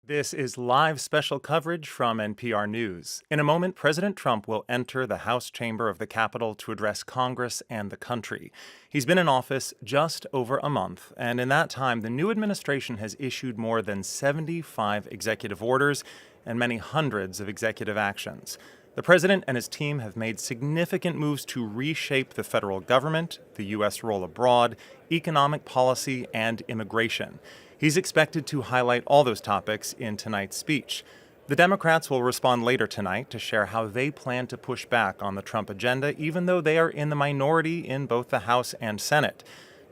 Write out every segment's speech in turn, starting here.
This is live special coverage from NPR News. In a moment, President Trump will enter the House chamber of the Capitol to address Congress and the country. He's been in office just over a month, and in that time, the new administration has issued more than 75 executive orders and many hundreds of executive actions. The president and his team have made significant moves to reshape the federal government, the U.S. role abroad, economic policy, and immigration. He's expected to highlight all those topics in tonight's speech. The Democrats will respond later tonight to share how they plan to push back on the Trump agenda, even though they are in the minority in both the House and Senate.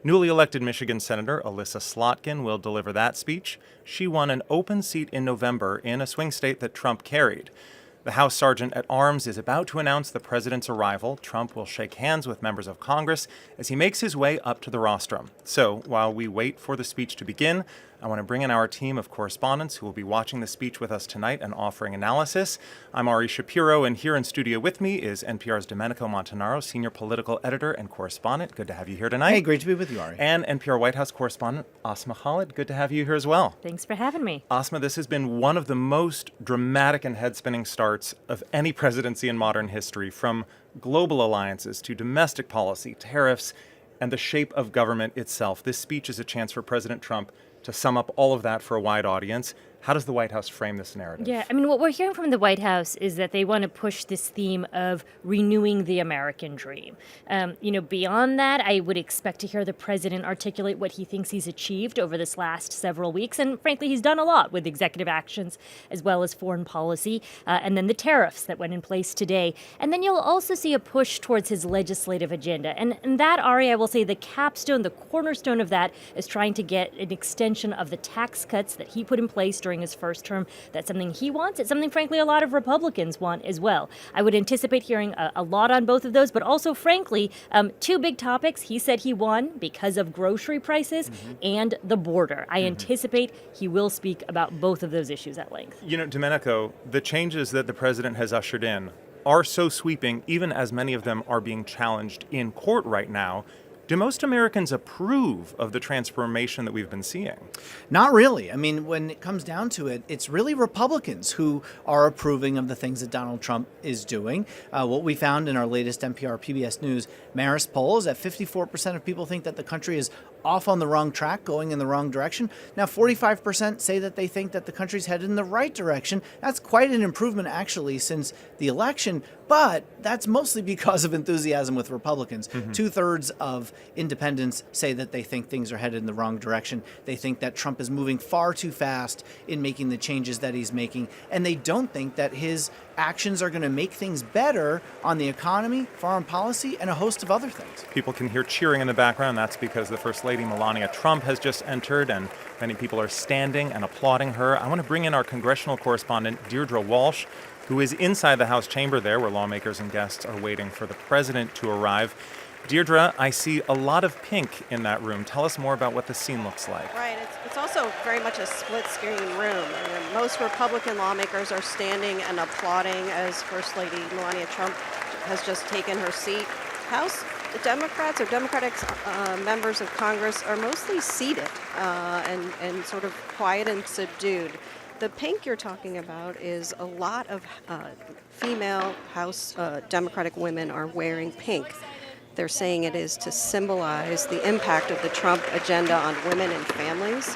Newly elected Michigan Senator Elissa Slotkin will deliver that speech. She won an open seat in November in a swing state that Trump carried. The House Sergeant at Arms is about to announce the president's arrival. Trump will shake hands with members of Congress as he makes his way up to the rostrum. So, while we wait for the speech to begin, I want to bring in our team of correspondents who will be watching the speech with us tonight and offering analysis. I'm Ari Shapiro, and here in studio with me is NPR's Domenico Montanaro, senior political editor and correspondent. Good to have you here tonight. Hey, great to be with you, Ari. And NPR White House correspondent Asma Khalid. Good to have you here as well. Thanks for having me. Asma, this has been one of the most dramatic and head-spinning starts of any presidency in modern history, from global alliances to domestic policy, tariffs, and the shape of government itself. This speech is a chance for President Trump to sum up all of that for a wide audience. How does the White House frame this narrative? Yeah, I mean, what we're hearing from the White House is that they want to push this theme of renewing the American dream. Beyond that, I would expect to hear the president articulate what he thinks he's achieved over this last several weeks. And frankly, he's done a lot with executive actions as well as foreign policy. And then the tariffs that went in place today. And then you'll also see a push towards his legislative agenda. And that, Ari, I will say the capstone, the cornerstone of that is trying to get an extension of the tax cuts that he put in place during his first term. That's something he wants. It's something, frankly, a lot of Republicans want as well. I would anticipate hearing a lot on both of those, but also, frankly, two big topics he said he won because of grocery prices and the border. I anticipate he will speak about both of those issues at length. You know, Domenico, the changes that the president has ushered in are so sweeping, even as many of them are being challenged in court right now. Do most Americans approve of the transformation that we've been seeing? Not really. I mean, when it comes down to it, it's really Republicans who are approving of the things that Donald Trump is doing. What we found in our latest NPR PBS News Marist poll is that 54% of people think that the country is off on the wrong track, going in the wrong direction. Now, 45% say that they think that the country's headed in the right direction. That's quite an improvement, actually, since the election. But that's mostly because of enthusiasm with Republicans. 2/3 of independents say that they think things are headed in the wrong direction. They think that Trump is moving far too fast in making the changes that he's making. And they don't think that his actions are going to make things better on the economy, foreign policy, and a host of other things. People can hear cheering in the background. That's because the First Lady, Melania Trump, has just entered, and many people are standing and applauding her. I want to bring in our congressional correspondent, Deirdre Walsh, who is inside the House chamber there, where lawmakers and guests are waiting for the president to arrive. Deirdre, I see a lot of pink in that room. Tell us more about what the scene looks like. Right. It's also very much a split-screen room. Most Republican lawmakers are standing and applauding as First Lady Melania Trump has just taken her seat. House Democrats or Democratic members of Congress are mostly seated and sort of quiet and subdued. The pink you're talking about is a lot of female House Democratic women are wearing pink. They're saying it is to symbolize the impact of the Trump agenda on women and families.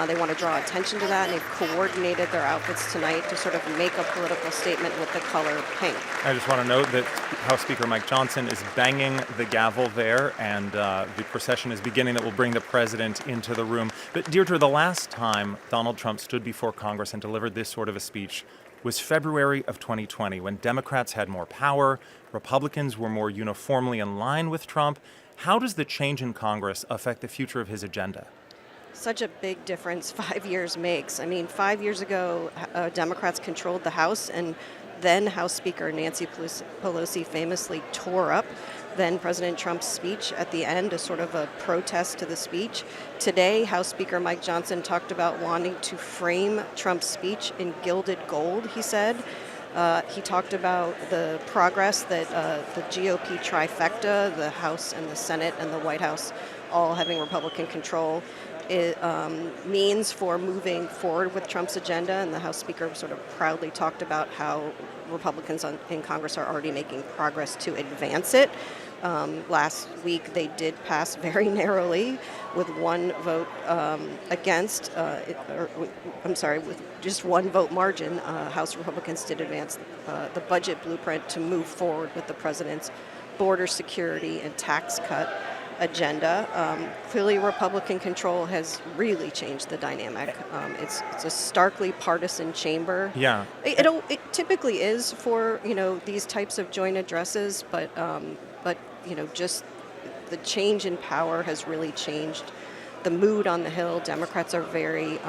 They want to draw attention to that, and they've coordinated their outfits tonight to sort of make a political statement with the color pink. I just want to note that House Speaker Mike Johnson is banging the gavel there, and the procession is beginning that will bring the president into the room. But Deirdre, the last time Donald Trump stood before Congress and delivered this sort of a speech was February of 2020, when Democrats had more power, Republicans were more uniformly in line with Trump. How does the change in Congress affect the future of his agenda? Such a big difference 5 years makes. I mean, 5 years ago, Democrats controlled the House, and then House Speaker Nancy Pelosi famously tore up then President Trump's speech at the end as sort of a protest to the speech. Today, House Speaker Mike Johnson talked about wanting to frame Trump's speech in gilded gold, he said. He talked about the progress that the GOP trifecta, the House and the Senate and the White House, all having Republican control, means for moving forward with Trump's agenda, and the House Speaker sort of proudly talked about how Republicans in Congress are already making progress to advance it. Last week, they did pass very narrowly with one vote against, with just one vote margin. House Republicans did advance the budget blueprint to move forward with the president's border security and tax cut agenda. Clearly, Republican control has really changed the dynamic. It's a starkly partisan chamber. Yeah. It typically is for these types of joint addresses, but just the change in power has really changed the mood on the Hill. Democrats are very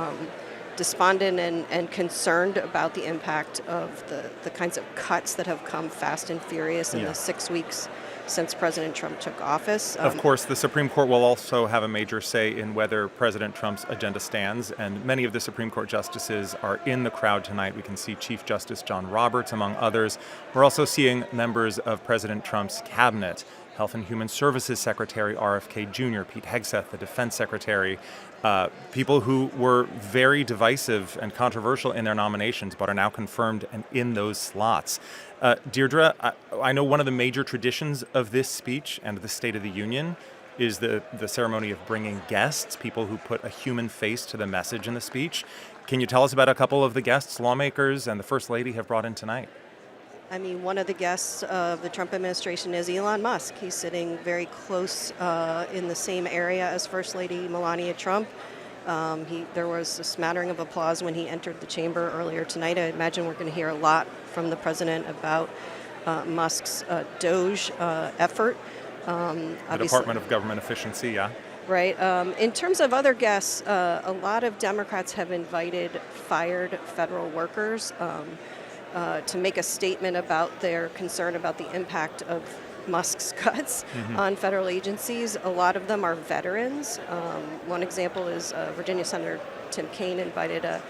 despondent and concerned about the impact of the kinds of cuts that have come fast and furious in the 6 weeks since President Trump took office. Of course, the Supreme Court will also have a major say in whether President Trump's agenda stands, and many of the Supreme Court justices are in the crowd tonight. We can see Chief Justice John Roberts, among others. We're also seeing members of President Trump's cabinet, Health and Human Services Secretary RFK Jr., Pete Hegseth, the Defense Secretary, people who were very divisive and controversial in their nominations but are now confirmed and in those slots. Deirdre, I know one of the major traditions of this speech and the State of the Union is the ceremony of bringing guests, people who put a human face to the message in the speech. Can you tell us about a couple of the guests lawmakers and the First Lady have brought in tonight? I mean, one of the guests of the Trump administration is Elon Musk. He's sitting very close in the same area as First Lady Melania Trump. There was a smattering of applause when he entered the chamber earlier tonight. I imagine we're going to hear a lot from the president about Musk's Doge effort. The Department of Government Efficiency, yeah. Right. In terms of other guests, a lot of Democrats have invited fired federal workers to make a statement about their concern about the impact of Musk's cuts on federal agencies. A lot of them are veterans. One example is Virginia Senator Tim Kaine invited a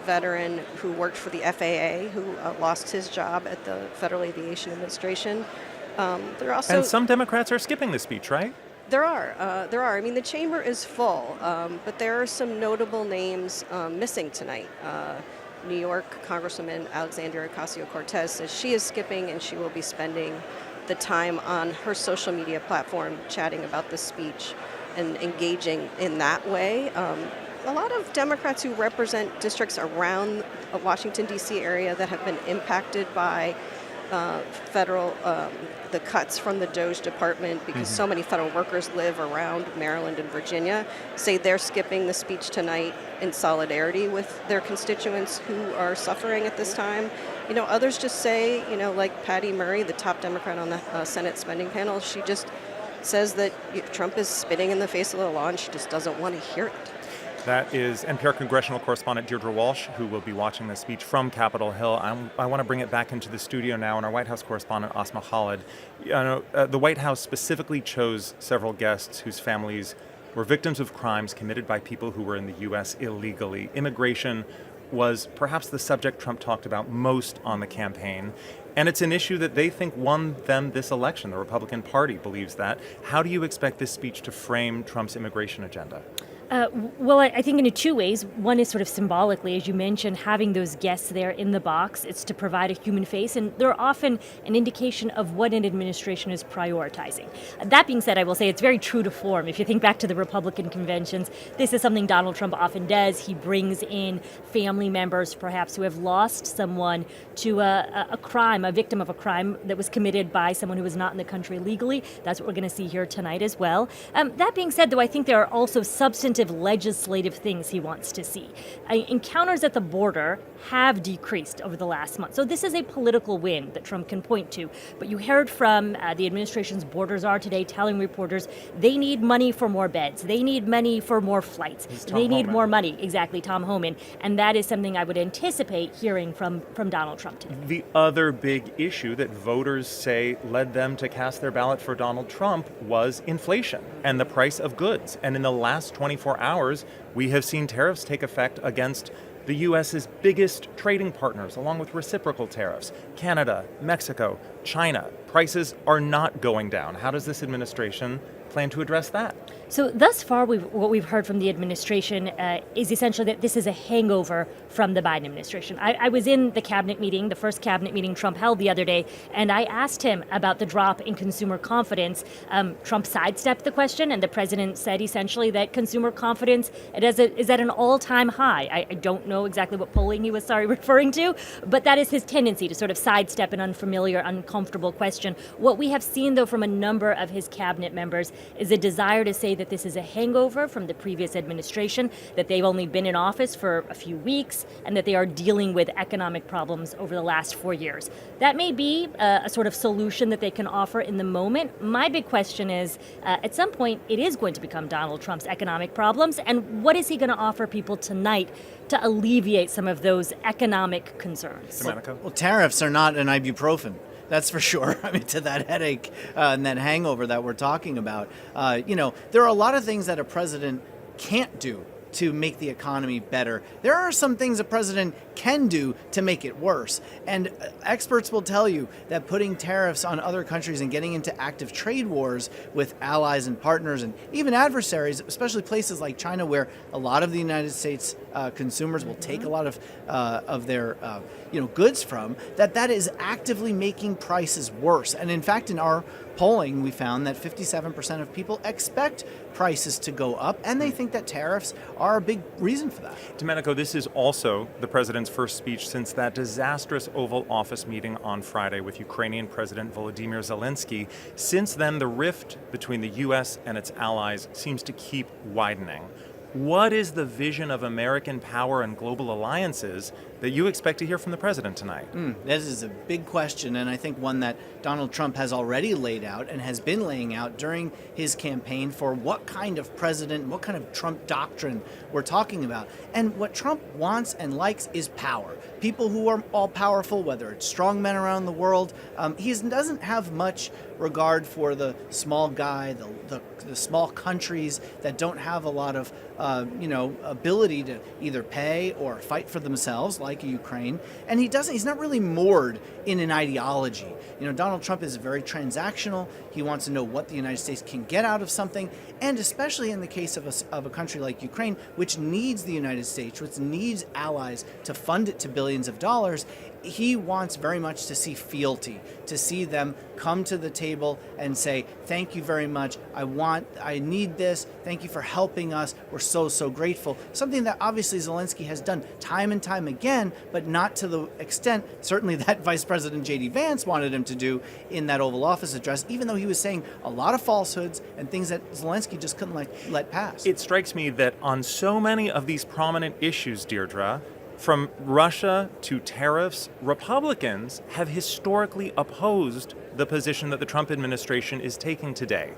veteran who worked for the FAA who lost his job at the Federal Aviation Administration. And some Democrats are skipping the speech, right? There are. I mean, the chamber is full, but there are some notable names missing tonight. New York Congresswoman Alexandria Ocasio-Cortez says she is skipping and she will be spending the time on her social media platform chatting about the speech and engaging in that way. A lot of Democrats who represent districts around the Washington, D.C. area that have been impacted by the cuts from the Doge department because so many federal workers live around Maryland and Virginia, say they're skipping the speech tonight in solidarity with their constituents who are suffering at this time. Others just say, like Patty Murray, the top Democrat on the Senate spending panel, she just says that Trump is spitting in the face of the law and she just doesn't want to hear it. That is NPR congressional correspondent Deirdre Walsh, who will be watching the speech from Capitol Hill. I want to bring it back into the studio now, and our White House correspondent, Asma Khalid. The White House specifically chose several guests whose families were victims of crimes committed by people who were in the U.S. illegally. Immigration was perhaps the subject Trump talked about most on the campaign, and it's an issue that they think won them this election. The Republican Party believes that. How do you expect this speech to frame Trump's immigration agenda? Well, I think in two ways. One is sort of symbolically, as you mentioned, having those guests there in the box. It's to provide a human face, and they're often an indication of what an administration is prioritizing. That being said, I will say it's very true to form. If you think back to the Republican conventions, this is something Donald Trump often does. He brings in family members, perhaps, who have lost someone to a crime, a victim of a crime that was committed by someone who was not in the country legally. That's what we're going to see here tonight as well. That being said, though, I think there are also substantive legislative things he wants to see. Encounters at the border have decreased over the last month. So this is a political win that Trump can point to. But you heard from the administration's border czar today telling reporters they need money for more beds. They need money for more flights. They need more money. Exactly, Tom Homan. And that is something I would anticipate hearing from Donald Trump today. The other big issue that voters say led them to cast their ballot for Donald Trump was inflation and the price of goods. And in the last 24 hours, we have seen tariffs take effect against the U.S.'s biggest trading partners, along with reciprocal tariffs. Canada, Mexico, China. Prices are not going down. How does this administration plan to address that? So thus far, what we've heard from the administration is essentially that this is a hangover from the Biden administration. I was in the cabinet meeting, the first cabinet meeting Trump held the other day, and I asked him about the drop in consumer confidence. Trump sidestepped the question, and the president said essentially that consumer confidence is at an all-time high. I don't know exactly what polling he was referring to, but that is his tendency to sort of sidestep an unfamiliar, uncomfortable question. What we have seen, though, from a number of his cabinet members is a desire to say that this is a hangover from the previous administration, that they've only been in office for a few weeks, and that they are dealing with economic problems over the last 4 years. That may be a sort of solution that they can offer in the moment. My big question is, at some point, it is going to become Donald Trump's economic problems, and what is he going to offer people tonight to alleviate some of those economic concerns? Well, tariffs are not an ibuprofen. That's for sure. I mean, to that headache and that hangover that we're talking about. There are a lot of things that a president can't do to make the economy better. There are some things a president can do to make it worse. And experts will tell you that putting tariffs on other countries and getting into active trade wars with allies and partners and even adversaries, especially places like China, where a lot of the United States consumers will take a lot of their goods from, that is actively making prices worse. And in fact, in our polling, we found that 57% of people expect prices to go up, and they think that tariffs are a big reason for that. Domenico, this is also the president's first speech since that disastrous Oval Office meeting on Friday with Ukrainian President Volodymyr Zelensky. Since then, the rift between the U.S. and its allies seems to keep widening. What is the vision of American power and global alliances that you expect to hear from the president tonight? This is a big question, and I think one that Donald Trump has already laid out and has been laying out during his campaign for what kind of president, what kind of Trump doctrine we're talking about. And what Trump wants and likes is power. People who are all powerful, whether it's strong men around the world. He doesn't have much regard for the small guy, the small countries that don't have a lot of ability to either pay or fight for themselves, like Ukraine. And he's not really moored in an ideology. Donald Trump is very transactional. He wants to know what the United States can get out of something, and especially in the case of a country like Ukraine, which needs the United States, which needs allies to fund it to billions of dollars. He wants very much to see fealty, to see them come to the table and say, thank you very much. I need this. Thank you for helping us. We're so grateful. Something that obviously Zelensky has done time and time again, but not to the extent certainly that Vice President J.D. Vance wanted him to do in that Oval Office address, even though he was saying a lot of falsehoods and things that Zelensky just couldn't let pass. It strikes me that on so many of these prominent issues, Deirdre, from Russia to tariffs, Republicans have historically opposed the position that the Trump administration is taking today.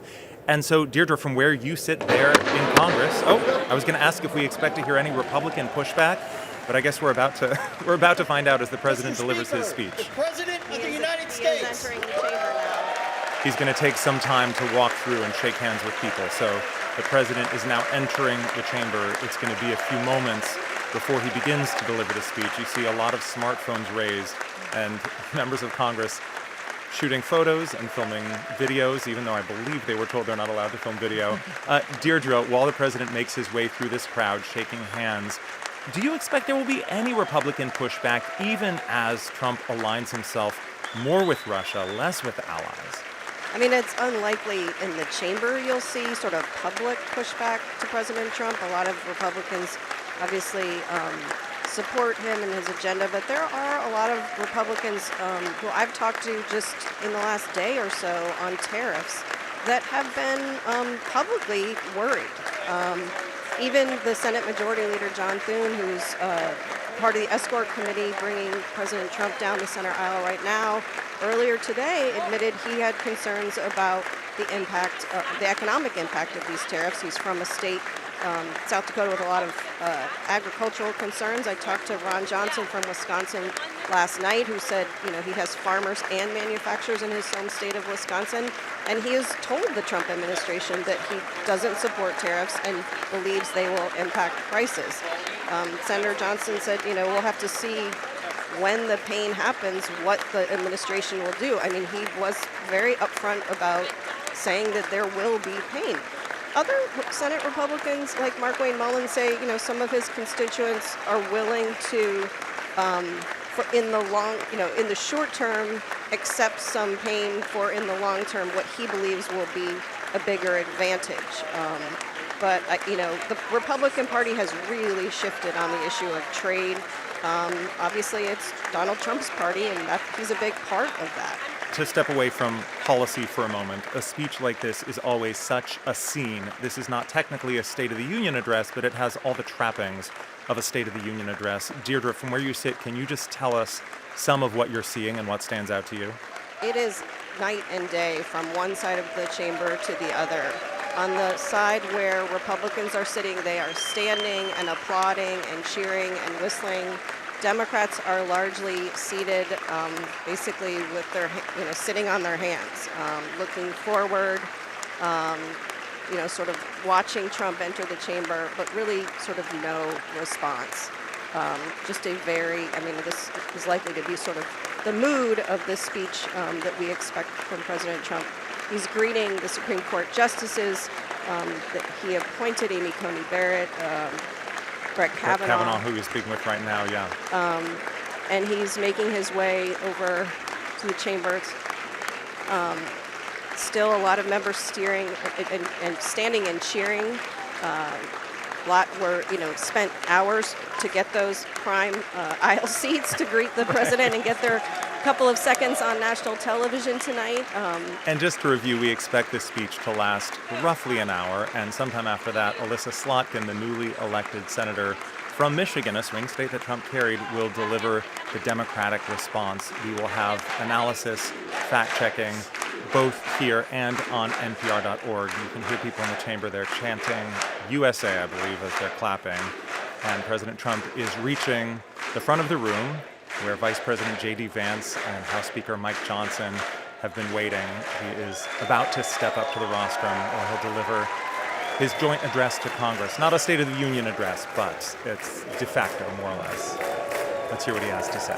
And so, Deirdre, from where you sit there in Congress, I was going to ask if we expect to hear any Republican pushback, but I guess we're about to find out as the president delivers his speech. The President of the United States. He is entering the chamber now. He's going to take some time to walk through and shake hands with people. So the president is now entering the chamber. It's going to be a few moments before he begins to deliver the speech. You see a lot of smartphones raised and members of Congress shooting photos and filming videos, even though I believe they were told they're not allowed to film video. Deirdre, while the president makes his way through this crowd shaking hands, do you expect there will be any Republican pushback, even as Trump aligns himself more with Russia, less with allies? I mean, it's unlikely in the chamber you'll see sort of public pushback to President Trump. A lot of Republicans obviously support him and his agenda, but there are a lot of Republicans who I've talked to just in the last day or so on tariffs that have been publicly worried. Even the Senate Majority Leader John Thune, who's part of the escort committee bringing President Trump down the center aisle right now, earlier today admitted he had concerns about the impact, the economic impact of these tariffs. He's from a state, South Dakota, with a lot of agricultural concerns. I talked to Ron Johnson from Wisconsin last night, who said, he has farmers and manufacturers in his home state of Wisconsin, and he has told the Trump administration that he doesn't support tariffs and believes they will impact prices. Senator Johnson said, we'll have to see when the pain happens what the administration will do. I mean, he was very upfront about saying that there will be pain. Other Senate Republicans, like Mark Wayne Mullin, say, some of his constituents are willing to, in the short term, accept some pain for in the long term what he believes will be a bigger advantage. But the Republican Party has really shifted on the issue of trade. Obviously, it's Donald Trump's party, and he's a big part of that. To step away from policy for a moment, a speech like this is always such a scene. This is not technically a State of the Union address, but it has all the trappings of a State of the Union address. Deirdre, from where you sit, can you just tell us some of what you're seeing and what stands out to you? It is night and day from one side of the chamber to the other. On the side where Republicans are sitting, they are standing and applauding and cheering and whistling. Democrats are largely seated, basically with their, sitting on their hands, looking forward, sort of watching Trump enter the chamber, but really sort of no response. Just a this is likely to be sort of the mood of this speech that we expect from President Trump. He's greeting the Supreme Court justices that he appointed, Amy Coney Barrett, Brett Kavanaugh, who he's speaking with right now, yeah. And he's making his way over to the chambers. Still a lot of members steering and standing and cheering. A lot were, spent hours to get those prime aisle seats to greet the president and get their couple of seconds on national television tonight. And just to review, we expect this speech to last roughly an hour, and sometime after that, Alyssa Slotkin, the newly elected senator from Michigan, a swing state that Trump carried, will deliver the Democratic response. We will have analysis, fact-checking, both here and on NPR.org. You can hear people in the chamber there chanting USA, I believe, as they're clapping. And President Trump is reaching the front of the room where Vice President J.D. Vance and House Speaker Mike Johnson have been waiting. He is about to step up to the rostrum, or he'll deliver his joint address to Congress. Not a State of the Union address, but it's de facto, more or less. Let's hear what he has to say.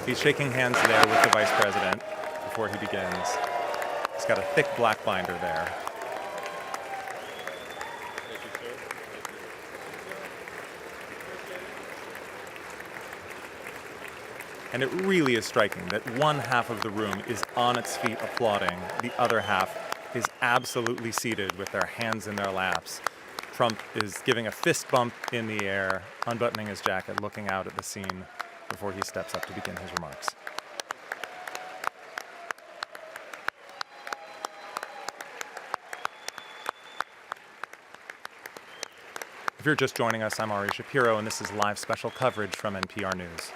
He's shaking hands there with the Vice President before he begins. He's got a thick black binder there. And it really is striking that one half of the room is on its feet applauding. The other half is absolutely seated with their hands in their laps. Trump is giving a fist bump in the air, unbuttoning his jacket, looking out at the scene before he steps up to begin his remarks. If you're just joining us, I'm Ari Shapiro, and this is live special coverage from NPR News.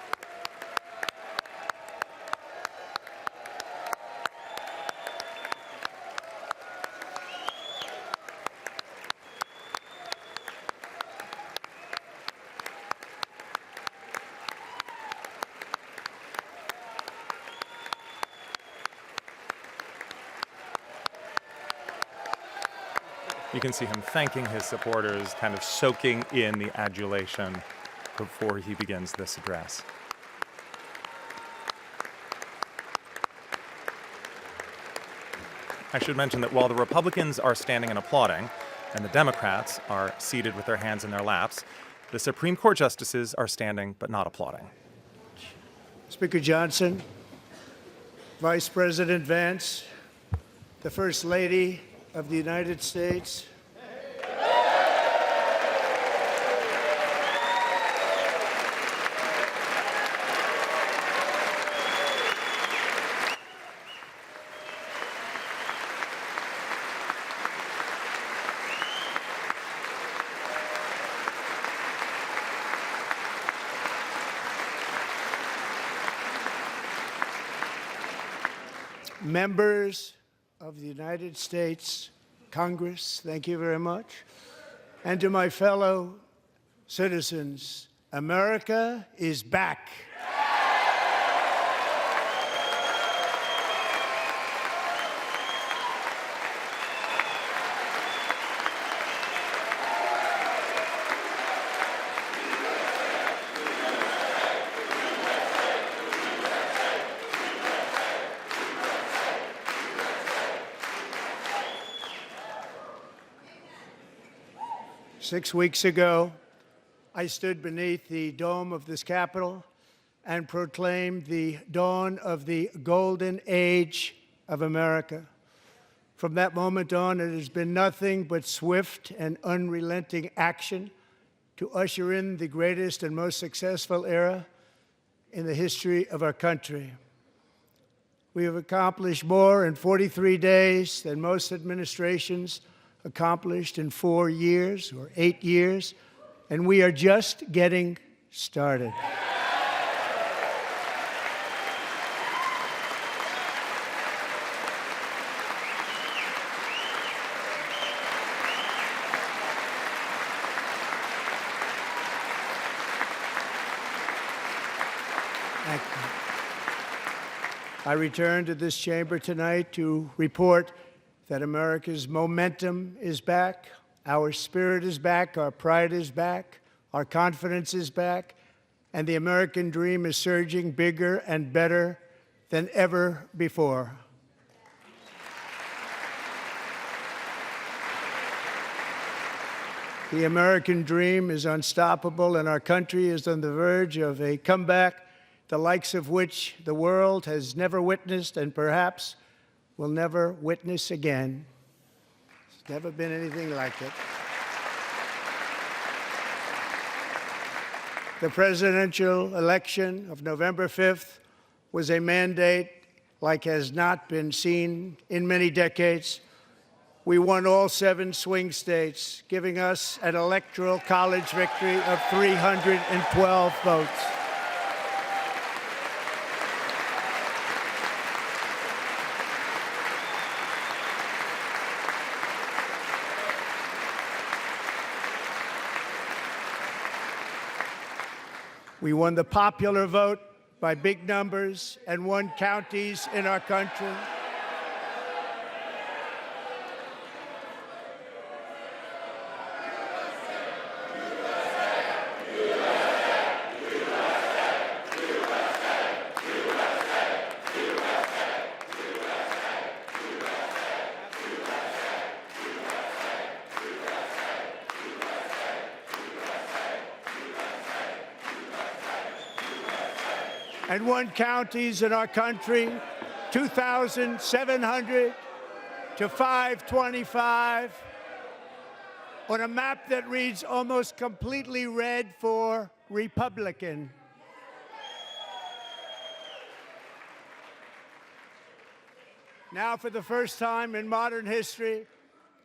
You can see him thanking his supporters, kind of soaking in the adulation before he begins this address. I should mention that while the Republicans are standing and applauding, and the Democrats are seated with their hands in their laps, the Supreme Court justices are standing but not applauding. Speaker Johnson, Vice President Vance, the First Lady of the United States. Members of the United States Congress, thank you very much. And to my fellow citizens, America is back. 6 weeks ago, I stood beneath the dome of this Capitol and proclaimed the dawn of the golden age of America. From that moment on, it has been nothing but swift and unrelenting action to usher in the greatest and most successful era in the history of our country. We have accomplished more in 43 days than most administrations accomplished in 4 years or 8 years, and we are just getting started. Thank you. I return to this chamber tonight to report that America's momentum is back, our spirit is back, our pride is back, our confidence is back, and the American dream is surging bigger and better than ever before. The American dream is unstoppable, and our country is on the verge of a comeback, the likes of which the world has never witnessed and perhaps will never witness again. There's never been anything like it. The presidential election of November 5th was a mandate like has not been seen in many decades. We won all 7 swing states, giving us an electoral college victory of 312 votes. We won the popular vote by big numbers and won counties in our country. And won counties in our country, 2,700 to 525, on a map that reads almost completely red for Republican. Now, for the first time in modern history,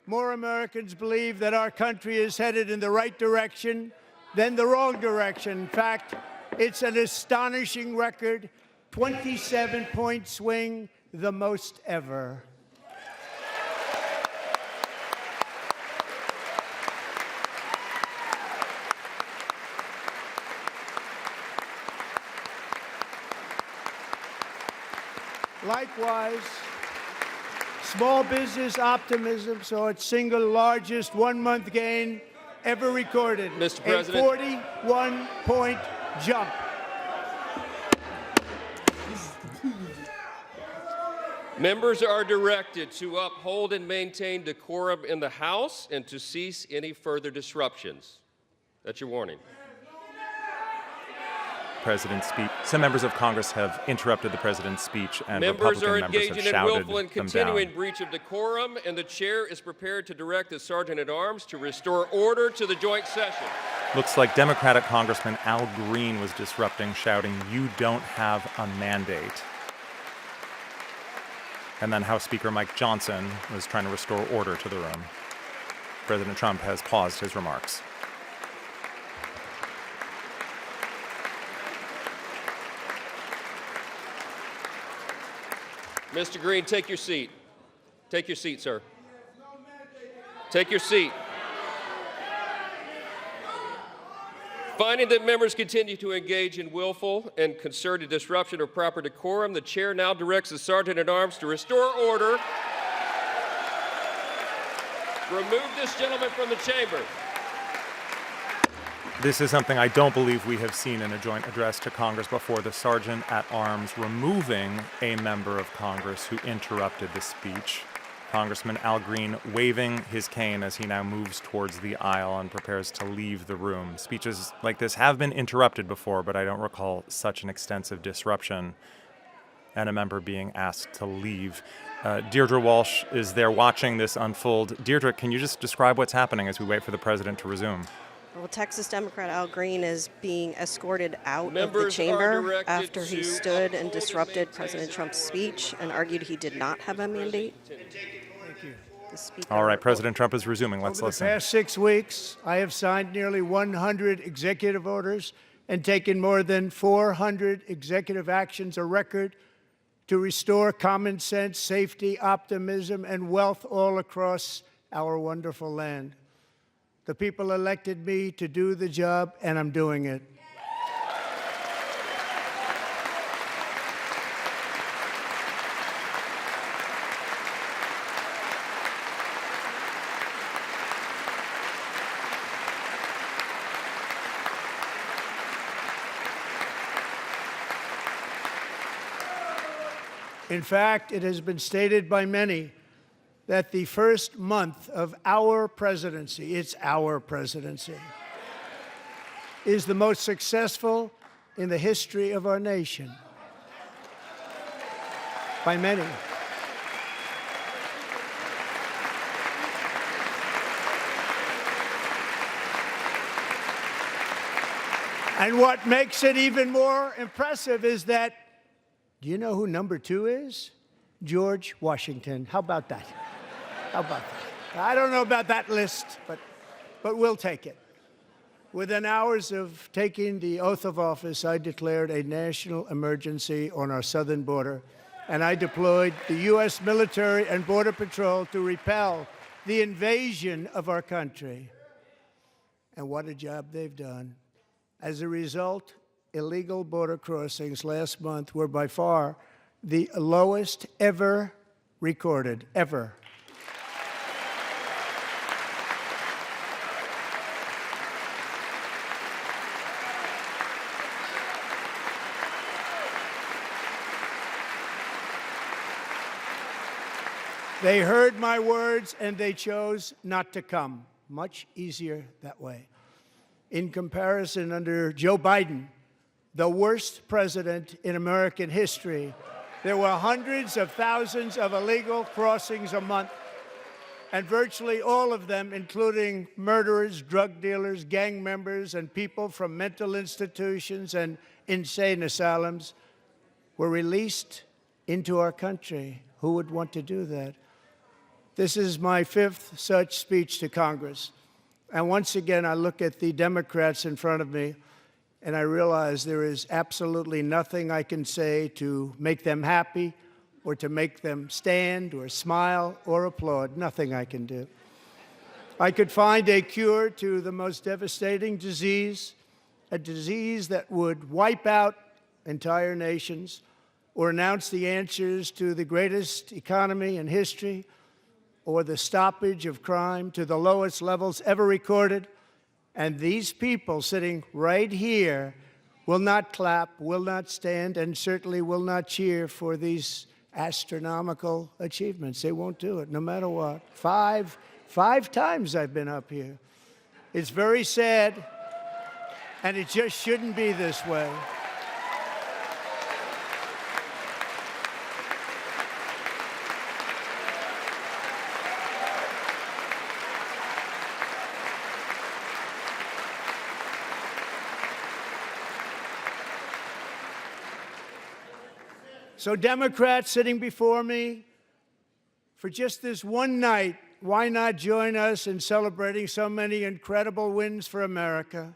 more Americans believe that our country is headed in the right direction than the wrong direction. In fact, it's an astonishing record, 27-point swing, the most ever. Likewise, small business optimism saw its single largest one-month gain ever recorded. Mr. President. A 41-point jump. Members are directed to uphold and maintain decorum in the House and to cease any further disruptions. That's your warning. President's speech. Some members of Congress have interrupted the president's speech, and Members Republican are members have engaging in shouted willful and them continuing down. breach of decorum, and the chair is prepared to direct the Sergeant-at-Arms to restore order to the joint session. Looks like Democratic Congressman Al Green was disrupting, shouting, "You don't have a mandate." And then House Speaker Mike Johnson was trying to restore order to the room. President Trump has paused his remarks. Mr. Green, take your seat. Take your seat, sir. Take your seat. Finding that members continue to engage in willful and concerted disruption of proper decorum, the chair now directs the Sergeant-at-Arms to restore order. Remove this gentleman from the chamber. This is something I don't believe we have seen in a joint address to Congress before, the Sergeant-at-Arms removing a member of Congress who interrupted the speech. Congressman Al Green waving his cane as he now moves towards the aisle and prepares to leave the room. Speeches like this have been interrupted before, but I don't recall such an extensive disruption and a member being asked to leave. Deirdre Walsh is there watching this unfold. Deirdre, can you just describe what's happening as we wait for the president to resume? Well, Texas Democrat Al Green is being escorted out of the Members are chamber directed after he to stood and uphold disrupted maintain President the Trump's speech and argued he did not have a mandate. Thank you. The speaker. All right, President Trump is resuming. Let's Over the listen. past 6 weeks, I have signed nearly 100 executive orders and taken more than 400 executive actions, a record to restore common sense, safety, optimism, and wealth all across our wonderful land. The people elected me to do the job, and I'm doing it. In fact, it has been stated by many that the first month of our presidency, it's our presidency, is the most successful in the history of our nation. By many. And what makes it even more impressive is that, do you know who number 2 is? George Washington. How about that? How about that? I don't know about that list, but we'll take it. Within hours of taking the oath of office, I declared a national emergency on our southern border, and I deployed the U.S. military and Border Patrol to repel the invasion of our country. And what a job they've done. As a result, illegal border crossings last month were by far the lowest ever recorded, ever. They heard my words and they chose not to come. Much easier that way. In comparison, under Joe Biden, the worst president in American history, there were hundreds of thousands of illegal crossings a month, and virtually all of them, including murderers, drug dealers, gang members, and people from mental institutions and insane asylums, were released into our country. Who would want to do that? This is my 5th such speech to Congress. And once again, I look at the Democrats in front of me, and I realize there is absolutely nothing I can say to make them happy or to make them stand or smile or applaud. Nothing I can do. I could find a cure to the most devastating disease, a disease that would wipe out entire nations, or announce the answers to the greatest economy in history, or the stoppage of crime to the lowest levels ever recorded. And these people sitting right here will not clap, will not stand, and certainly will not cheer for these astronomical achievements. They won't do it, no matter what. Five times I've been up here. It's very sad, and it just shouldn't be this way. So Democrats sitting before me, for just this one night, why not join us in celebrating so many incredible wins for America?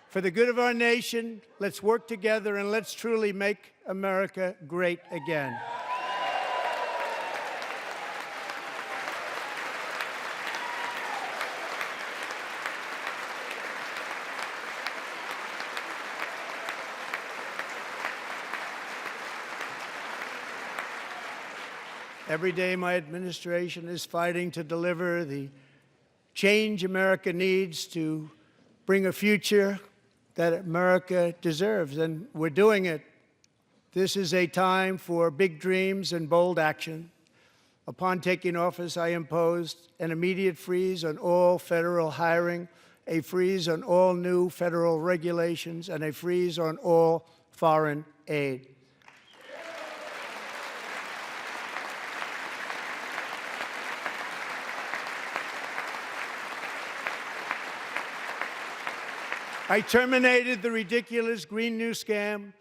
For the good of our nation, let's work together and let's truly make America great again. Every day, my administration is fighting to deliver the change America needs to bring a future that America deserves, and we're doing it. This is a time for big dreams and bold action. Upon taking office, I imposed an immediate freeze on all federal hiring, a freeze on all new federal regulations, and a freeze on all foreign aid. I terminated the ridiculous Green New Scam.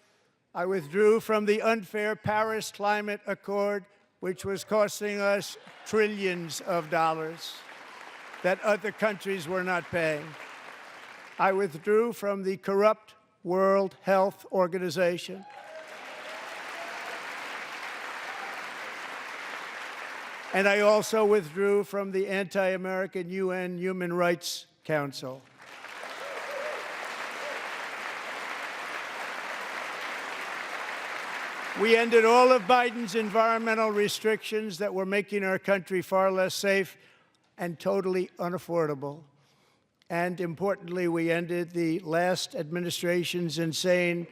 I withdrew from the unfair Paris Climate Accord, which was costing us trillions of dollars that other countries were not paying. I withdrew from the corrupt World Health Organization. And I also withdrew from the anti-American UN Human Rights Council. We ended all of Biden's environmental restrictions that were making our country far less safe and totally unaffordable. And importantly, we ended the last administration's insane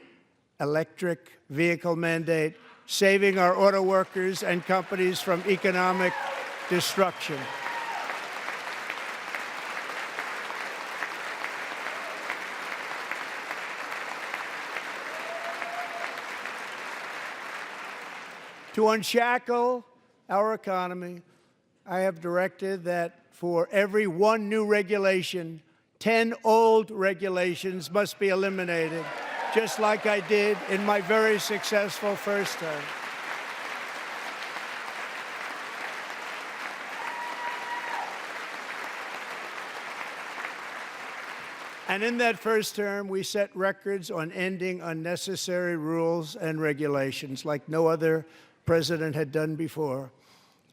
electric vehicle mandate, saving our auto workers and companies from economic destruction. To unshackle our economy, I have directed that for every one new regulation, 10 old regulations must be eliminated, just like I did in my very successful first term. And in that first term, we set records on ending unnecessary rules and regulations like no other president had done before.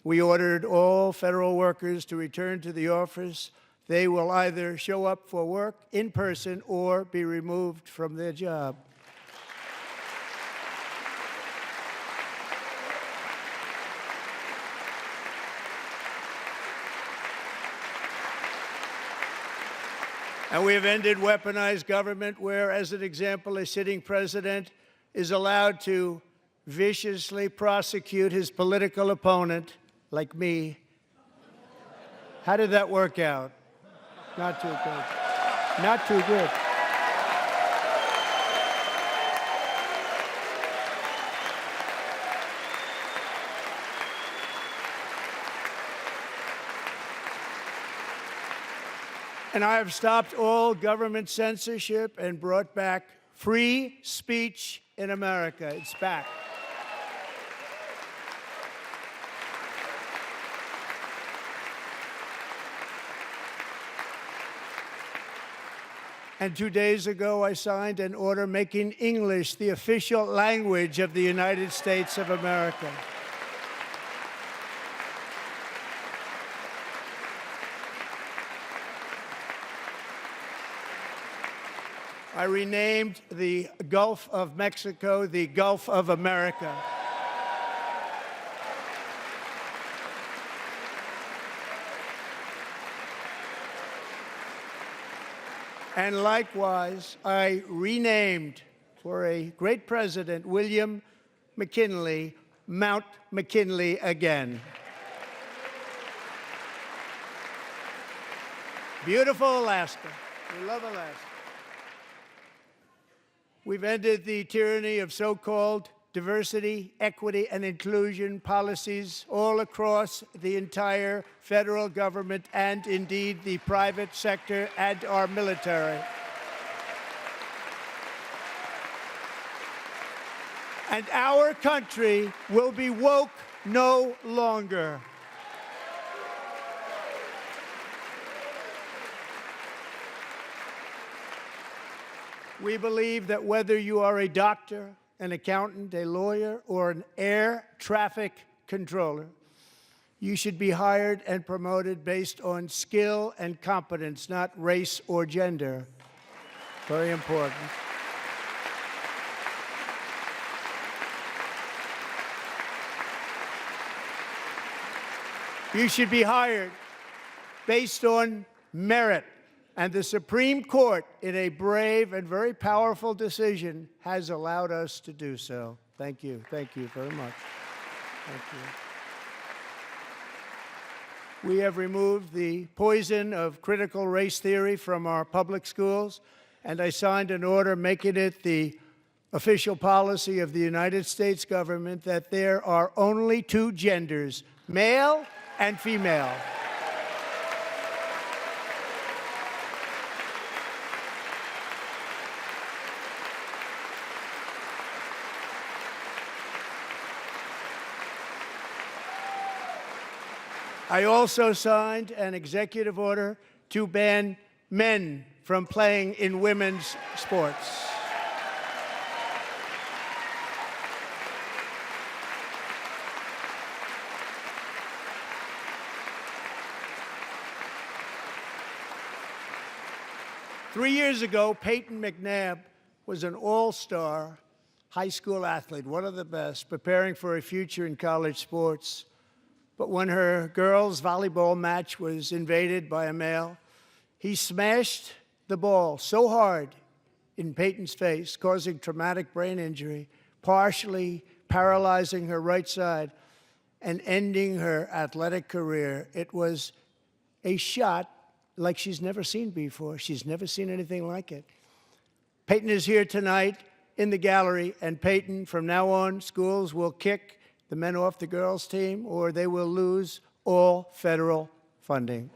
We ordered all federal workers to return to the office. They will either show up for work in person or be removed from their job. And we have ended weaponized government where, as an example, a sitting president is allowed to viciously prosecute his political opponent, like me. How did that work out? Not too good. Not too good. And I have stopped all government censorship and brought back free speech in America. It's back. And 2 days ago, I signed an order making English the official language of the United States of America. I renamed the Gulf of Mexico the Gulf of America. And likewise, I renamed, for a great president, William McKinley, Mount McKinley again. Beautiful Alaska. We love Alaska. We've ended the tyranny of so-called diversity, equity, and inclusion policies all across the entire federal government and indeed the private sector and our military. And our country will be woke no longer. We believe that whether you are a doctor, an accountant, a lawyer, or an air traffic controller, you should be hired and promoted based on skill and competence, not race or gender. Very important. You should be hired based on merit. And the Supreme Court, in a brave and very powerful decision, has allowed us to do so. Thank you. Thank you very much. Thank you. We have removed the poison of critical race theory from our public schools, and I signed an order making it the official policy of the United States government that there are only two genders, male and female. I also signed an executive order to ban men from playing in women's sports. Three years ago, Peyton McNabb was an all-star high school athlete, one of the best, preparing for a future in college sports. But when her girls' volleyball match was invaded by a male, he smashed the ball so hard in Peyton's face, causing traumatic brain injury, partially paralyzing her right side, and ending her athletic career. It was a shot like she's never seen before. She's never seen anything like it. Peyton is here tonight in the gallery, and Peyton, from now on, schools will kick the men off the girls' team, or they will lose all federal funding.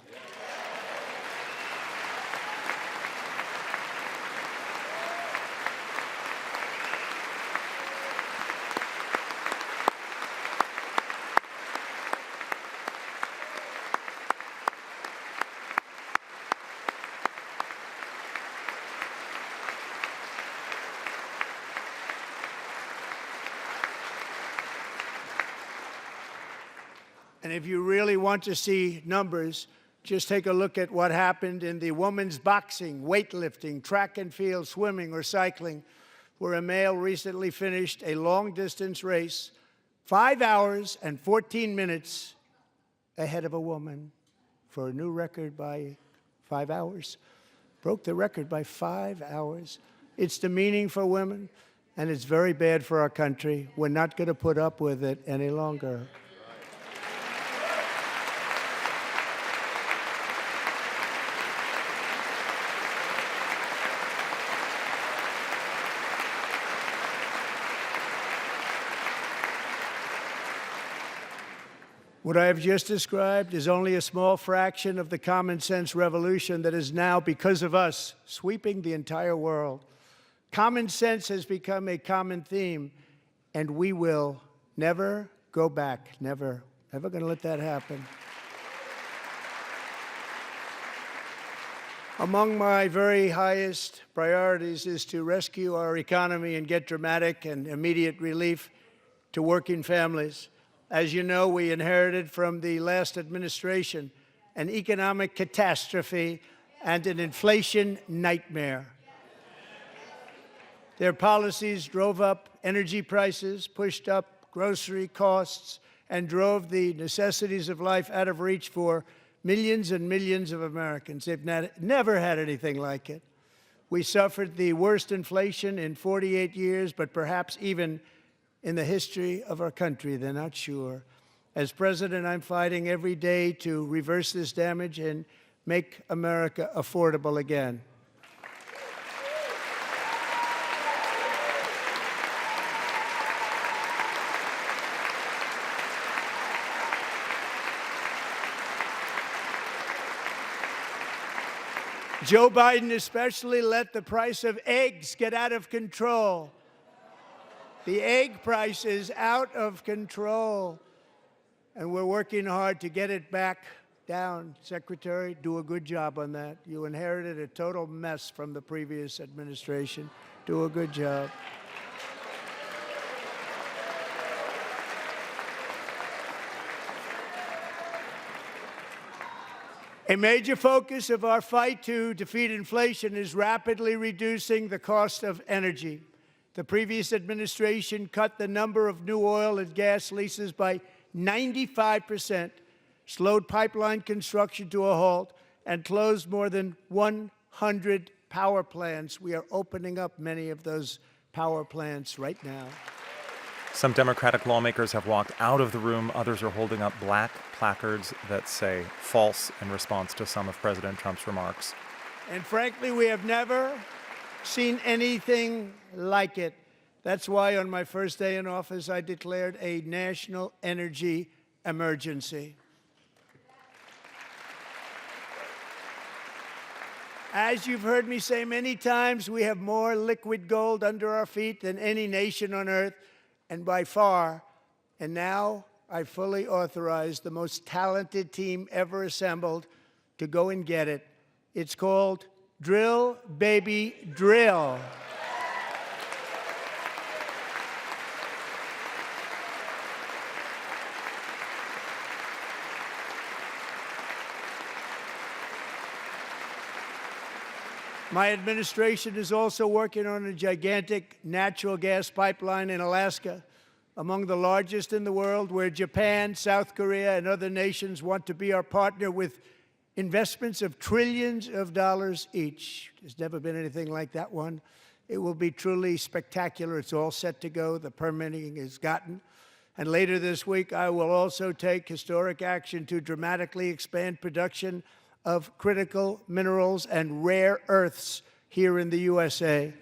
And if you really want to see numbers, just take a look at what happened in the women's boxing, weightlifting, track and field, swimming, or cycling, where a male recently finished a long-distance race 5 hours and 14 minutes ahead of a woman for a new record by 5 hours. Broke the record by 5 hours. It's demeaning for women, and it's very bad for our country. We're not going to put up with it any longer. What I have just described is only a small fraction of the common sense revolution that is now, because of us, sweeping the entire world. Common sense has become a common theme, and we will never go back. Never. Never going to let that happen. Among my very highest priorities is to rescue our economy and get dramatic and immediate relief to working families. As you know, we inherited from the last administration an economic catastrophe and an inflation nightmare. Their policies drove up energy prices, pushed up grocery costs, and drove the necessities of life out of reach for millions and millions of Americans. They've never had anything like it. We suffered the worst inflation in 48 years, but perhaps even in the history of our country. They're not sure. As president, I'm fighting every day to reverse this damage and make America affordable again. Joe Biden especially let the price of eggs get out of control. The egg price is out of control, and we're working hard to get it back down. Secretary, do a good job on that. You inherited a total mess from the previous administration. Do a good job. A major focus of our fight to defeat inflation is rapidly reducing the cost of energy. The previous administration cut the number of new oil and gas leases by 95%, slowed pipeline construction to a halt, and closed more than 100 power plants. We are opening up many of those power plants right now. Some Democratic lawmakers have walked out of the room. Others are holding up black placards that say false in response to some of President Trump's remarks. And frankly, we have never seen anything like it. That's why on my first day in office, I declared a national energy emergency. As you've heard me say many times, we have more liquid gold under our feet than any nation on earth, and by far. And now I fully authorize the most talented team ever assembled to go and get it. It's called Drill, Baby, Drill. My administration is also working on a gigantic natural gas pipeline in Alaska, among the largest in the world, where Japan, South Korea, and other nations want to be our partner with investments of trillions of dollars each. There's never been anything like that one. It will be truly spectacular. It's all set to go. The permitting is gotten. And later this week, I will also take historic action to dramatically expand production of critical minerals and rare earths here in the USA.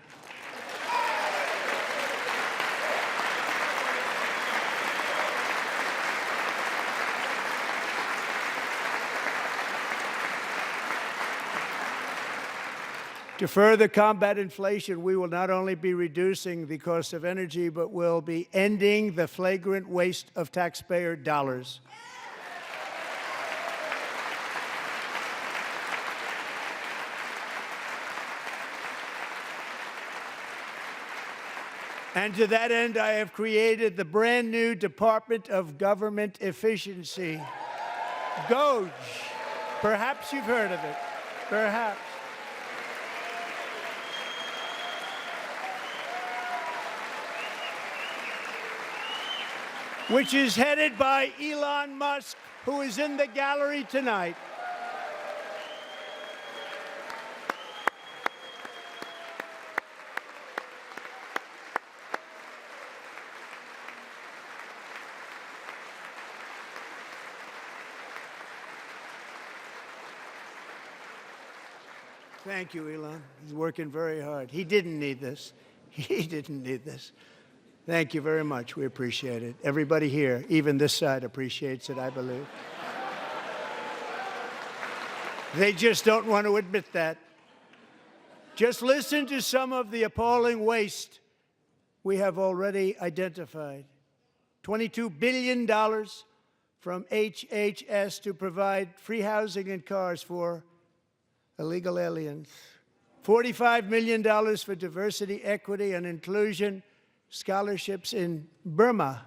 To further combat inflation, we will not only be reducing the cost of energy, but will be ending the flagrant waste of taxpayer dollars. And to that end, I have created the brand new Department of Government Efficiency, DOGE. Perhaps you've heard of it. Perhaps. Which is headed by Elon Musk, who is in the gallery tonight. Thank you, Elon. He's working very hard. He didn't need this. He didn't need this. Thank you very much. We appreciate it. Everybody here, even this side, appreciates it, I believe. They just don't want to admit that. Just listen to some of the appalling waste we have already identified. $22 billion from HHS to provide free housing and cars for illegal aliens. $45 million for diversity, equity, and inclusion scholarships in Burma.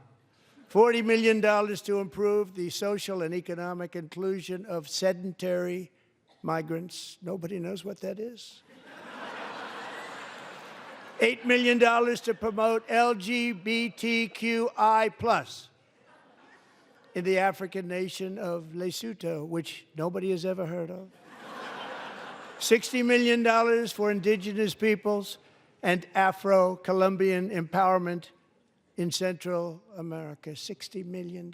$40 million to improve the social and economic inclusion of sedentary migrants. Nobody knows what that is. $8 million to promote LGBTQI+ in the African nation of Lesotho, which nobody has ever heard of. $60 million for indigenous peoples and Afro-Colombian empowerment in Central America. $60 million.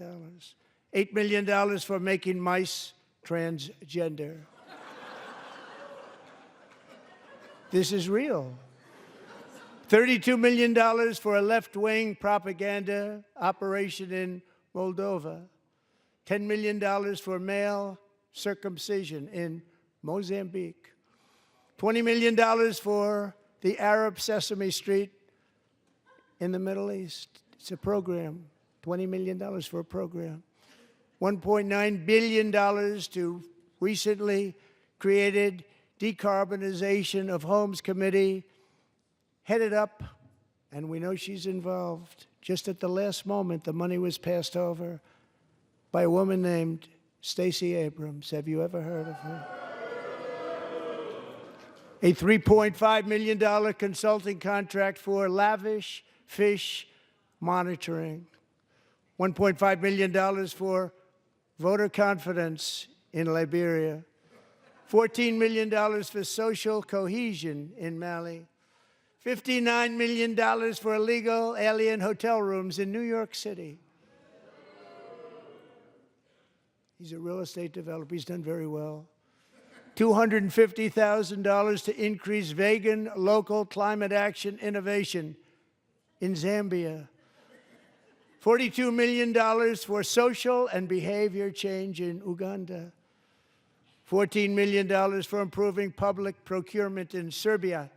$8 million for making mice transgender. This is real. $32 million for a left-wing propaganda operation in Moldova. $10 million for male circumcision in Mozambique. $20 million for the Arab Sesame Street in the Middle East. It's a program. $20 million for a program. $1.9 billion to recently created Decarbonization of Homes Committee, headed up, and we know she's involved. Just at the last moment, the money was passed over by a woman named Stacey Abrams. Have you ever heard of her? A $3.5 million consulting contract for lavish fish monitoring. $1.5 million for voter confidence in Liberia. $14 million for social cohesion in Mali. $59 million for illegal alien hotel rooms in New York City. He's a real estate developer. He's done very well. $250,000 to increase vegan local climate action innovation in Zambia. $42 million for social and behavior change in Uganda. $14 million for improving public procurement in Serbia.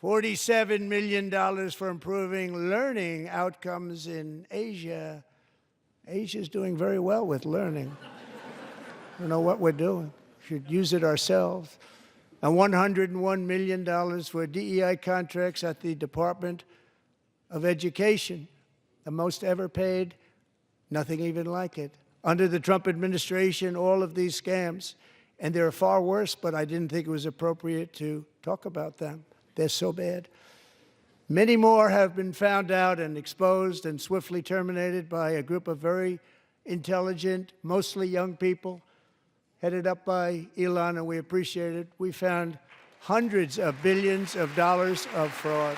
$47 million for improving learning outcomes in Asia. Asia's doing very well with learning. I don't know what we're doing. We should use it ourselves. And $101 million for DEI contracts at the Department of Education, the most ever paid, nothing even like it. Under the Trump administration, all of these scams, and they're far worse, but I didn't think it was appropriate to talk about them. They're so bad. Many more have been found out and exposed and swiftly terminated by a group of very intelligent, mostly young people, headed up by Elon, and we appreciate it. We found hundreds of billions of dollars of fraud.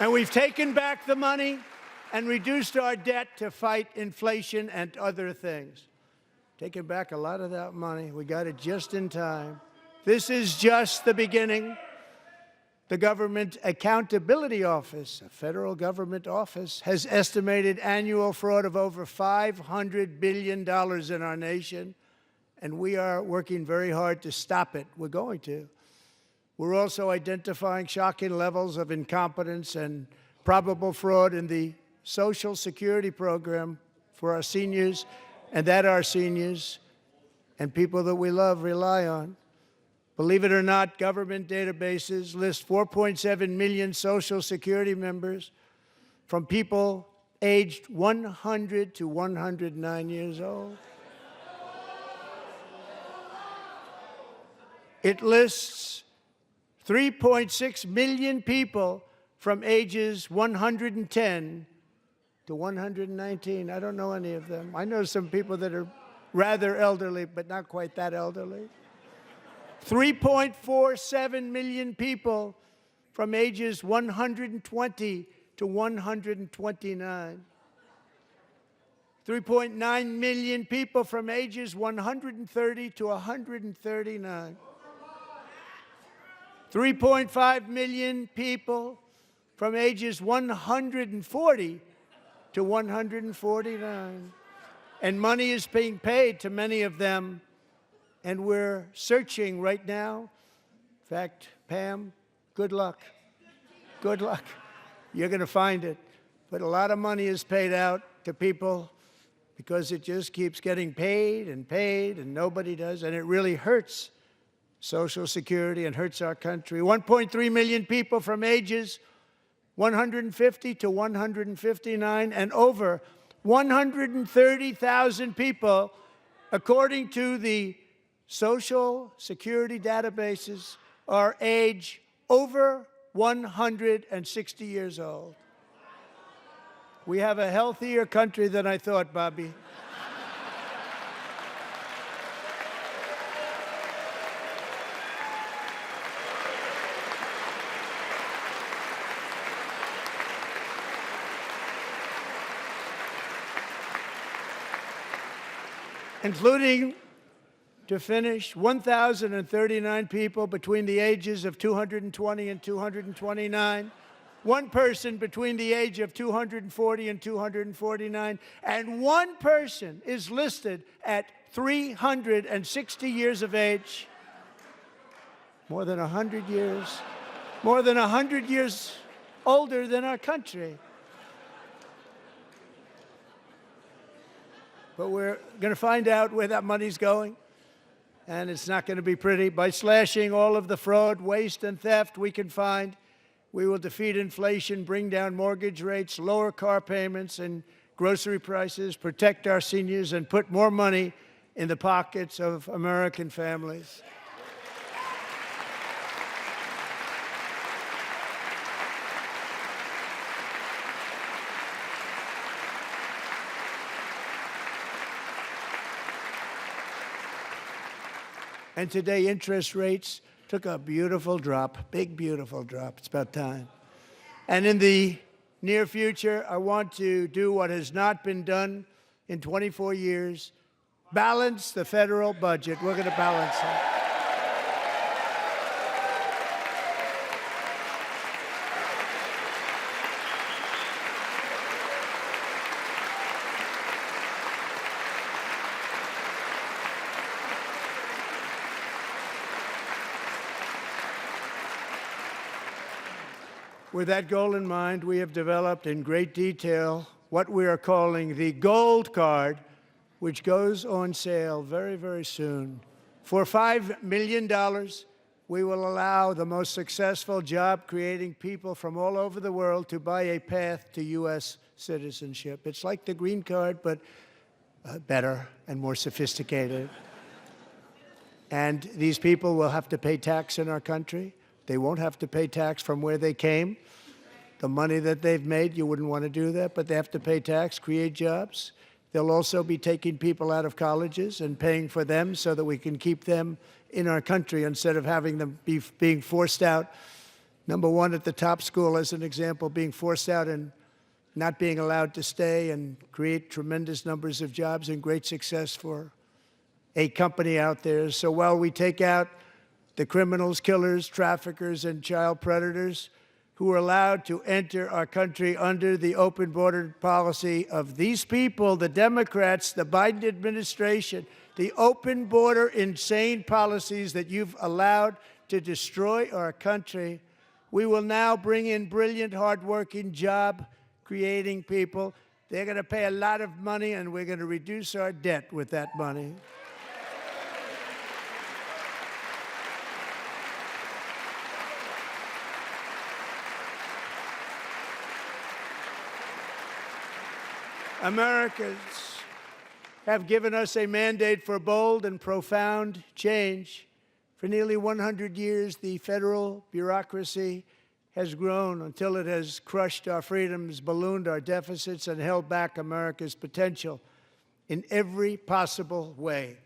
And we've taken back the money and reduced our debt to fight inflation and other things. Taken back a lot of that money. We got it just in time. This is just the beginning. The Government Accountability Office, a federal government office, has estimated annual fraud of over $500 billion in our nation, and we are working very hard to stop it. We're going to. We're also identifying shocking levels of incompetence and probable fraud in the Social Security program for our seniors, and that our seniors and people that we love rely on. Believe it or not, government databases list 4.7 million Social Security members from people aged 100 to 109 years old. It lists 3.6 million people from ages 110 to 119. I don't know any of them. I know some people that are rather elderly, but not quite that elderly. 3.47 million people from ages 120 to 129. 3.9 million people from ages 130 to 139. 3.5 million people from ages 140 to 149. And money is being paid to many of them, and we're searching right now. In fact, Pam, good luck. Good luck. You're going to find it. But a lot of money is paid out to people because it just keeps getting paid, and nobody does, and it really hurts Social Security and hurts our country. 1.3 million people from ages 150 to 159, and over 130,000 people, according to the Social Security databases, are age over 160 years old. We have a healthier country than I thought, Bobby. Including, to finish, 1,039 people between the ages of 220 and 229, one person between the age of 240 and 249, and one person is listed at 360 years of age. More than 100 years older than our country. But we're going to find out where that money's going, and it's not going to be pretty. By slashing all of the fraud, waste, and theft we can find, we will defeat inflation, bring down mortgage rates, lower car payments and grocery prices, protect our seniors, and put more money in the pockets of American families. And today, interest rates took a beautiful drop, big, beautiful drop. It's about time. And in the near future, I want to do what has not been done in 24 years, balance the federal budget. We're going to balance it. With that goal in mind, we have developed in great detail what we are calling the Gold Card, which goes on sale very, very soon. For $5 million, we will allow the most successful job-creating people from all over the world to buy a path to U.S. citizenship. It's like the green card, but better and more sophisticated. And these people will have to pay tax in our country. They won't have to pay tax from where they came. The money that they've made, you wouldn't want to do that, but they have to pay tax, create jobs. They'll also be taking people out of colleges and paying for them so that we can keep them in our country instead of having them being forced out. Number one, at the top school, as an example, being forced out and not being allowed to stay and create tremendous numbers of jobs and great success for a company out there. So while we take out the criminals, killers, traffickers, and child predators who are allowed to enter our country under the open border policy of these people, the Democrats, the Biden administration, the open border insane policies that you've allowed to destroy our country, we will now bring in brilliant, hardworking, job-creating people. They're going to pay a lot of money, and we're going to reduce our debt with that money. Americans have given us a mandate for bold and profound change. For nearly 100 years, the federal bureaucracy has grown until it has crushed our freedoms, ballooned our deficits, and held back America's potential in every possible way.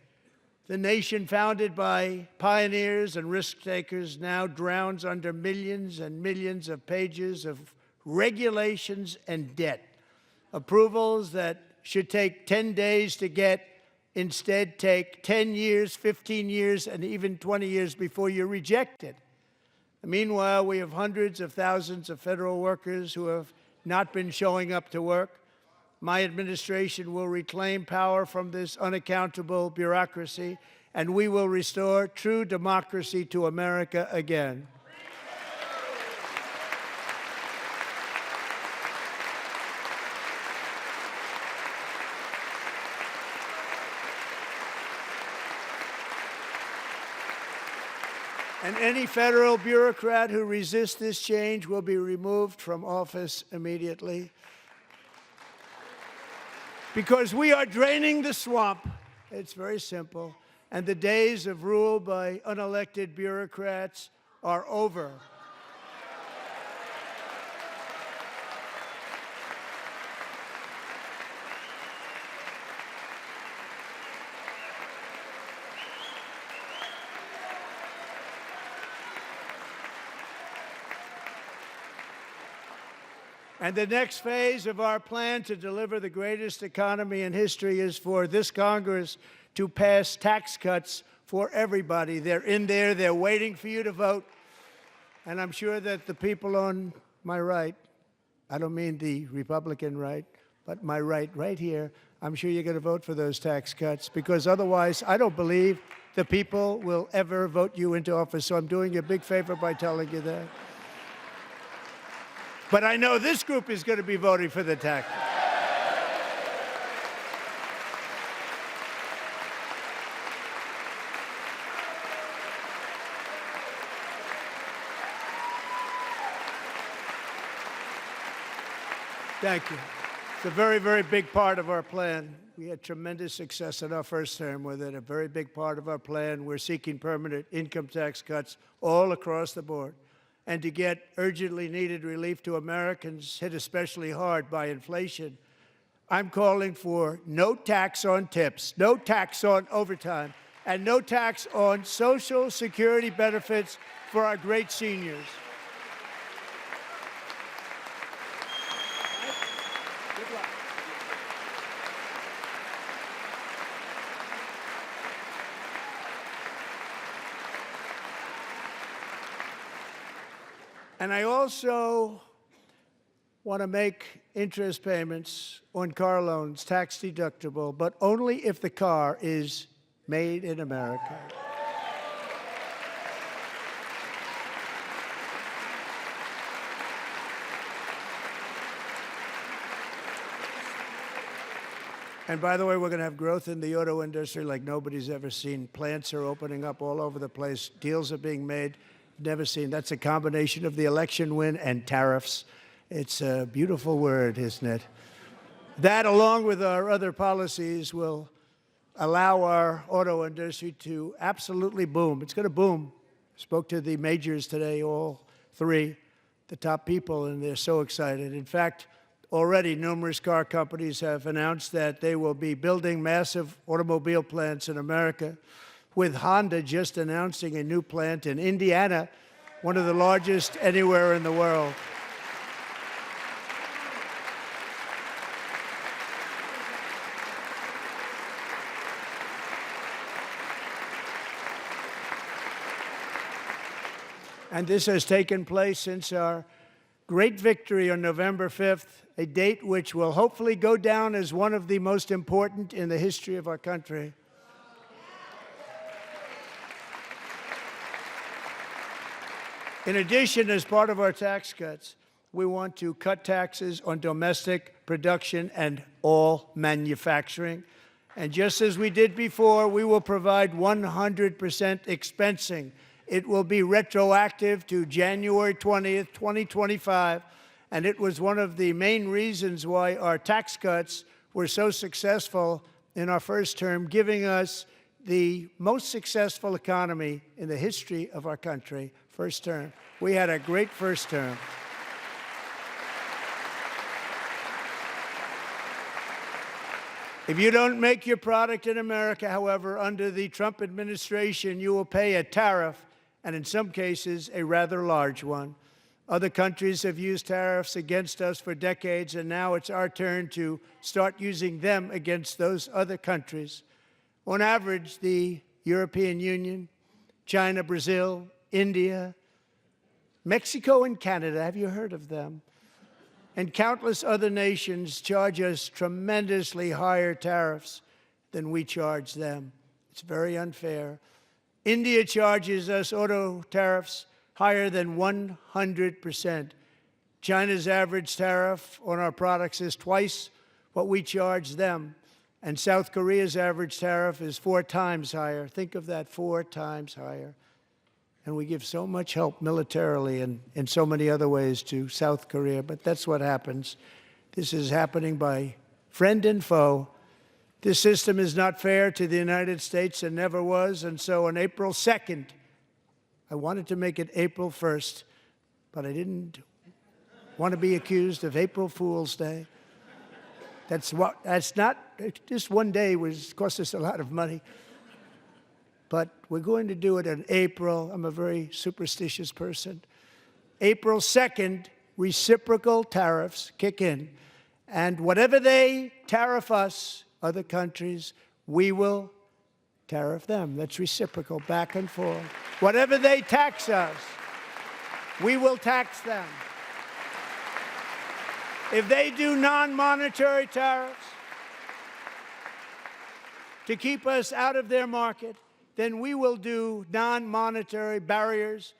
The nation founded by pioneers and risk-takers now drowns under millions and millions of pages of regulations and debt. Approvals that should take 10 days to get instead take 10 years, 15 years, and even 20 years before you're rejected. Meanwhile, we have hundreds of thousands of federal workers who have not been showing up to work. My administration will reclaim power from this unaccountable bureaucracy, and we will restore true democracy to America again. And any federal bureaucrat who resists this change will be removed from office immediately. Because we are draining the swamp. It's very simple. And the days of rule by unelected bureaucrats are over. And the next phase of our plan to deliver the greatest economy in history is for this Congress to pass tax cuts for everybody. They're in there. They're waiting for you to vote. And I'm sure that the people on my right, I don't mean the Republican right, but my right here, I'm sure you're going to vote for those tax cuts, because otherwise I don't believe the people will ever vote you into office. So I'm doing you a big favor by telling you that. But I know this group is going to be voting for the tax. Thank you. It's a very, very big part of our plan. We had tremendous success in our first term with it. A very big part of our plan. We're seeking permanent income tax cuts all across the board. And to get urgently needed relief to Americans hit especially hard by inflation, I'm calling for no tax on tips, no tax on overtime, and no tax on Social Security benefits for our great seniors. Good luck. And I also want to make interest payments on car loans tax deductible, but only if the car is made in America. And by the way, we're going to have growth in the auto industry like nobody's ever seen. Plants are opening up all over the place. Deals are being made. Never seen. That's a combination of the election win and tariffs. It's a beautiful word, isn't it? That, along with our other policies, will allow our auto industry to absolutely boom. It's going to boom. Spoke to the majors today, all three, the top people, and they're so excited. In fact, already numerous car companies have announced that they will be building massive automobile plants in America, with Honda just announcing a new plant in Indiana, one of the largest anywhere in the world. And this has taken place since our great victory on November 5th, a date which will hopefully go down as one of the most important in the history of our country. In addition, as part of our tax cuts, we want to cut taxes on domestic production and all manufacturing. And just as we did before, we will provide 100% expensing. It will be retroactive to January 20th, 2025. And it was one of the main reasons why our tax cuts were so successful in our first term, giving us the most successful economy in the history of our country. First term. We had a great first term. If you don't make your product in America, however, under the Trump administration, you will pay a tariff, and in some cases, a rather large one. Other countries have used tariffs against us for decades, and now it's our turn to start using them against those other countries. On average, the European Union, China, Brazil, India, Mexico, and Canada, have you heard of them? And countless other nations charge us tremendously higher tariffs than we charge them. It's very unfair. India charges us auto tariffs higher than 100%. China's average tariff on our products is twice what we charge them. And South Korea's average tariff is 4 times higher. Think of that, 4 times higher. And we give so much help militarily and in so many other ways to South Korea, but that's what happens. This is happening by friend and foe. This system is not fair to the United States and never was, and so on April 2nd, I wanted to make it April 1st, but I didn't want to be accused of April Fool's Day. That's not, just one day cost us a lot of money. But we're going to do it in April. I'm a very superstitious person. April 2nd, reciprocal tariffs kick in. And whatever they tariff us, other countries, we will tariff them. That's reciprocal, back and forth. Whatever they tax us, we will tax them. If they do non-monetary tariffs to keep us out of their market, then we will do non-monetary barriers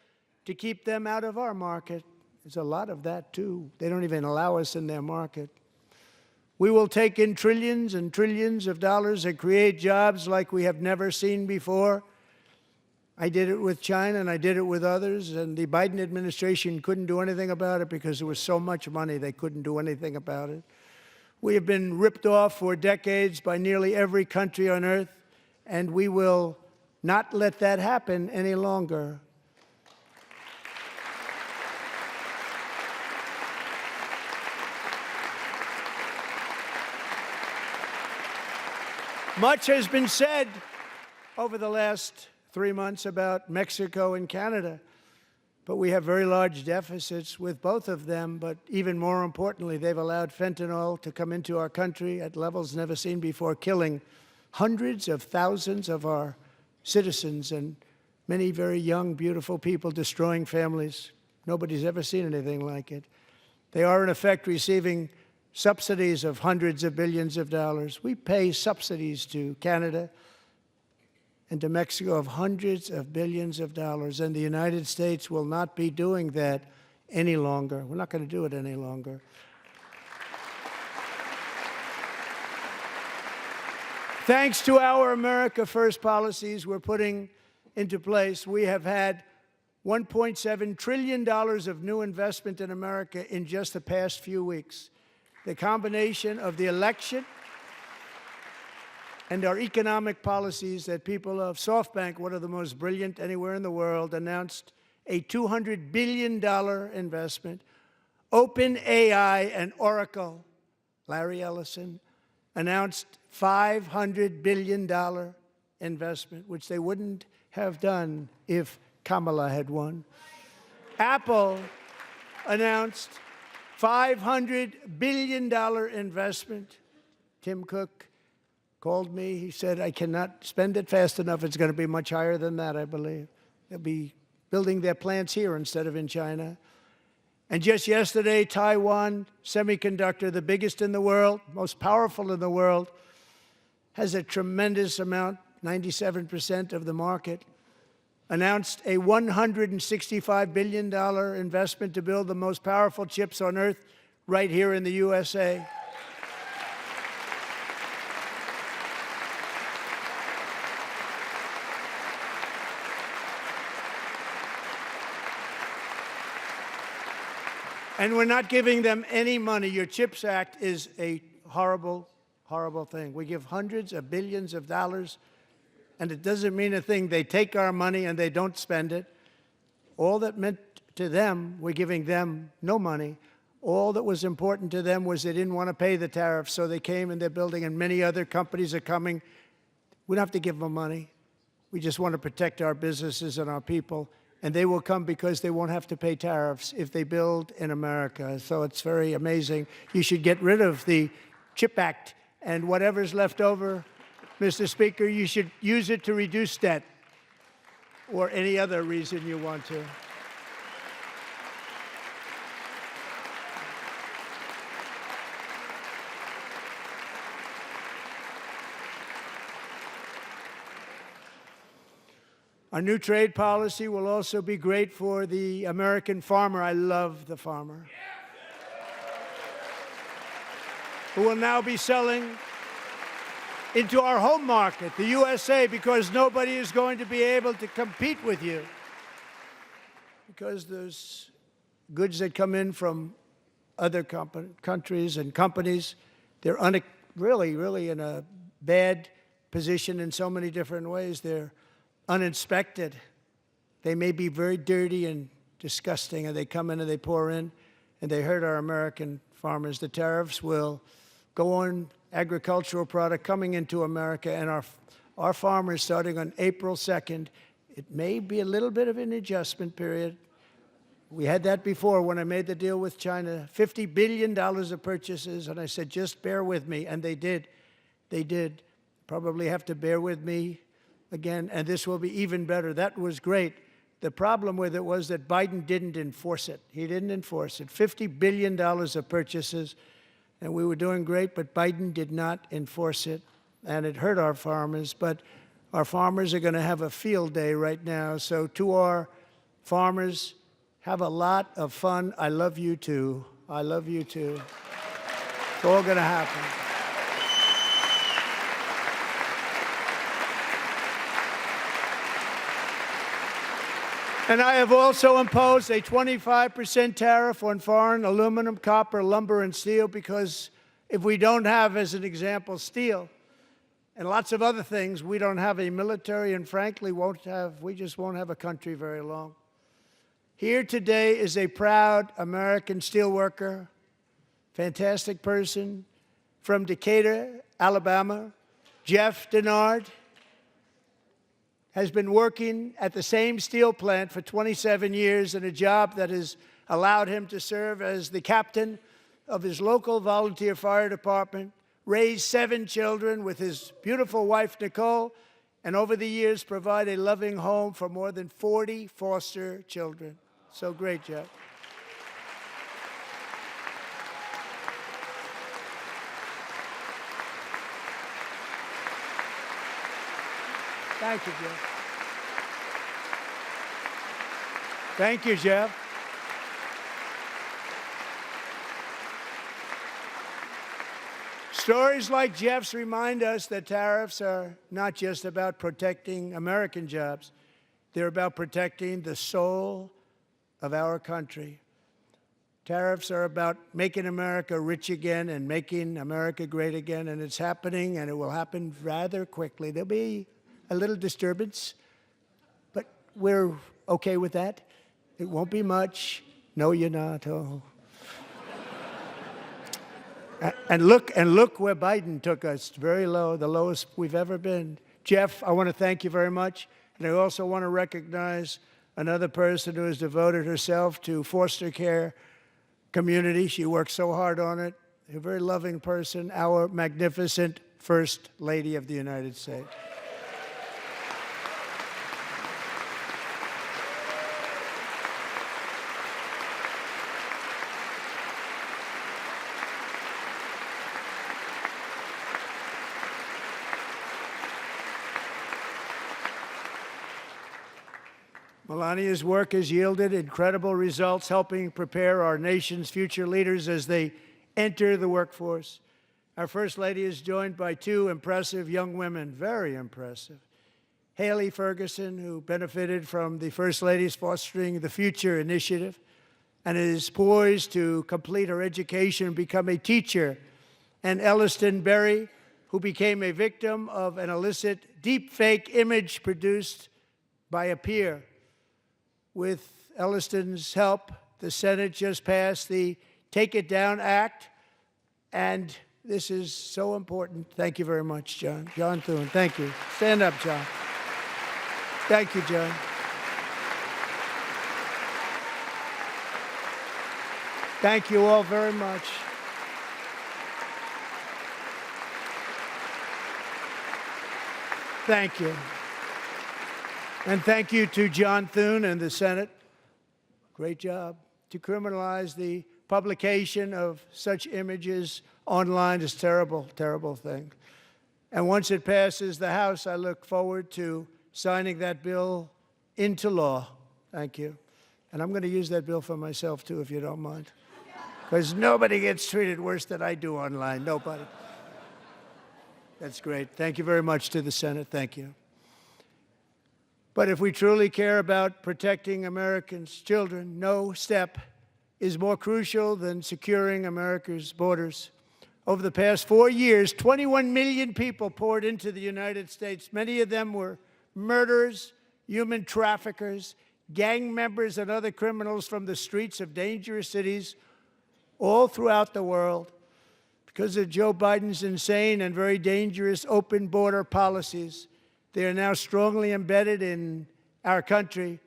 to keep them out of our market. There's a lot of that, too. They don't even allow us in their market. We will take in trillions and trillions of dollars and create jobs like we have never seen before. I did it with China, and I did it with others, and the Biden administration couldn't do anything about it because there was so much money they couldn't do anything about it. We have been ripped off for decades by nearly every country on earth, and we will not let that happen any longer. Much has been said over the last 3 months about Mexico and Canada. But we have very large deficits with both of them. But even more importantly, they've allowed fentanyl to come into our country at levels never seen before, killing hundreds of thousands of our citizens and many very young, beautiful people, destroying families. Nobody's ever seen anything like it. They are, in effect, receiving subsidies of hundreds of billions of dollars. We pay subsidies to Canada and to Mexico of hundreds of billions of dollars, and the United States will not be doing that any longer. We're not going to do it any longer. Thanks to our America First policies we're putting into place, we have had $1.7 trillion of new investment in America in just the past few weeks. The combination of the election and our economic policies that people of SoftBank, one of the most brilliant anywhere in the world, announced a $200 billion investment. OpenAI and Oracle, Larry Ellison, announced $500 billion investment, which they wouldn't have done if Kamala had won. Apple announced $500 billion investment. Tim Cook called me. He said, I cannot spend it fast enough. It's going to be much higher than that, I believe. They'll be building their plants here instead of in China. And just yesterday, Taiwan Semiconductor, the biggest in the world, most powerful in the world, has a tremendous amount, 97% of the market, announced a $165 billion investment to build the most powerful chips on earth right here in the USA. And we're not giving them any money. Your CHIPS Act is a horrible, horrible thing. We give hundreds of billions of dollars, and it doesn't mean a thing. They take our money and they don't spend it. All that meant to them, we're giving them no money. All that was important to them was they didn't want to pay the tariffs, so they came and they're building, and many other companies are coming. We don't have to give them money. We just want to protect our businesses and our people. And they will come because they won't have to pay tariffs if they build in America. So it's very amazing. You should get rid of the CHIP Act, and whatever's left over, Mr. Speaker, you should use it to reduce debt or any other reason you want to. Our new trade policy will also be great for the American farmer. I love the farmer, who will now be selling into our home market, the USA, because nobody is going to be able to compete with you. Because those goods that come in from other countries and companies, they're really in a bad position in so many different ways. They're uninspected. They may be very dirty and disgusting, and they come in and they pour in, and they hurt our American farmers. The tariffs will go on agricultural product coming into America, and our farmers, starting on April 2nd, it may be a little bit of an adjustment period. We had that before when I made the deal with China, $50 billion of purchases, and I said, just bear with me, and they did. They did. Probably have to bear with me again, and this will be even better. That was great. The problem with it was that Biden didn't enforce it. He didn't enforce it. $50 billion of purchases, and we were doing great, but Biden did not enforce it, and it hurt our farmers. But our farmers are going to have a field day right now. So to our farmers, have a lot of fun. I love you too. I love you too. It's all going to happen. And I have also imposed a 25% tariff on foreign aluminum, copper, lumber, and steel, because if we don't have, as an example, steel and lots of other things, we don't have a military, and frankly, we just won't have a country very long. Here today is a proud American steelworker, fantastic person from Decatur, Alabama, Jeff Denard. has been working at the same steel plant for 27 years in a job that has allowed him to serve as the captain of his local volunteer fire department, raise 7 children with his beautiful wife, Nicole, and over the years provide a loving home for more than 40 foster children. So great job. Thank you, Jeff. Thank you, Jeff. Stories like Jeff's remind us that tariffs are not just about protecting American jobs. They're about protecting the soul of our country. Tariffs are about making America rich again and making America great again, and it's happening, and it will happen rather quickly. There'll be a little disturbance, but we're okay with that. It won't be much. No, you're not. Oh. And look where Biden took us, very low, the lowest we've ever been. Jeff, I want to thank you very much. And I also want to recognize another person who has devoted herself to foster care community. She works so hard on it. A very loving person, our magnificent First Lady of the United States. Melania's work has yielded incredible results, helping prepare our nation's future leaders as they enter the workforce. Our First Lady is joined by 2 impressive young women, very impressive. Haley Ferguson, who benefited from the First Lady's Fostering the Future initiative and is poised to complete her education and become a teacher. And Elliston Berry, who became a victim of an illicit deepfake image produced by a peer. With Elliston's help, the Senate just passed the Take It Down Act, and this is so important. Thank you very much, John. John Thune, thank you. Stand up, John. Thank you, John. Thank you all very much. Thank you. And thank you to John Thune and the Senate. Great job. To criminalize the publication of such images online is a terrible, terrible thing. And once it passes the House, I look forward to signing that bill into law. Thank you. And I'm going to use that bill for myself, too, if you don't mind. Because nobody gets treated worse than I do online. Nobody. That's great. Thank you very much to the Senate. Thank you. But if we truly care about protecting Americans' children, no step is more crucial than securing America's borders. Over the past 4 years, 21 million people poured into the United States. Many of them were murderers, human traffickers, gang members, and other criminals from the streets of dangerous cities all throughout the world. Because of Joe Biden's insane and very dangerous open border policies, they are now strongly embedded in our country,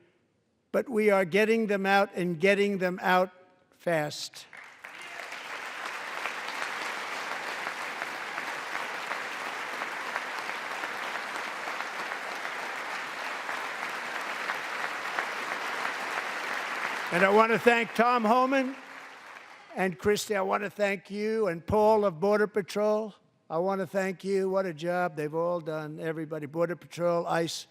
but we are getting them out and getting them out fast. And I want to thank Tom Homan and Christy. I want to thank you and Paul of Border Patrol. I want to thank you. What a job they've all done, everybody. Border Patrol, ICE,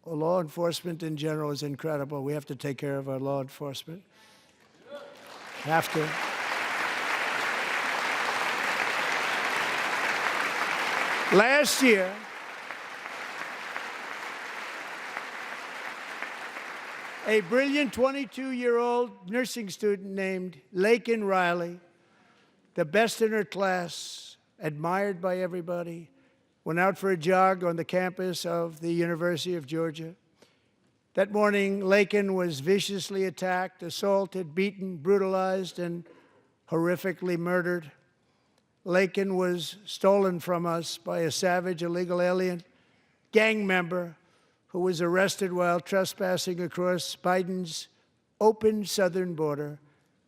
law enforcement in general is incredible. We have to take care of our law enforcement. Have to. Last year, a brilliant 22-year-old nursing student named Laken Riley, the best in her class, admired by everybody, went out for a jog on the campus of the University of Georgia. That morning, Laken was viciously attacked, assaulted, beaten, brutalized, and horrifically murdered. Laken was stolen from us by a savage illegal alien gang member who was arrested while trespassing across Biden's open southern border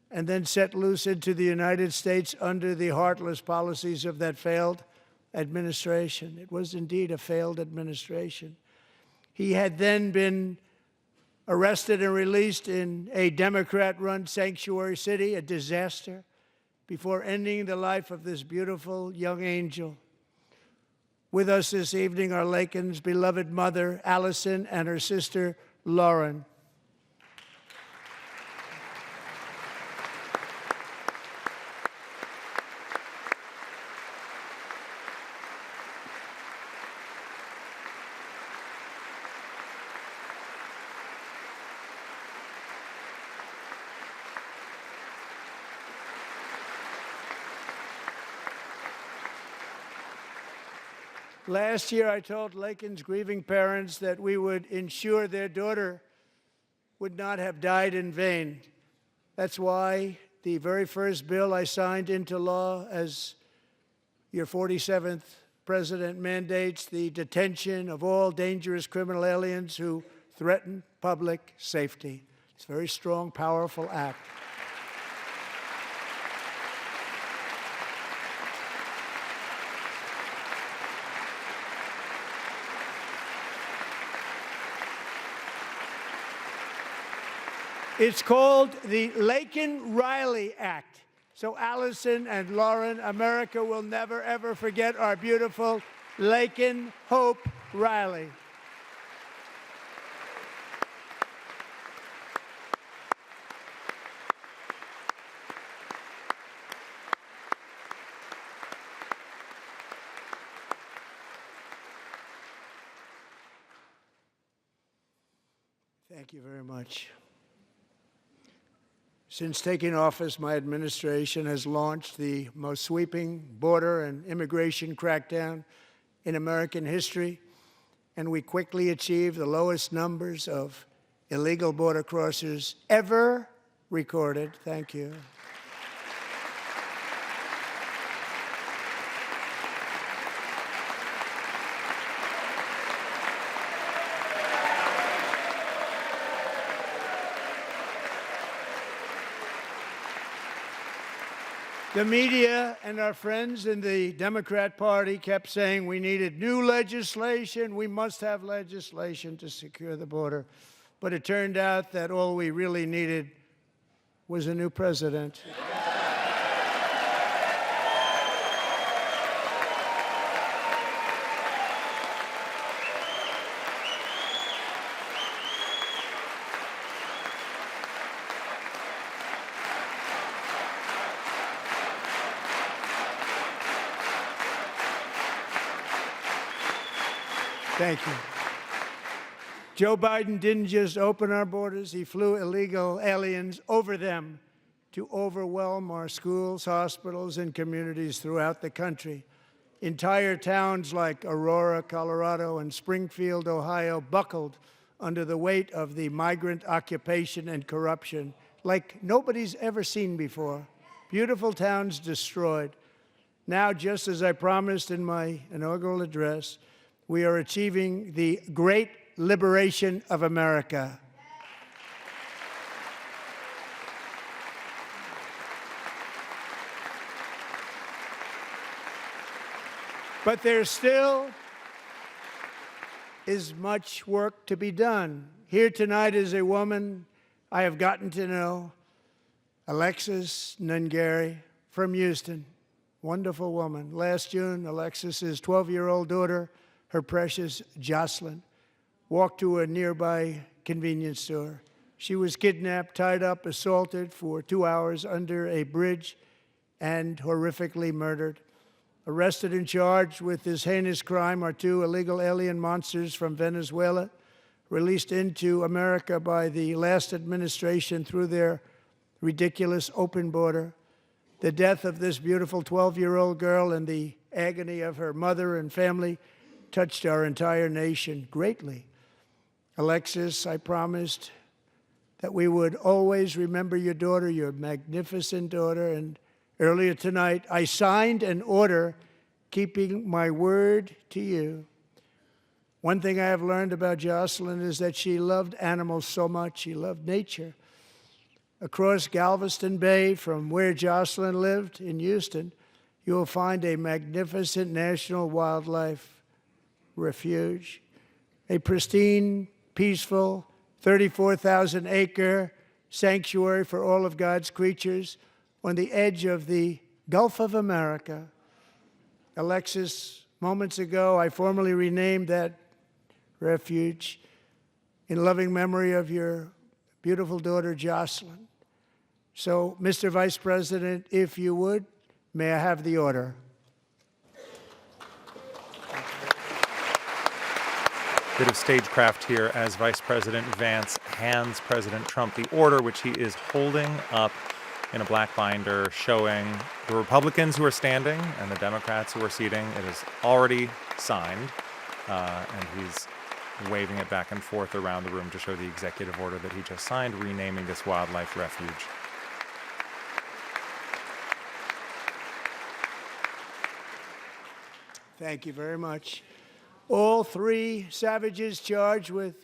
and then set loose into the United States under the heartless policies of that failed administration. It was indeed a failed administration. He had then been arrested and released in a Democrat-run sanctuary city, a disaster, before ending the life of this beautiful young angel. With us this evening are Lakin's beloved mother, Allison, and her sister, Lauren. Last year, I told Lakin's grieving parents that we would ensure their daughter would not have died in vain. That's why the very first bill I signed into law as your 47th president mandates the detention of all dangerous criminal aliens who threaten public safety. It's a very strong, powerful act. It's called the Lakin-Riley Act. So Allison and Lauren, America will never, ever forget our beautiful Lakin Hope Riley. Thank you very much. Since taking office, my administration has launched the most sweeping border and immigration crackdown in American history, and we quickly achieved the lowest numbers of illegal border crossers ever recorded. Thank you. The media and our friends in the Democrat Party kept saying we needed new legislation, we must have legislation to secure the border. But it turned out that all we really needed was a new president. Thank you. Joe Biden didn't just open our borders, he flew illegal aliens over them to overwhelm our schools, hospitals, and communities throughout the country. Entire towns like Aurora, Colorado, and Springfield, Ohio, buckled under the weight of the migrant occupation and corruption like nobody's ever seen before. Beautiful towns destroyed. Now, just as I promised in my inaugural address, we are achieving the great liberation of America. But there still is much work to be done. Here tonight is a woman I have gotten to know, Alexis Nungari from Houston. Wonderful woman. Last June, Alexis's 12-year-old daughter, her precious Jocelyn, walked to a nearby convenience store. She was kidnapped, tied up, assaulted for 2 hours under a bridge, and horrifically murdered. Arrested and charged with this heinous crime are 2 illegal alien monsters from Venezuela, released into America by the last administration through their ridiculous open border. The death of this beautiful 12-year-old girl and the agony of her mother and family touched our entire nation greatly. Alexis, I promised that we would always remember your daughter, your magnificent daughter, and earlier tonight I signed an order keeping my word to you. One thing I have learned about Jocelyn is that she loved animals so much. She loved nature. Across Galveston Bay, from where Jocelyn lived in Houston, you will find a magnificent national wildlife refuge, a pristine, peaceful, 34,000-acre sanctuary for all of God's creatures on the edge of the Gulf of America. Alexis, moments ago, I formally renamed that refuge in loving memory of your beautiful daughter, Jocelyn. So, Mr. Vice President, if you would, may I have the order? Bit of stagecraft here as Vice President Vance hands President Trump the order, which he is holding up in a black binder showing the Republicans who are standing and the Democrats who are seating. It is already signed, and he's waving it back and forth around the room to show the executive order that he just signed, renaming this wildlife refuge. Thank you very much. All three savages charged with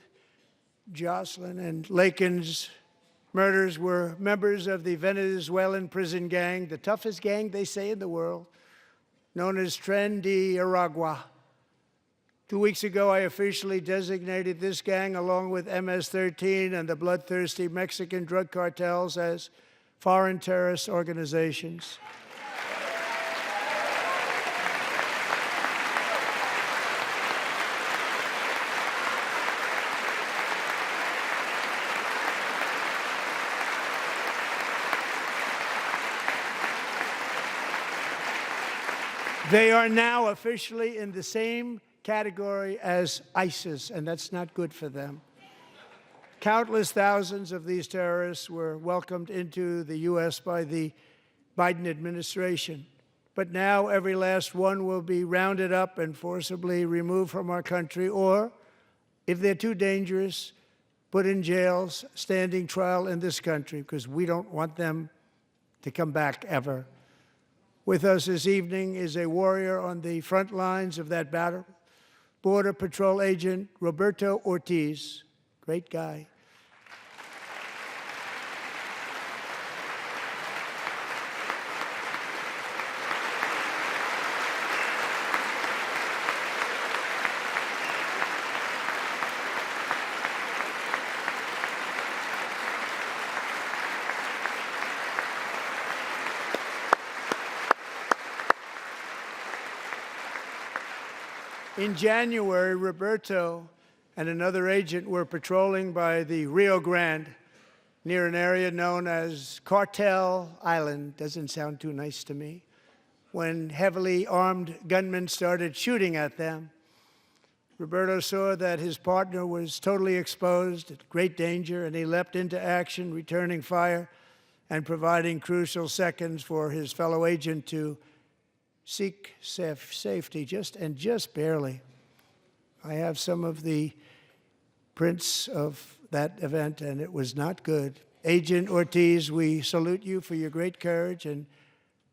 Jocelyn and Lakin's murders were members of the Venezuelan prison gang, the toughest gang, they say, in the world, known as Tren de Aragua. 2 weeks ago, I officially designated this gang, along with MS-13 and the bloodthirsty Mexican drug cartels, as foreign terrorist organizations. They are now officially in the same category as ISIS, and that's not good for them. Countless thousands of these terrorists were welcomed into the U.S. by the Biden administration. But now every last one will be rounded up and forcibly removed from our country, or, if they're too dangerous, put in jails, standing trial in this country, because we don't want them to come back ever. With us this evening is a warrior on the front lines of that battle, Border Patrol Agent Roberto Ortiz. Great guy. In January, Roberto and another agent were patrolling by the Rio Grande near an area known as Cartel Island. Doesn't sound too nice to me. When heavily armed gunmen started shooting at them, Roberto saw that his partner was totally exposed, at great danger, and he leapt into action, returning fire and providing crucial seconds for his fellow agent to seek safety, just barely. I have some of the prints of that event, and it was not good. Agent Ortiz, we salute you for your great courage and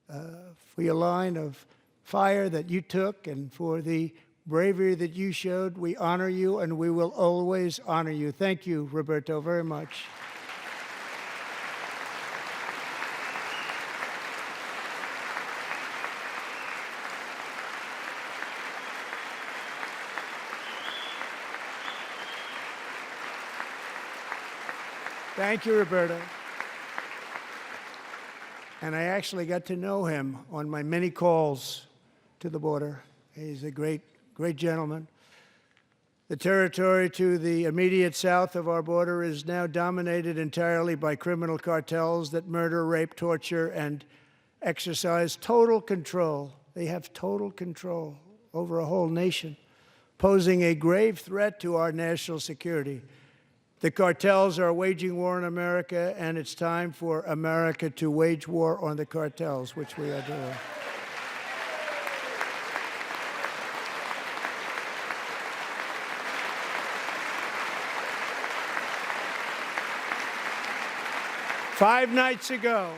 for your line of fire that you took and for the bravery that you showed. We honor you, and we will always honor you. Thank you, Roberto, very much. Thank you, Roberto. And I actually got to know him on my many calls to the border. He's a great gentleman. The territory to the immediate south of our border is now dominated entirely by criminal cartels that murder, rape, torture, and exercise total control. They have total control over a whole nation, posing a grave threat to our national security. The cartels are waging war on America, and it's time for America to wage war on the cartels, which we are doing. Five nights ago,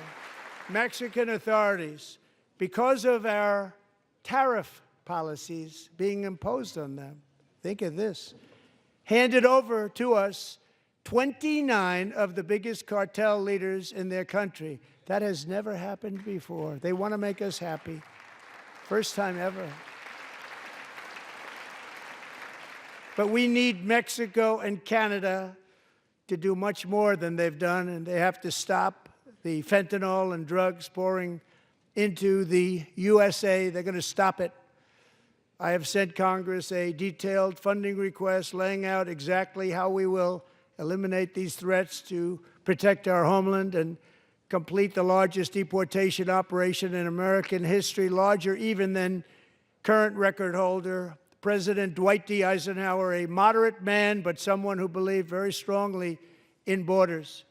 Mexican authorities, because of our tariff policies being imposed on them, think of this, handed over to us 29 of the biggest cartel leaders in their country. That has never happened before. They want to make us happy. First time ever. But we need Mexico and Canada to do much more than they've done, and they have to stop the fentanyl and drugs pouring into the USA. They're going to stop it. I have sent Congress a detailed funding request laying out exactly how we will eliminate these threats to protect our homeland and complete the largest deportation operation in American history, larger even than current record holder President Dwight D. Eisenhower, a moderate man, but someone who believed very strongly in borders.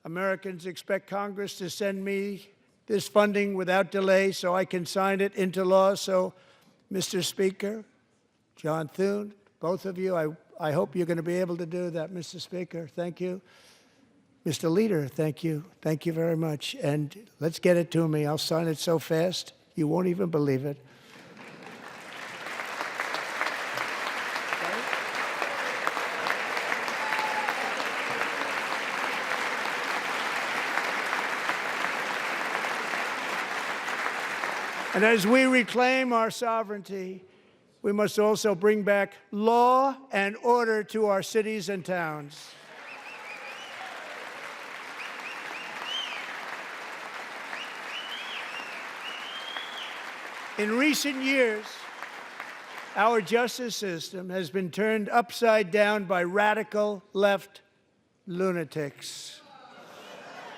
Americans expect Congress to send me this funding without delay so I can sign it into law. So, Mr. Speaker, John Thune, both of you, I hope you're going to be able to do that. Mr. Speaker, thank you. Mr. Leader, thank you. Thank you very much. And let's get it to me. I'll sign it so fast, you won't even believe it. And as we reclaim our sovereignty, we must also bring back law and order to our cities and towns. In recent years, our justice system has been turned upside down by radical left lunatics.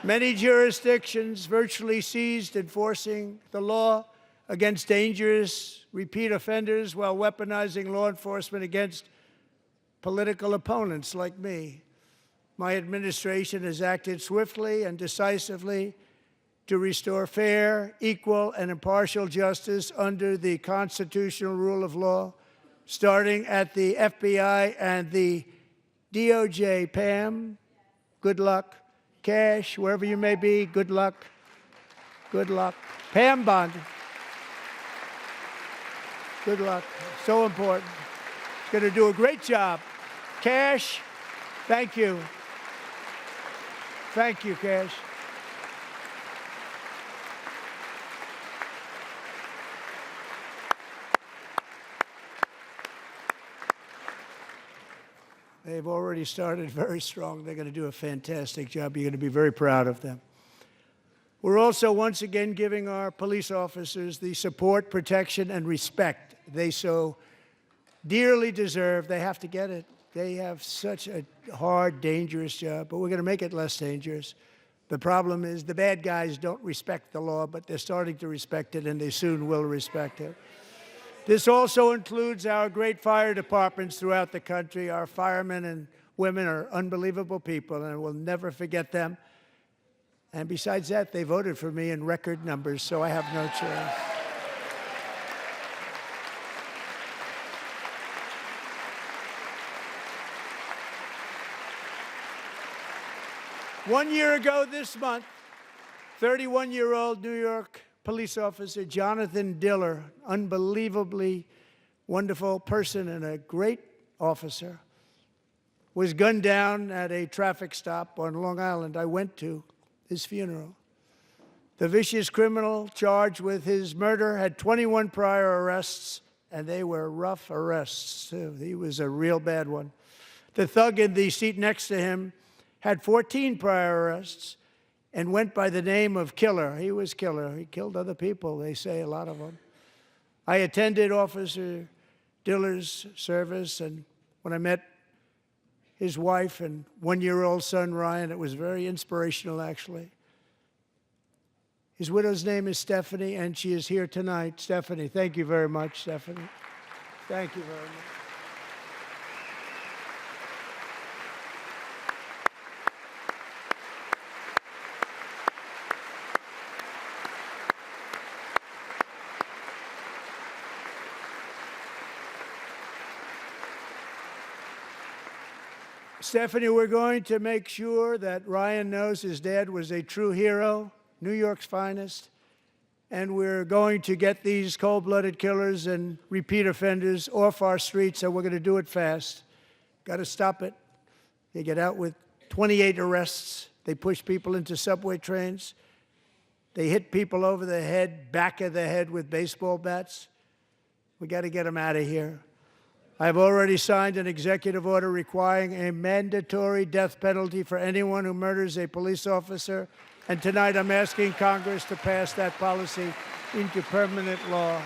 Many jurisdictions virtually ceased enforcing the law against dangerous repeat offenders while weaponizing law enforcement against political opponents like me. My administration has acted swiftly and decisively to restore fair, equal, and impartial justice under the constitutional rule of law, starting at the FBI and the DOJ. Pam, good luck. Cash, wherever you may be, good luck. Good luck. Pam Bond. Good luck. So important. Going to do a great job. Cash, thank you. Thank you, Cash. They've already started very strong. They're going to do a fantastic job. You're going to be very proud of them. We're also once again giving our police officers the support, protection, and respect they so dearly deserve. They have to get it. They have such a hard, dangerous job, but we're going to make it less dangerous. The problem is the bad guys don't respect the law, but they're starting to respect it, and they soon will respect it. This also includes our great fire departments throughout the country. Our firemen and women are unbelievable people, and we'll never forget them. And besides that, they voted for me in record numbers, so I have no choice. One year ago this month, 31-year-old New York police officer Jonathan Diller, unbelievably wonderful person and a great officer, was gunned down at a traffic stop on Long Island. I went to his funeral. The vicious criminal charged with his murder had 21 prior arrests, and they were rough arrests, too. He was a real bad one. The thug in the seat next to him had 14 prior arrests and went by the name of Killer. He was Killer. He killed other people, they say, a lot of them. I attended Officer Diller's service, and when I met his wife and one-year-old son, Ryan, it was very inspirational, actually. His widow's name is Stephanie, and she is here tonight. Stephanie, thank you very much, Stephanie. Thank you very much. Stephanie, we're going to make sure that Ryan knows his dad was a true hero, New York's finest, and we're going to get these cold-blooded killers and repeat offenders off our streets, and we're going to do it fast. Got to stop it. They get out with 28 arrests. They push people into subway trains. They hit people over the head, back of the head with baseball bats. We got to get them out of here. I've already signed an executive order requiring a mandatory death penalty for anyone who murders a police officer. And tonight I'm asking Congress to pass that policy into permanent law.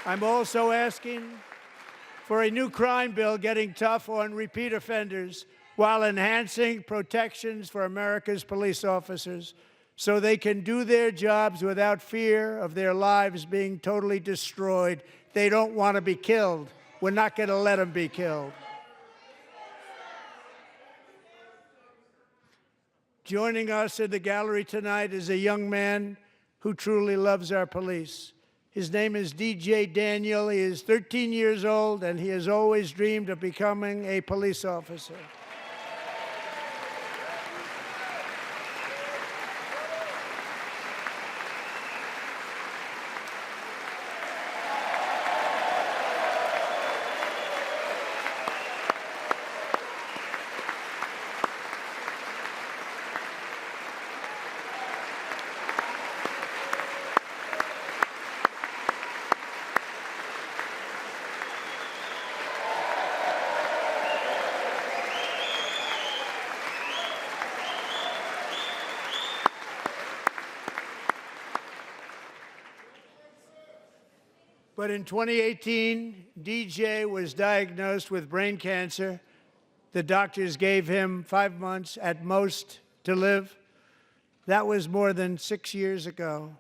I'm also asking for a new crime bill getting tough on repeat offenders while enhancing protections for America's police officers so they can do their jobs without fear of their lives being totally destroyed. They don't want to be killed. We're not going to let them be killed. Joining us in the gallery tonight is a young man who truly loves our police. His name is DJ Daniel. He is 13 years old, and he has always dreamed of becoming a police officer. But in 2018, DJ was diagnosed with brain cancer. The doctors gave him 5 months at most to live. That was more than 6 years ago.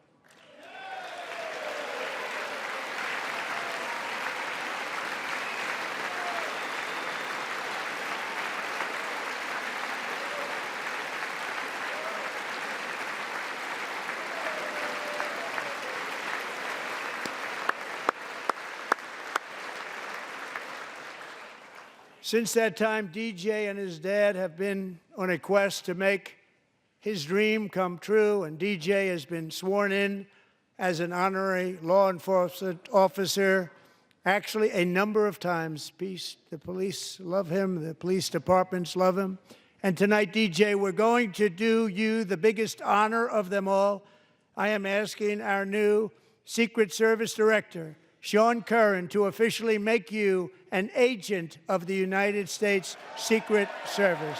Since that time, DJ and his dad have been on a quest to make his dream come true, and DJ has been sworn in as an honorary law enforcement officer, actually a number of times. The police love him, the police departments love him. And tonight, DJ, we're going to do you the biggest honor of them all. I am asking our new Secret Service Director, Sean Curran, to officially make you an agent of the United States Secret Service.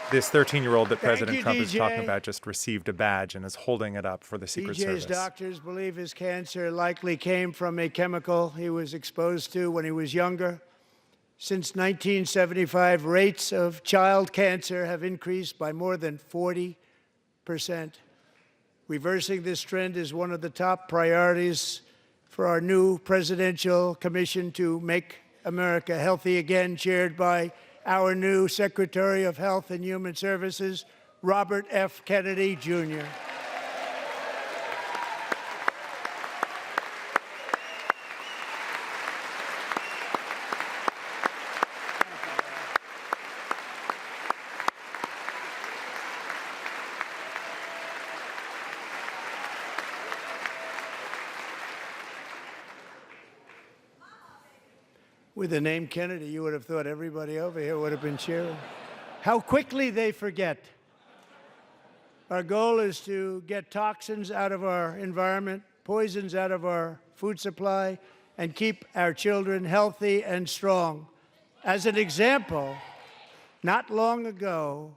This 13-year-old that President you, Trump is DJ. talking about just received a badge and is holding it up for the Secret DJ's Service. doctors believe his cancer likely came from a chemical he was exposed to when he was younger. Since 1975, rates of child cancer have increased by more than 40%. Reversing this trend is one of the top priorities for our new presidential commission to make America healthy again, chaired by our new Secretary of Health and Human Services, Robert F. Kennedy, Jr. With the name Kennedy, you would have thought everybody over here would have been cheering. How quickly they forget. Our goal is to get toxins out of our environment, poisons out of our food supply, and keep our children healthy and strong. As an example, not long ago,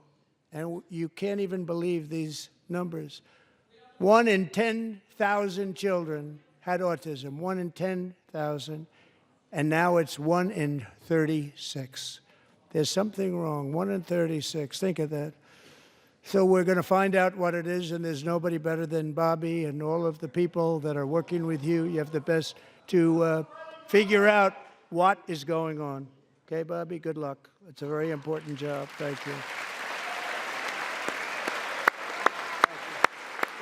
and you can't even believe these numbers, 1 in 10,000 children had autism, 1 in 10,000, and now it's 1 in 36. There's something wrong, 1 in 36, think of that. So we're going to find out what it is, and there's nobody better than Bobby and all of the people that are working with you. You have the best to figure out what is going on. Okay, Bobby, good luck. It's a very important job. Thank you.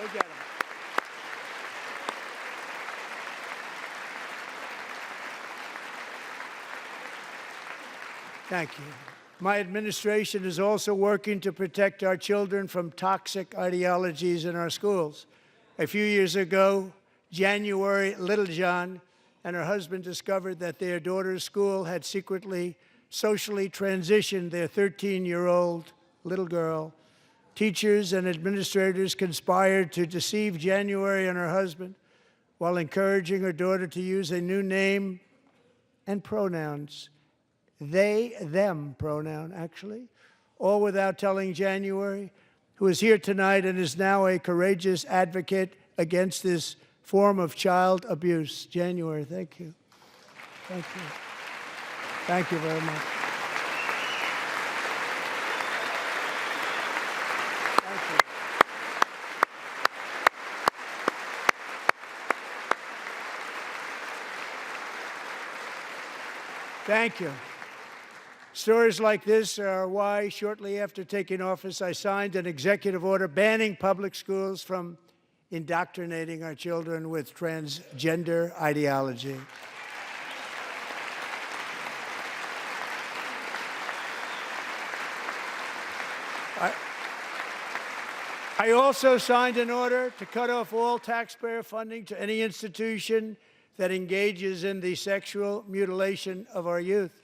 Go get him. Thank you. My administration is also working to protect our children from toxic ideologies in our schools. A few years ago, January Littlejohn and her husband discovered that their daughter's school had secretly socially transitioned their 13-year-old little girl. Teachers and administrators conspired to deceive January and her husband while encouraging her daughter to use a new name and pronouns. They, them pronoun, actually, all without telling January, who is here tonight and is now a courageous advocate against this form of child abuse. January, thank you. Thank you. Thank you very much. Thank you. Thank you. Stories like this are why, shortly after taking office, I signed an executive order banning public schools from indoctrinating our children with transgender ideology. I also signed an order to cut off all taxpayer funding to any institution that engages in the sexual mutilation of our youth.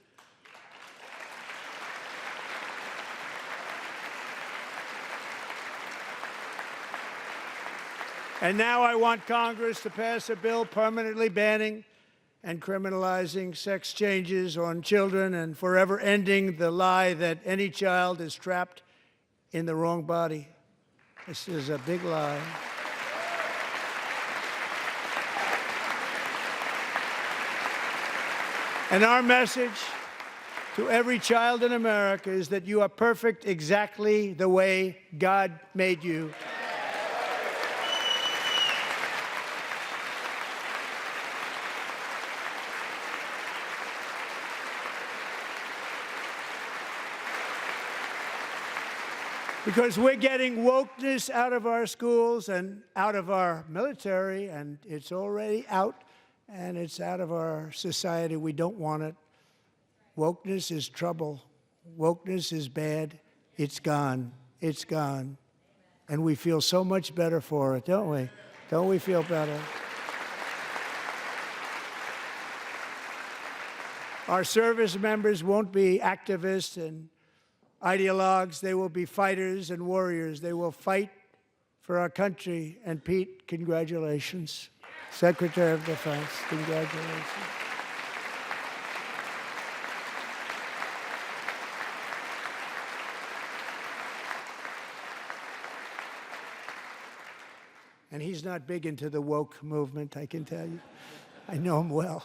And now I want Congress to pass a bill permanently banning and criminalizing sex changes on children and forever ending the lie that any child is trapped in the wrong body. This is a big lie. And our message to every child in America is that you are perfect exactly the way God made you. Because we're getting wokeness out of our schools and out of our military, and it's already out, and it's out of our society. We don't want it. Wokeness is trouble. Wokeness is bad. It's gone. It's gone. And we feel so much better for it, don't we? Don't we feel better? Our service members won't be activists and ideologues. They will be fighters and warriors. They will fight for our country. And Pete, congratulations. Secretary of Defense, congratulations. And he's not big into the woke movement, I can tell you. I know him well.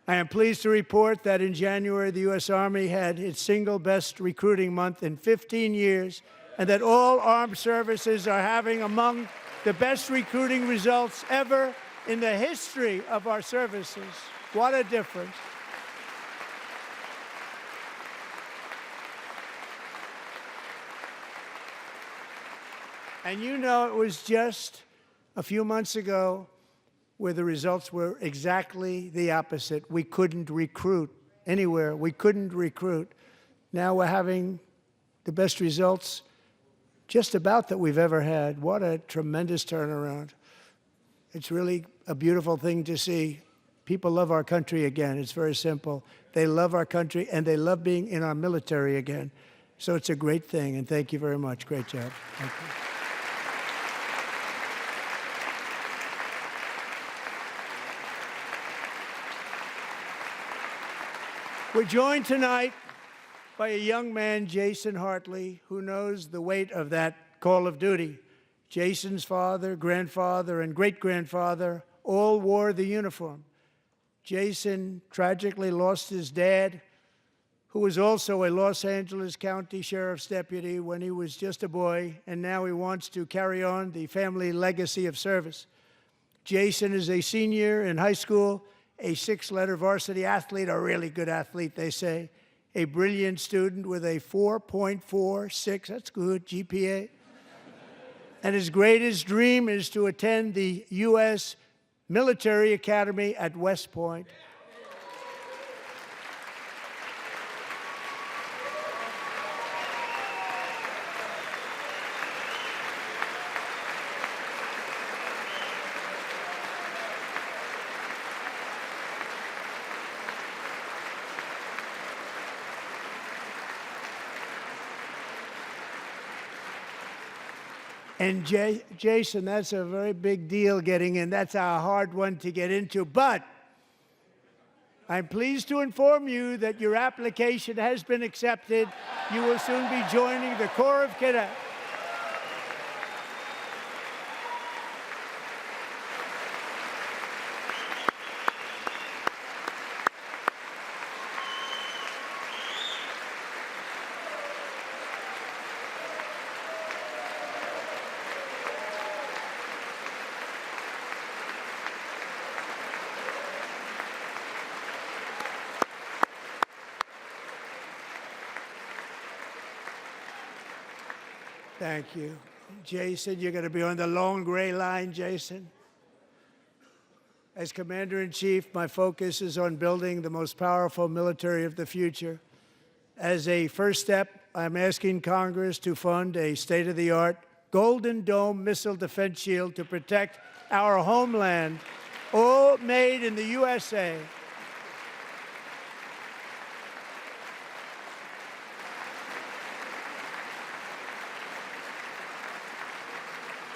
I am pleased to report that in January, the U.S. Army had its single best recruiting month in 15 years, and that all armed services are having among the best recruiting results ever in the history of our services. What a difference. And you know, it was just a few months ago where the results were exactly the opposite. We couldn't recruit anywhere. We couldn't recruit. Now we're having the best results just about that we've ever had. What a tremendous turnaround. It's really a beautiful thing to see. People love our country again. It's very simple. They love our country, and they love being in our military again. So it's a great thing, and thank you very much. Great job. Thank you. We're joined tonight by a young man, Jason Hartley, who knows the weight of that call of duty. Jason's father, grandfather, and great-grandfather all wore the uniform. Jason tragically lost his dad, who was also a Los Angeles County Sheriff's deputy when he was just a boy, and now he wants to carry on the family legacy of service. Jason is a senior in high school, a six-letter varsity athlete, a really good athlete, they say, a brilliant student with a 4.46, that's good, GPA. And his greatest dream is to attend the U.S. Military Academy at West Point. And Jason, that's a very big deal getting in. That's a hard one to get into. But I'm pleased to inform you that your application has been accepted. You will soon be joining the Corps of Cadets. Thank you. Jason, you're going to be on the long gray line, Jason. As Commander-in-Chief, my focus is on building the most powerful military of the future. As a first step, I'm asking Congress to fund a state-of-the-art Golden Dome missile defense shield to protect our homeland, all made in the USA.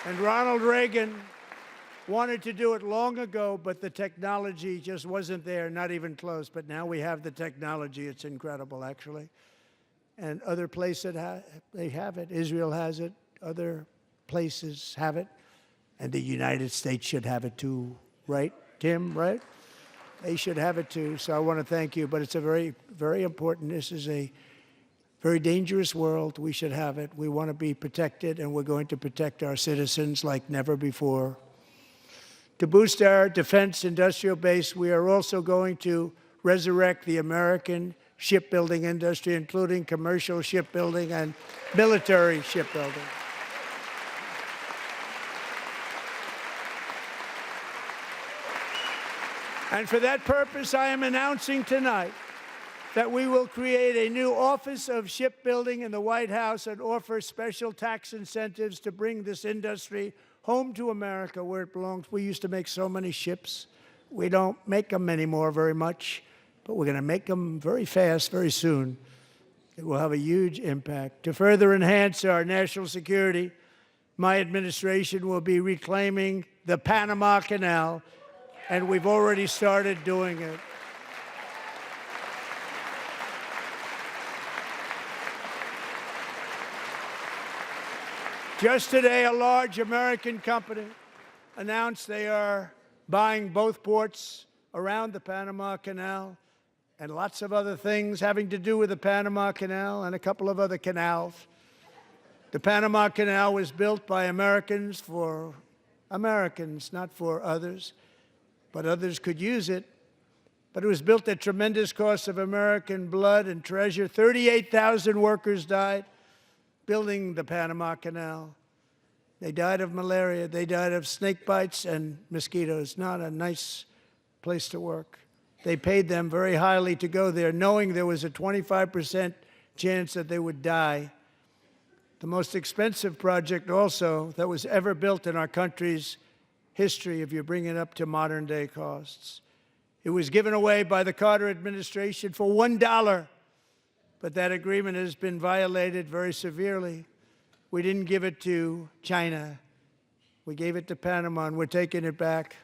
And Ronald Reagan wanted to do it long ago, but the technology just wasn't there, not even close. But now we have the technology. It's incredible, actually. And other places, they have it. Israel has it. Other places have it. And the United States should have it too, right, Tim, right? They should have it too. So I want to thank you. But it's a very, very important. This is a very dangerous world. We should have it. We want to be protected, and we're going to protect our citizens like never before. To boost our defense industrial base, we are also going to resurrect the American shipbuilding industry, including commercial shipbuilding and military shipbuilding. And for that purpose, I am announcing tonight that we will create a new Office of Shipbuilding in the White House and offer special tax incentives to bring this industry home to America where it belongs. We used to make so many ships. We don't make them anymore very much, but we're going to make them very fast, very soon. It will have a huge impact. To further enhance our national security, my administration will be reclaiming the Panama Canal, and we've already started doing it. Just today, a large American company announced they are buying both ports around the Panama Canal and lots of other things having to do with the Panama Canal and a couple of other canals. The Panama Canal was built by Americans for Americans, not for others, but others could use it. But it was built at tremendous cost of American blood and treasure. 38,000 workers died building the Panama Canal. They died of malaria. They died of snake bites and mosquitoes. Not a nice place to work. They paid them very highly to go there, knowing there was a 25% chance that they would die. The most expensive project also that was ever built in our country's history, if you bring it up to modern day costs. It was given away by the Carter administration for $1. But that agreement has been violated very severely. We didn't give it to China. We gave it to Panama, and we're taking it back.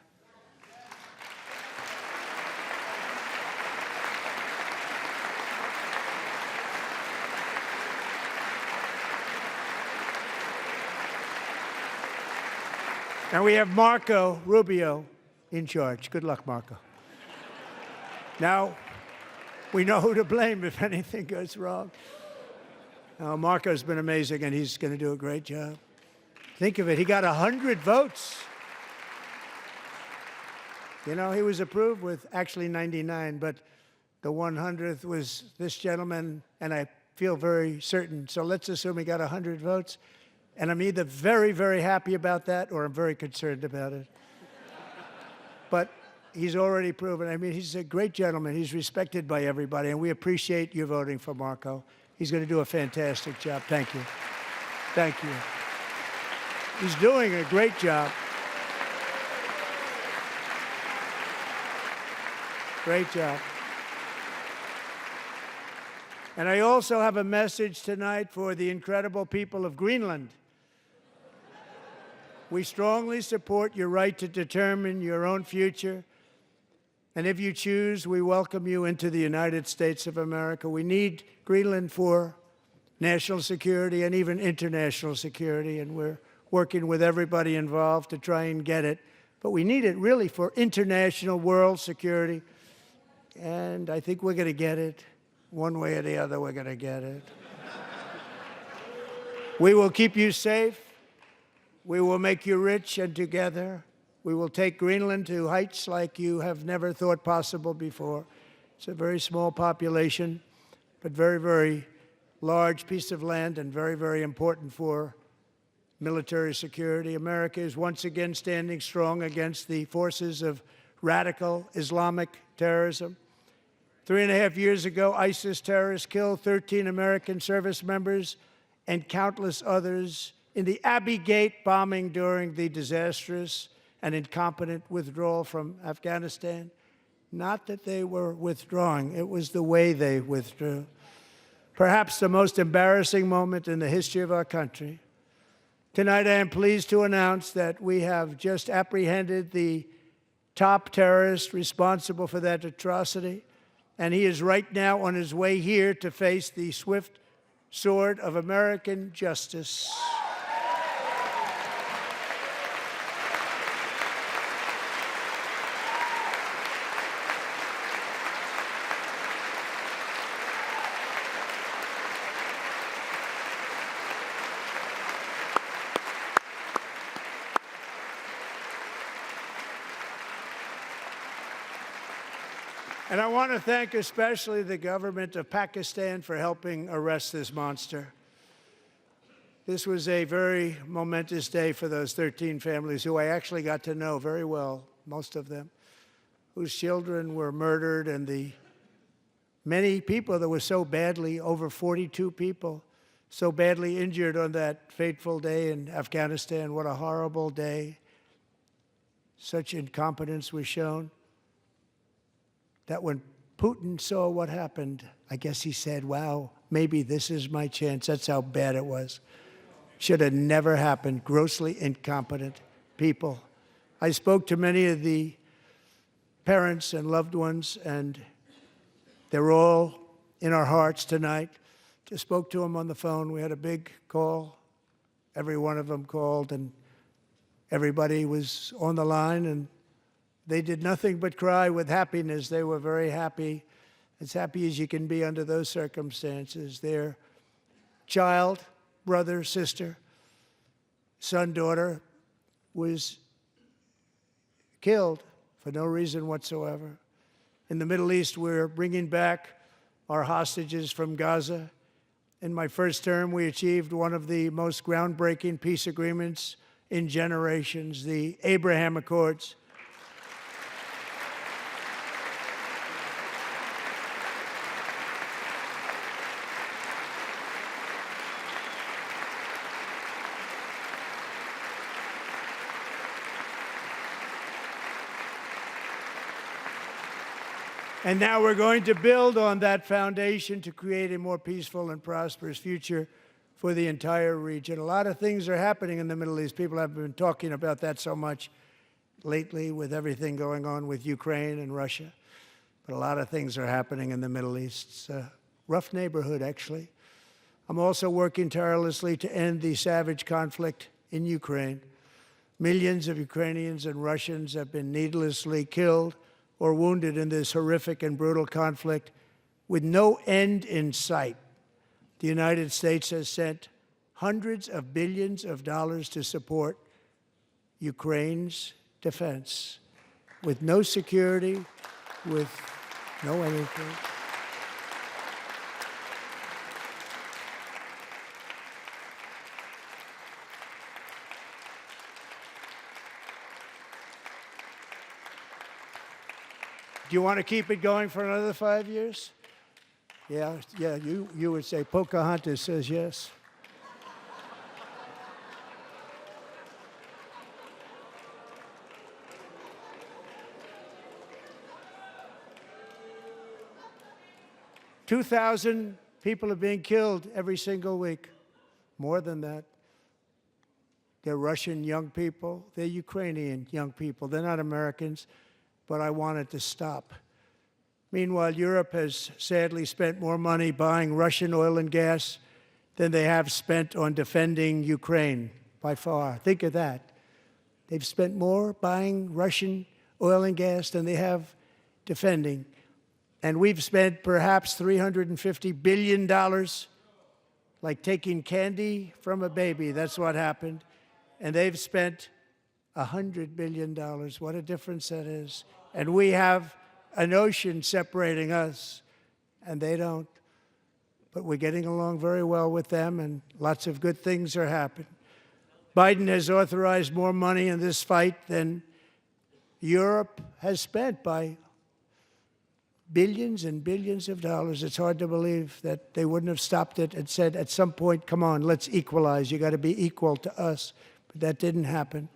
And we have Marco Rubio in charge. Good luck, Marco. Now, we know who to blame if anything goes wrong. Marco's been amazing, and he's going to do a great job. Think of it, he got 100 votes. You know, he was approved with actually 99, but the 100th was this gentleman, and I feel very certain. So let's assume he got 100 votes. And I'm either very, very happy about that or I'm very concerned about it. But he's already proven. I mean, he's a great gentleman. He's respected by everybody, and we appreciate you voting for Marco. He's going to do a fantastic job. Thank you. Thank you. He's doing a great job. Great job. And I also have a message tonight for the incredible people of Greenland. We strongly support your right to determine your own future. And if you choose, we welcome you into the United States of America. We need Greenland for national security and even international security, and we're working with everybody involved to try and get it. But we need it really for international world security, and I think we're going to get it. One way or the other, we're going to get it. We will keep you safe. We will make you rich, and together we will take Greenland to heights like you have never thought possible before. It's a very small population, but very, very large piece of land and very, very important for military security. America is once again standing strong against the forces of radical Islamic terrorism. 3.5 years ago, ISIS terrorists killed 13 American service members and countless others in the Abbey Gate bombing during the disastrous and incompetent withdrawal from Afghanistan. Not that they were withdrawing, it was the way they withdrew. Perhaps the most embarrassing moment in the history of our country. Tonight, I am pleased to announce that we have just apprehended the top terrorist responsible for that atrocity, and he is right now on his way here to face the swift sword of American justice. And I want to thank especially the government of Pakistan for helping arrest this monster. This was a very momentous day for those 13 families who I actually got to know very well, most of them, whose children were murdered, and the many people that were so badly, over 42 people, so badly injured on that fateful day in Afghanistan. What a horrible day. Such incompetence was shown that when Putin saw what happened, I guess he said, wow, maybe this is my chance. That's how bad it was. Should have never happened. Grossly incompetent people. I spoke to many of the parents and loved ones, and they're all in our hearts tonight. Just spoke to them on the phone. We had a big call. Every one of them called, and everybody was on the line, and they did nothing but cry with happiness. They were very happy, as happy as you can be under those circumstances. Their child, brother, sister, son, daughter was killed for no reason whatsoever. In the Middle East, we're bringing back our hostages from Gaza. In my first term, we achieved one of the most groundbreaking peace agreements in generations, the Abraham Accords. And now we're going to build on that foundation to create a more peaceful and prosperous future for the entire region. A lot of things are happening in the Middle East. People have been talking about that so much lately with everything going on with Ukraine and Russia. But a lot of things are happening in the Middle East. It's a rough neighborhood, actually. I'm also working tirelessly to end the savage conflict in Ukraine. Millions of Ukrainians and Russians have been needlessly killed or wounded in this horrific and brutal conflict with no end in sight. The United States has sent hundreds of billions of dollars to support Ukraine's defense with no security, with no anything. Do you want to keep it going for another 5 years? Yeah, you would say Pocahontas says yes. $2,000 people are being killed every single week. More than that. They're Russian young people. They're Ukrainian young people. They're not Americans, but I want it to stop. Meanwhile, Europe has sadly spent more money buying Russian oil and gas than they have spent on defending Ukraine, by far. Think of that. They've spent more buying Russian oil and gas than they have defending. And we've spent perhaps $350 billion, like taking candy from a baby. That's what happened. And they've spent $100 billion. What a difference that is. And we have an ocean separating us, and they don't. But we're getting along very well with them, and lots of good things are happening. Biden has authorized more money in this fight than Europe has spent by billions and billions of dollars. It's hard to believe that they wouldn't have stopped it and said at some point, come on, let's equalize. You got to be equal to us. But that didn't happen.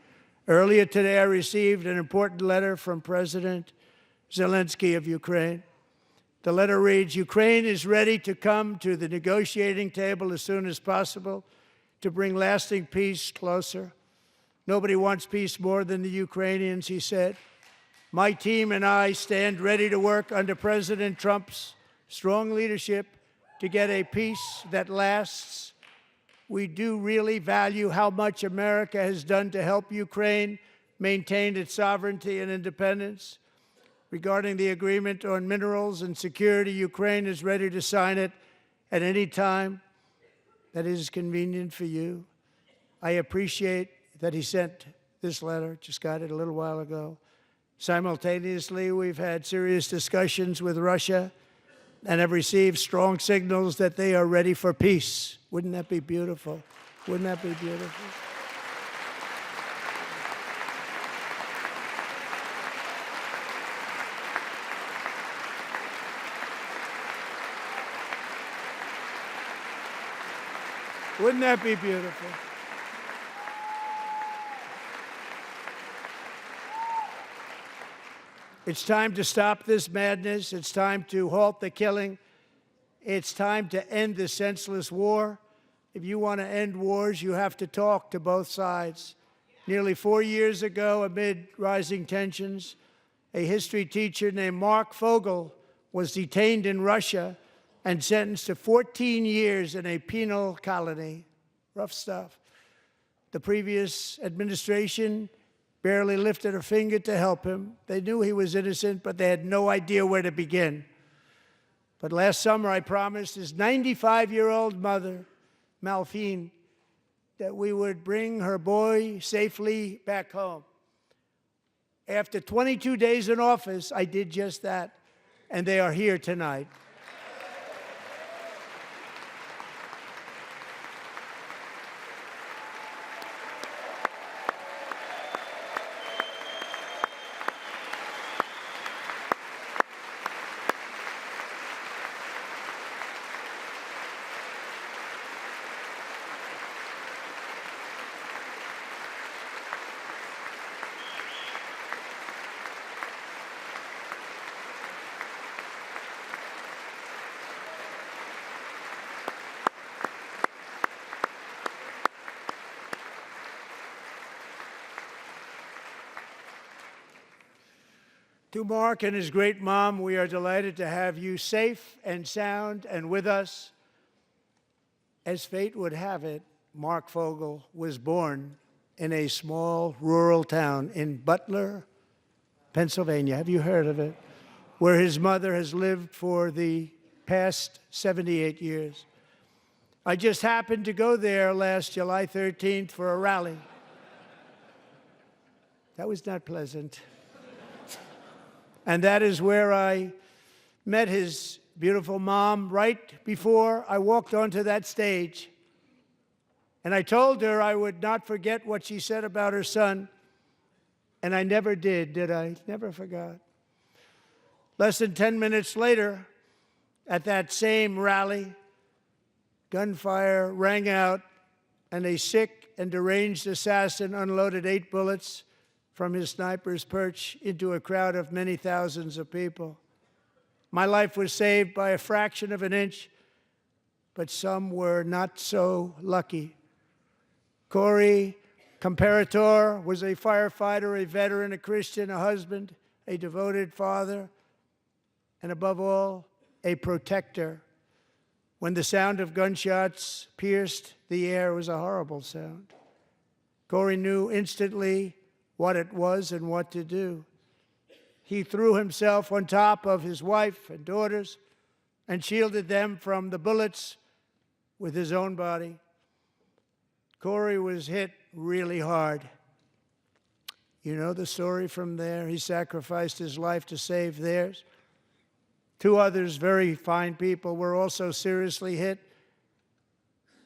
Earlier today, I received an important letter from President Zelensky of Ukraine. The letter reads, Ukraine is ready to come to the negotiating table as soon as possible to bring lasting peace closer. Nobody wants peace more than the Ukrainians, he said. My team and I stand ready to work under President Trump's strong leadership to get a peace that lasts. We do really value how much America has done to help Ukraine maintain its sovereignty and independence. Regarding the agreement on minerals and security, Ukraine is ready to sign it at any time that is convenient for you. I appreciate that he sent this letter, just got it a little while ago. Simultaneously, we've had serious discussions with Russia and have received strong signals that they are ready for peace. Wouldn't that be beautiful? Wouldn't that be beautiful? Wouldn't that be beautiful? It's time to stop this madness. It's time to halt the killing. It's time to end this senseless war. If you want to end wars, you have to talk to both sides. Nearly 4 years ago, amid rising tensions, a history teacher named Mark Fogel was detained in Russia and sentenced to 14 years in a penal colony. Rough stuff. The previous administration barely lifted a finger to help him. They knew he was innocent, but they had no idea where to begin. But last summer, I promised his 95-year-old mother, Malphine, that we would bring her boy safely back home. After 22 days in office, I did just that, and they are here tonight. To Mark and his great mom, we are delighted to have you safe and sound and with us. As fate would have it, Mark Fogel was born in a small rural town in Butler, Pennsylvania. Have you heard of it? Where his mother has lived for the past 78 years. I just happened to go there last July 13th for a rally. That was not pleasant. And that is where I met his beautiful mom right before I walked onto that stage. And I told her I would not forget what she said about her son. And I never did I? Never forgot. Less than 10 minutes later, at that same rally, gunfire rang out, and a sick and deranged assassin unloaded 8 bullets from his sniper's perch into a crowd of many thousands of people. My life was saved by a fraction of an inch, but some were not so lucky. Corey Comparator was a firefighter, a veteran, a Christian, a husband, a devoted father, and above all, a protector. When the sound of gunshots pierced the air, it was a horrible sound. Corey knew instantly what it was and what to do. He threw himself on top of his wife and daughters and shielded them from the bullets with his own body. Corey was hit really hard. You know the story from there. He sacrificed his life to save theirs. 2 others, very fine people, were also seriously hit.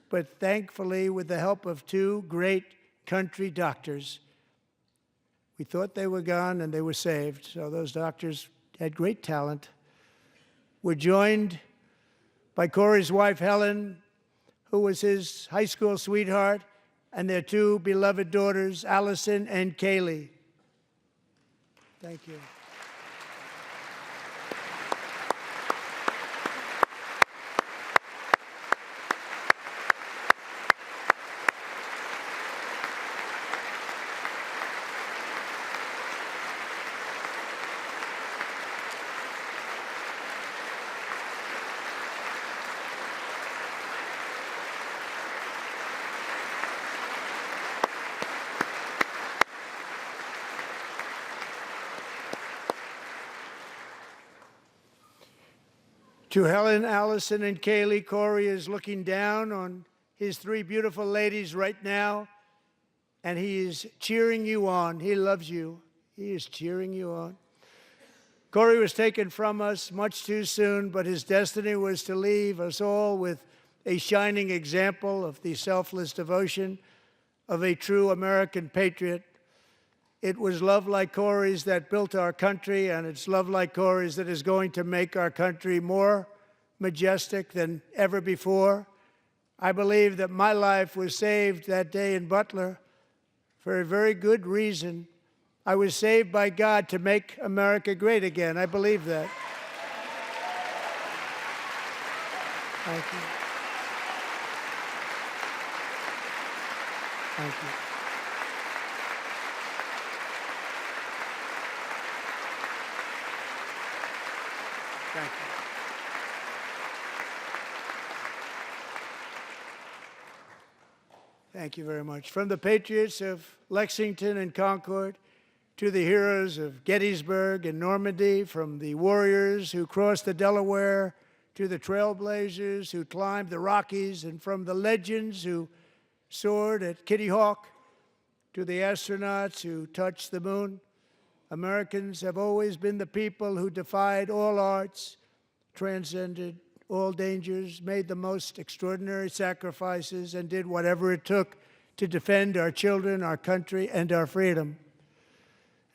But thankfully, with the help of 2 great country doctors, we thought they were gone and they were saved. So those doctors had great talent. We're joined by Corey's wife, Helen, who was his high school sweetheart, and their 2 beloved daughters, Allison and Kaylee. Thank you. To Helen, Allison, and Kaylee, Corey is looking down on his 3 beautiful ladies right now, and he is cheering you on. He loves you. He is cheering you on. Corey was taken from us much too soon, but his destiny was to leave us all with a shining example of the selfless devotion of a true American patriot. It was love like Corey's that built our country, and it's love like Corey's that is going to make our country more majestic than ever before. I believe that my life was saved that day in Butler for a very good reason. I was saved by God to make America great again. I believe that. Thank you. Thank you. Thank you. Thank you very much. From the patriots of Lexington and Concord to the heroes of Gettysburg and Normandy, from the warriors who crossed the Delaware to the trailblazers who climbed the Rockies, and from the legends who soared at Kitty Hawk to the astronauts who touched the moon, Americans have always been the people who defied all odds, transcended all dangers, made the most extraordinary sacrifices, and did whatever it took to defend our children, our country, and our freedom.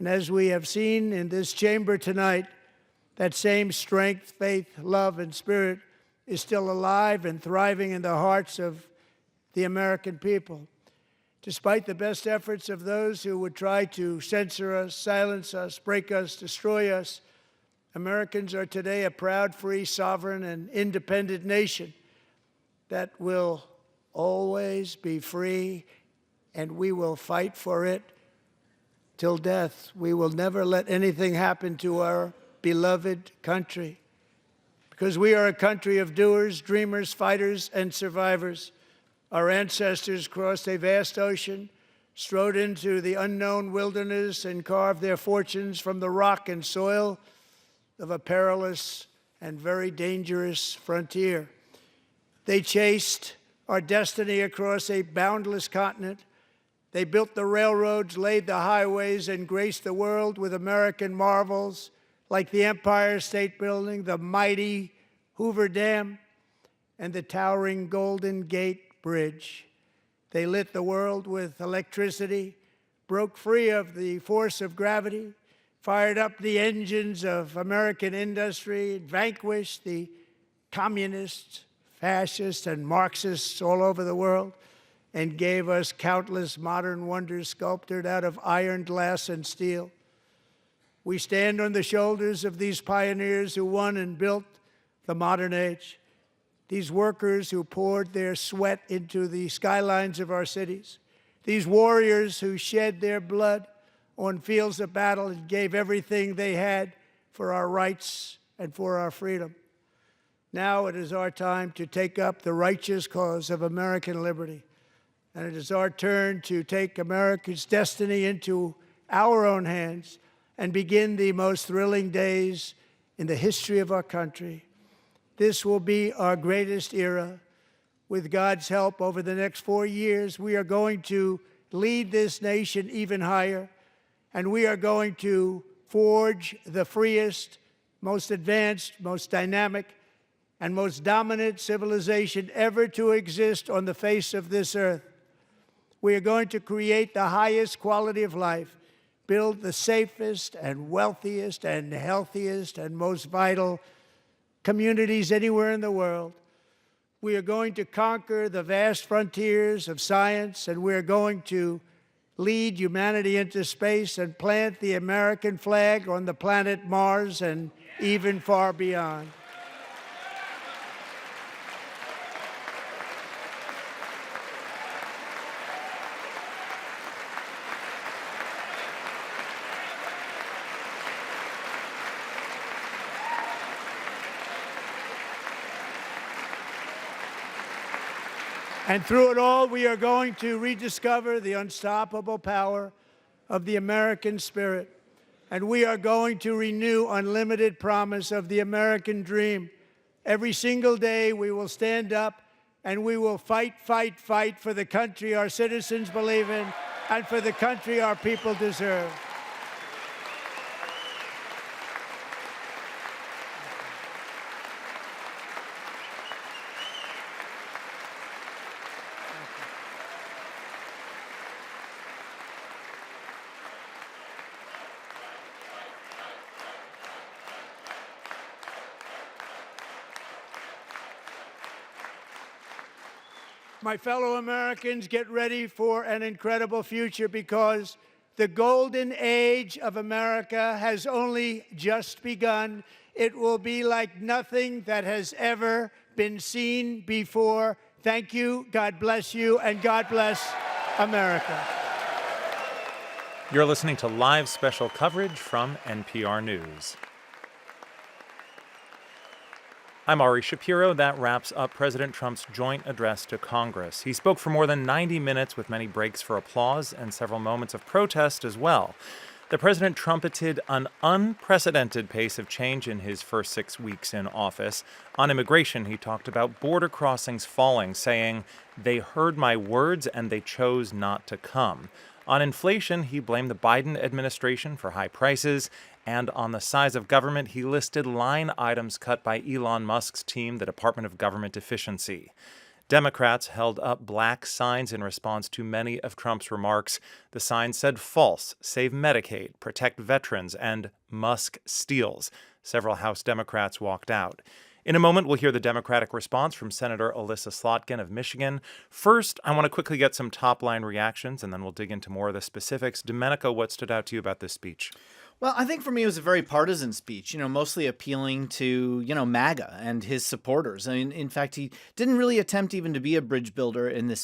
And as we have seen in this chamber tonight, that same strength, faith, love, and spirit is still alive and thriving in the hearts of the American people. Despite the best efforts of those who would try to censor us, silence us, break us, destroy us, Americans are today a proud, free, sovereign, and independent nation that will always be free, and we will fight for it till death. We will never let anything happen to our beloved country, because we are a country of doers, dreamers, fighters, and survivors. Our ancestors crossed a vast ocean strode into the unknown wilderness and carved their fortunes from the rock and soil of a perilous and very dangerous frontier. They chased our destiny across a boundless continent. They built the railroads, laid the highways, and graced the world with American marvels like the Empire State Building, the mighty Hoover Dam, and the towering Golden Gate Bridge. They lit the world with electricity, broke free of the force of gravity, fired up the engines of American industry, vanquished the communists, fascists, and Marxists all over the world, and gave us countless modern wonders sculptured out of iron, glass, and steel. We stand on the shoulders of these pioneers who won and built the modern age, these workers who poured their sweat into the skylines of our cities, these warriors who shed their blood on fields of battle and gave everything they had for our rights and for our freedom. Now it is our time to take up the righteous cause of American liberty. And it is our turn to take America's destiny into our own hands and begin the most thrilling days in the history of our country. This will be our greatest era. With God's help, over the next 4 years, we are going to lead this nation even higher, and we are going to forge the freest, most advanced, most dynamic, and most dominant civilization ever to exist on the face of this earth. We are going to create the highest quality of life, build the safest and wealthiest and healthiest and most vital communities anywhere in the world. We are going to conquer the vast frontiers of science, and we are going to lead humanity into space and plant the American flag on the planet Mars and even far beyond. And through it all, we are going to rediscover the unstoppable power of the American spirit. And we are going to renew unlimited promise of the American dream. Every single day, we will stand up and we will fight, fight, fight for the country our citizens believe in and for the country our people deserve. My fellow Americans, get ready for an incredible future, because the golden age of America has only just begun. It will be like nothing that has ever been seen before. Thank you, God bless you, and God bless America. You're listening to live special coverage from NPR News. I'm Ari Shapiro. That wraps up President Trump's joint address to Congress. He spoke for more than 90 minutes with many breaks for applause and several moments of protest as well. The president trumpeted an unprecedented pace of change in his first 6 weeks in office. On immigration, he talked about border crossings falling, saying, "They heard my words and they chose not to come." On inflation, he blamed the Biden administration for high prices. And on the size of government, he listed line items cut by Elon Musk's team, the Department of Government Efficiency. Democrats held up black signs in response to many of Trump's remarks. The signs said "False," "Save Medicaid," "Protect Veterans," and "Musk steals." Several House Democrats walked out. In a moment, we'll hear the Democratic response from Senator Alyssa Slotkin of Michigan. First, I want to quickly get some top-line reactions, and then we'll dig into more of the specifics. Domenico, what stood out to you about this speech? Well, I think for me it was a very partisan speech, mostly appealing to, MAGA and his supporters. I mean, in fact, he didn't really attempt even to be a bridge builder in this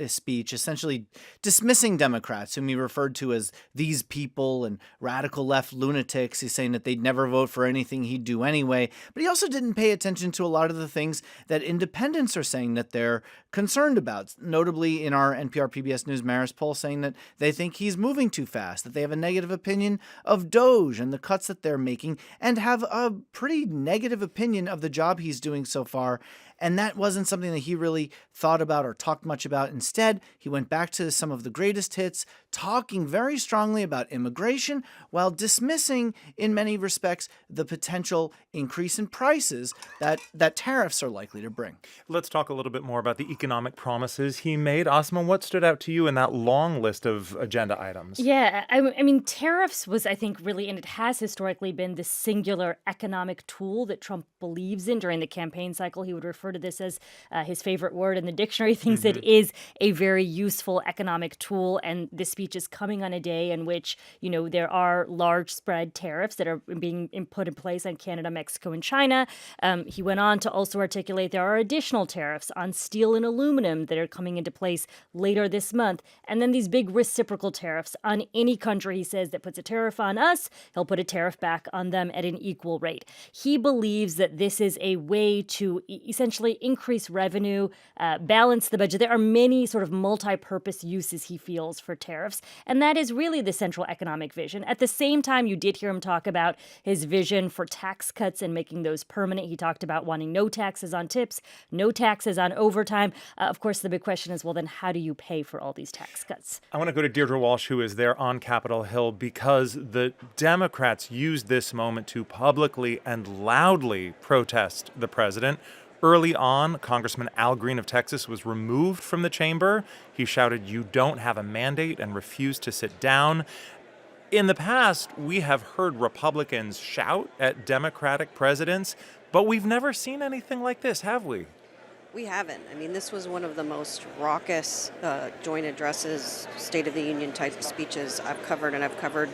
speech, essentially dismissing Democrats, whom he referred to as these people and radical left lunatics. He's saying that they'd never vote for anything he'd do anyway. But he also didn't pay attention to a lot of the things that independents are saying that they're concerned about, notably in our NPR PBS News Marist poll saying that they think he's moving too fast, that they have a negative opinion of Doge and the cuts that they're making, and have a pretty negative opinion of the job he's doing so far. And that wasn't something that he really thought about or talked much about. Instead, he went back to some of the greatest hits, talking very strongly about immigration while dismissing, in many respects, the potential increase in prices that tariffs are likely to bring. Let's talk a little bit more about the economic promises he made. Asma, what stood out to you in that long list of agenda items? Yeah, I mean, tariffs was, I think, really, and it has historically been the singular economic tool that Trump believes in. During the campaign cycle, he would refer to this as his favorite word in the dictionary, thinks it is a very useful economic tool. And this speech is coming on a day in which, there are large spread tariffs that are being put in place on Canada, Mexico, and China. He went on to also articulate there are additional tariffs on steel and aluminum that are coming into place later this month. And then these big reciprocal tariffs on any country, he says, that puts a tariff on us, he'll put a tariff back on them at an equal rate. He believes that this is a way to essentially increase revenue, balance the budget. There are many sort of multi-purpose uses he feels for tariffs, and that is really the central economic vision. At the same time, you did hear him talk about his vision for tax cuts and making those permanent. He talked about wanting no taxes on tips, no taxes on overtime. Of course, the big question is, well, then how do you pay for all these tax cuts? I want to go to Deirdre Walsh, who is there on Capitol Hill, because the Democrats used this moment to publicly and loudly protest the president. Early on, Congressman Al Green of Texas was removed from the chamber. He shouted, "You don't have a mandate," and refused to sit down. In the past, we have heard Republicans shout at Democratic presidents, but we've never seen anything like this, have we? We haven't. I mean, this was one of the most raucous joint addresses, State of the Union type speeches I've covered, and I've covered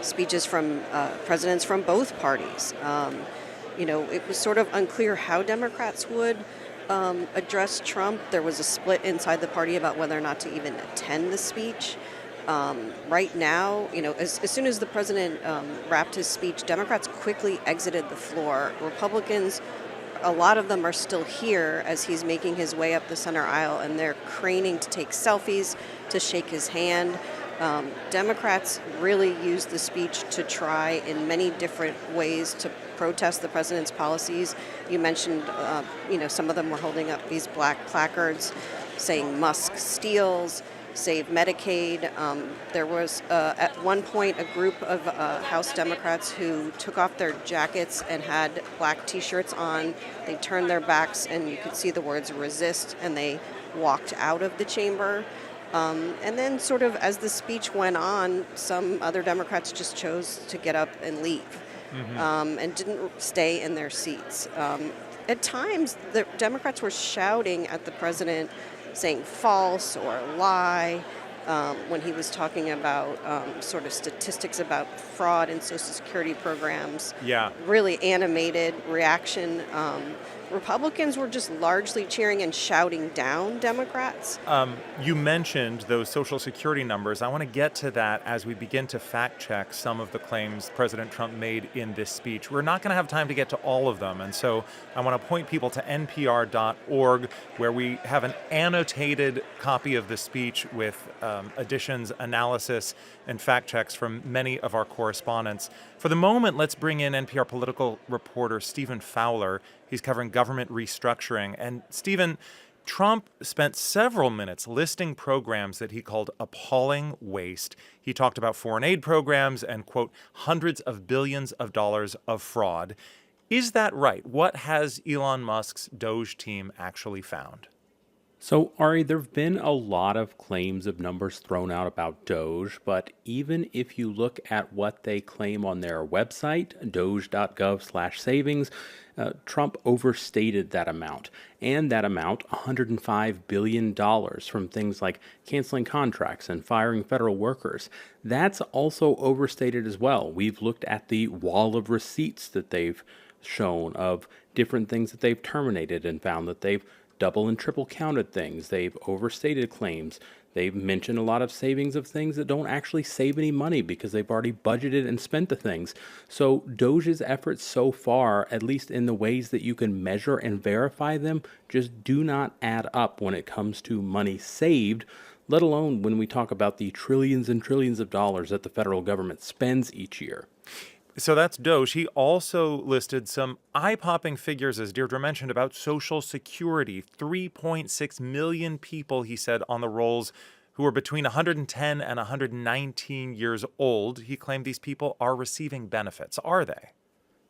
speeches from presidents from both parties. It was sort of unclear how Democrats would address Trump. There was a split inside the party about whether or not to even attend the speech. Right now, as soon as the president wrapped his speech, Democrats quickly exited the floor. Republicans, a lot of them are still here as he's making his way up the center aisle, and they're craning to take selfies, to shake his hand. Democrats really used the speech to try in many different ways to protest the president's policies. You mentioned, some of them were holding up these black placards saying Musk steals, save Medicaid. There was, at one point, a group of House Democrats who took off their jackets and had black T-shirts on. They turned their backs, and you could see the words resist, and they walked out of the chamber. And then sort of as the speech went on, some other Democrats just chose to get up and leave and didn't stay in their seats. At times, the Democrats were shouting at the president, saying false or lie when he was talking about sort of statistics about fraud in Social Security programs. Yeah. Really animated reaction. Republicans were just largely cheering and shouting down Democrats. You mentioned those Social Security numbers. I want to get to that as we begin to fact check some of the claims President Trump made in this speech. We're not going to have time to get to all of them. And so I want to point people to npr.org, where we have an annotated copy of the speech with additions, analysis, and fact checks from many of our correspondents. For the moment, let's bring in NPR political reporter Stephen Fowler. He's covering government restructuring. And Stephen, Trump spent several minutes listing programs that he called appalling waste. He talked about foreign aid programs and, quote, hundreds of billions of dollars of fraud. Is that right? What has Elon Musk's Doge team actually found? So, Ari, there have been a lot of claims of numbers thrown out about Doge, but even if you look at what they claim on their website, doge.gov/savings, Trump overstated that amount. And that amount, $105 billion from things like canceling contracts and firing federal workers, that's also overstated as well. We've looked at the wall of receipts that they've shown of different things that they've terminated and found that they've double and triple counted things. They've overstated claims. They've mentioned a lot of savings of things that don't actually save any money because they've already budgeted and spent the things. So Doge's efforts so far, at least in the ways that you can measure and verify them, just do not add up when it comes to money saved, let alone when we talk about the trillions and trillions of dollars that the federal government spends each year. So that's Doge. He also listed some eye-popping figures, as Deirdre mentioned, about Social Security. 3.6 million people, he said, on the rolls who are between 110 and 119 years old. He claimed these people are receiving benefits. Are they?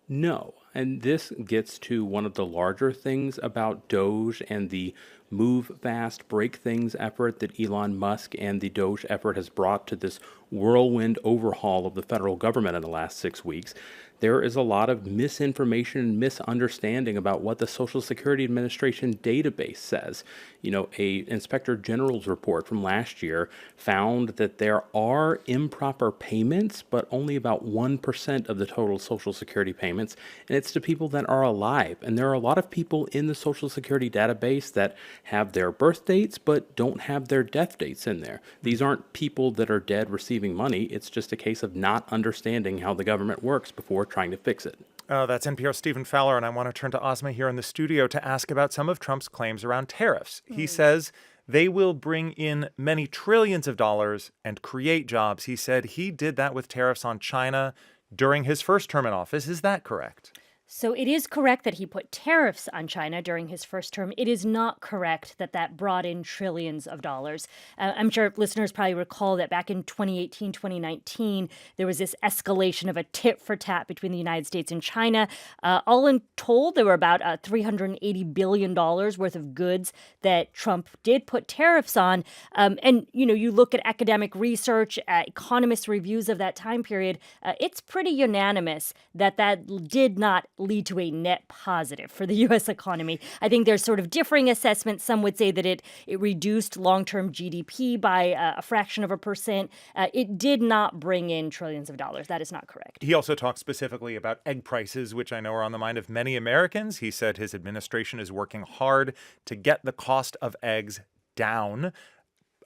No. And this gets to one of the larger things about Doge and the move fast, break things effort that Elon Musk and the Doge effort has brought to this whirlwind overhaul of the federal government in the last 6 weeks. There is a lot of misinformation and misunderstanding about what the Social Security Administration database says. You know, a Inspector General's report from last year found that there are improper payments, but only about 1% of the total Social Security payments, and it's to people that are alive. And there are a lot of people in the Social Security database that have their birth dates, but don't have their death dates in there. These aren't people that are dead receiving money. It's just a case of not understanding how the government works before trying to fix it. That's NPR's Stephen Fowler, and I want to turn to Asma here in the studio to ask about some of Trump's claims around tariffs. He says they will bring in many trillions of dollars and create jobs. He said he did that with tariffs on China during his first term in office. Is that correct? So it is correct that he put tariffs on China during his first term. It is not correct that that brought in trillions of dollars. I'm sure listeners probably recall that back in 2018, 2019, there was this escalation of a tit for tat between the United States and China. All in told, there were about $380 billion worth of goods that Trump did put tariffs on. And, you know, you look at academic research, economist reviews of that time period, it's pretty unanimous that that did not lead to a net positive for the U.S. economy. I think there's sort of differing assessments. Some would say that it reduced long-term GDP by a fraction of a percent. It did not bring in trillions of dollars. That is not correct. He also talked specifically about egg prices, which I know are on the mind of many Americans. He said his administration is working hard to get the cost of eggs down.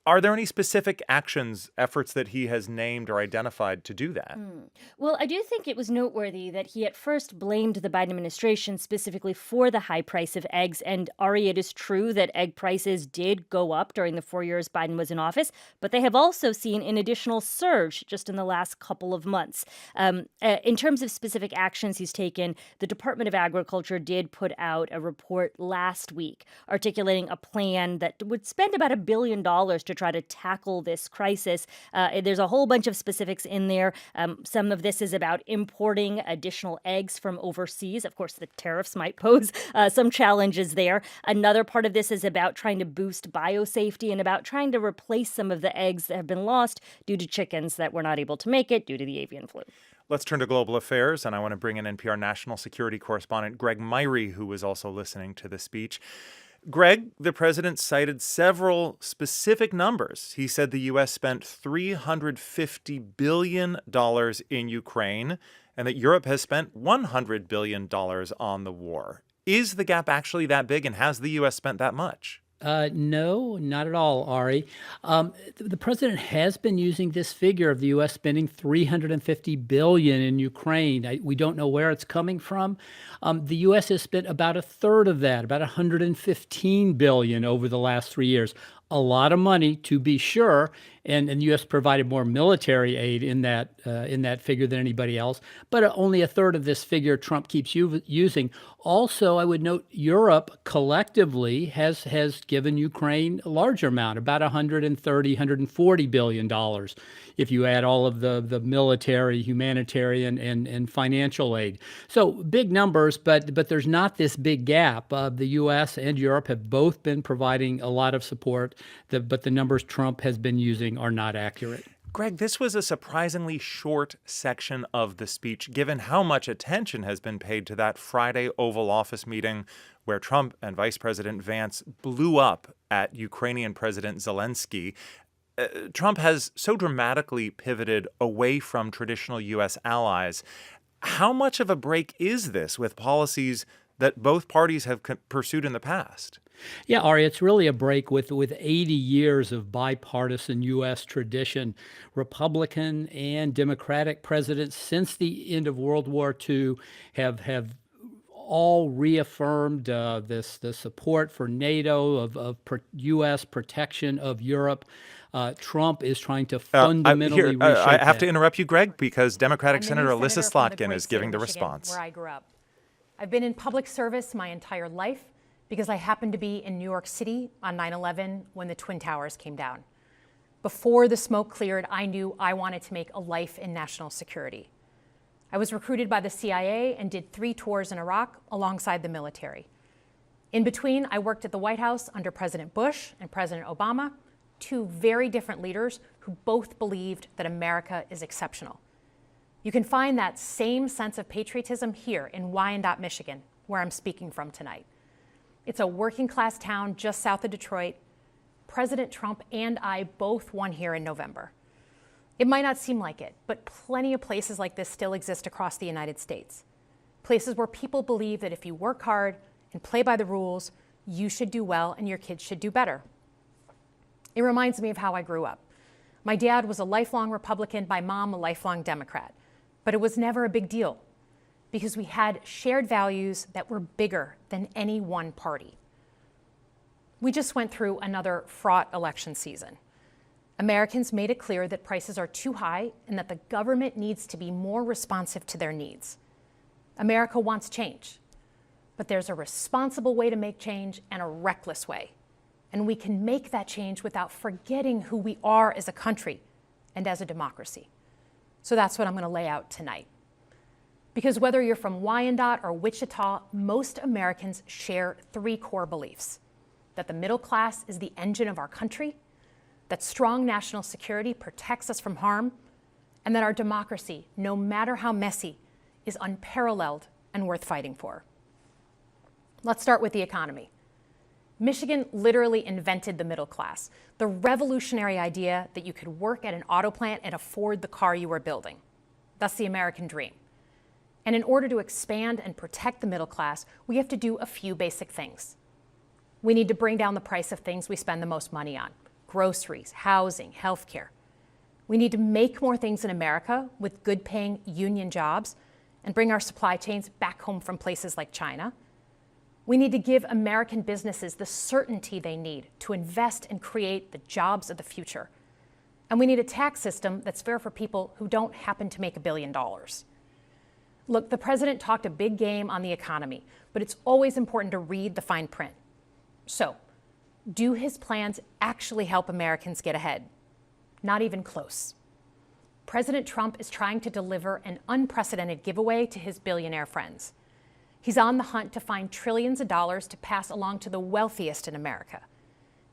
Are there any specific efforts that he has named or identified to do that? Well, I do think it was noteworthy that he at first blamed the Biden administration specifically for the high price of eggs. And Ari, it is true that egg prices did go up during the 4 years Biden was in office, but they have also seen an additional surge just in the last couple of months. In terms of specific actions he's taken, the Department of Agriculture did put out a report last week articulating a plan that would spend about $1 billion to try to tackle this crisis. There's a whole bunch of specifics in there. Some of this is about importing additional eggs from overseas. Of course, the tariffs might pose some challenges there. Another part of this is about trying to boost biosafety and about trying to replace some of the eggs that have been lost due to chickens that were not able to make it due to the avian flu. Let's turn to global affairs, and I want to bring in NPR national security correspondent Greg Myrie, who was also listening to the speech. Greg, the president cited several specific numbers. He said the U.S. spent $350 billion in Ukraine and that Europe has spent $100 billion on the war. Is the gap actually that big, and has the U.S. spent that much? No, not at all, Ari. The president has been using this figure of the U.S. spending $350 billion in Ukraine. We don't know where it's coming from. The U.S. has spent about a third of that, about $115 billion over the last 3 years. a lot of money, to be sure, and the U.S. provided more military aid in that figure than anybody else, but only a third of this figure Trump keeps using. Also, I would note Europe collectively has given Ukraine a larger amount, about $140 billion, if you add all of the military, humanitarian, and financial aid. So big numbers, but there's not this big gap. The U.S. and Europe have both been providing a lot of support, but the numbers Trump has been using are not accurate. Greg, this was a surprisingly short section of the speech, given how much attention has been paid to that Friday Oval Office meeting where Trump and Vice President Vance blew up at Ukrainian President Zelensky. Trump has so dramatically pivoted away from traditional U.S. allies. How much of a break is this with policies that both parties have pursued in the past? Yeah, Ari, it's really a break with 80 years of bipartisan U.S. tradition. Republican and Democratic presidents since the end of World War II have all reaffirmed the support for NATO, of U.S. protection of Europe. Trump is trying to fundamentally reshape I have to that. interrupt you, Greg, because Democratic I'm the Senator new Alyssa senator from the Slotkin great is state giving of the Michigan, response. where I grew up. I've been in public service my entire life because I happened to be in New York City on 9/11 when the Twin Towers came down. Before the smoke cleared, I knew I wanted to make a life in national security. I was recruited by the CIA and did 3 tours in Iraq alongside the military. In between, I worked at the White House under President Bush and President Obama, 2 very different leaders who both believed that America is exceptional. You can find that same sense of patriotism here in Wyandotte, Michigan, where I'm speaking from tonight. It's a working class town just south of Detroit. President Trump and I both won here in November. It might not seem like it, but plenty of places like this still exist across the United States. Places where people believe that if you work hard and play by the rules, you should do well and your kids should do better. It reminds me of how I grew up. My dad was a lifelong Republican, my mom a lifelong Democrat. But it was never a big deal because we had shared values that were bigger than any one party. We just went through another fraught election season. Americans made it clear that prices are too high and that the government needs to be more responsive to their needs. America wants change, but there's a responsible way to make change and a reckless way. And we can make that change without forgetting who we are as a country and as a democracy. So that's what I'm going to lay out tonight. Because whether you're from Wyandotte or Wichita, most Americans share 3 core beliefs: that the middle class is the engine of our country, that strong national security protects us from harm, and that our democracy, no matter how messy, is unparalleled and worth fighting for. Let's start with the economy. Michigan literally invented the middle class, the revolutionary idea that you could work at an auto plant and afford the car you were building. That's the American dream. And in order to expand and protect the middle class, we have to do a few basic things. We need to bring down the price of things we spend the most money on: groceries, housing, healthcare. We need to make more things in America with good-paying union jobs and bring our supply chains back home from places like China. We need to give American businesses the certainty they need to invest and create the jobs of the future. And we need a tax system that's fair for people who don't happen to make $1 billion. Look, the president talked a big game on the economy, but it's always important to read the fine print. So, do his plans actually help Americans get ahead? Not even close. President Trump is trying to deliver an unprecedented giveaway to his billionaire friends. He's on the hunt to find trillions of dollars to pass along to the wealthiest in America.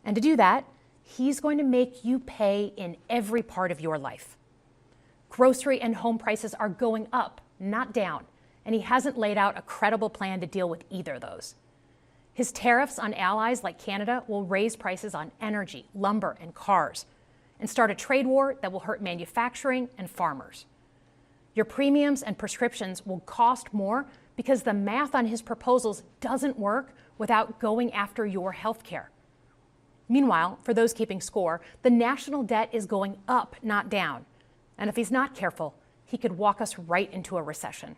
And to do that, he's going to make you pay in every part of your life. Grocery and home prices are going up, not down, and he hasn't laid out a credible plan to deal with either of those. His tariffs on allies like Canada will raise prices on energy, lumber, and cars, and start a trade war that will hurt manufacturing and farmers. Your premiums and prescriptions will cost more because the math on his proposals doesn't work without going after your health care. Meanwhile, for those keeping score, the national debt is going up, not down. And if he's not careful, he could walk us right into a recession.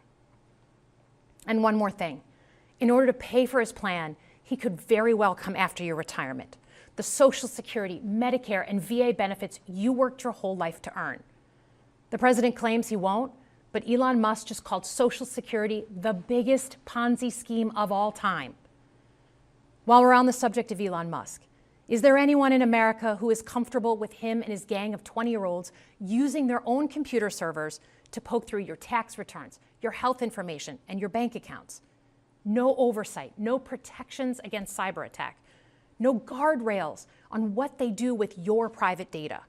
And one more thing. In order to pay for his plan, he could very well come after your retirement. the Social Security, Medicare, and VA benefits you worked your whole life to earn. The president claims he won't, but Elon Musk just called Social Security the biggest Ponzi scheme of all time. While we're on the subject of Elon Musk, is there anyone in America who is comfortable with him and his gang of 20-year-olds using their own computer servers to poke through your tax returns, your health information, and your bank accounts? No oversight, no protections against cyber attack, no guardrails on what they do with your private data.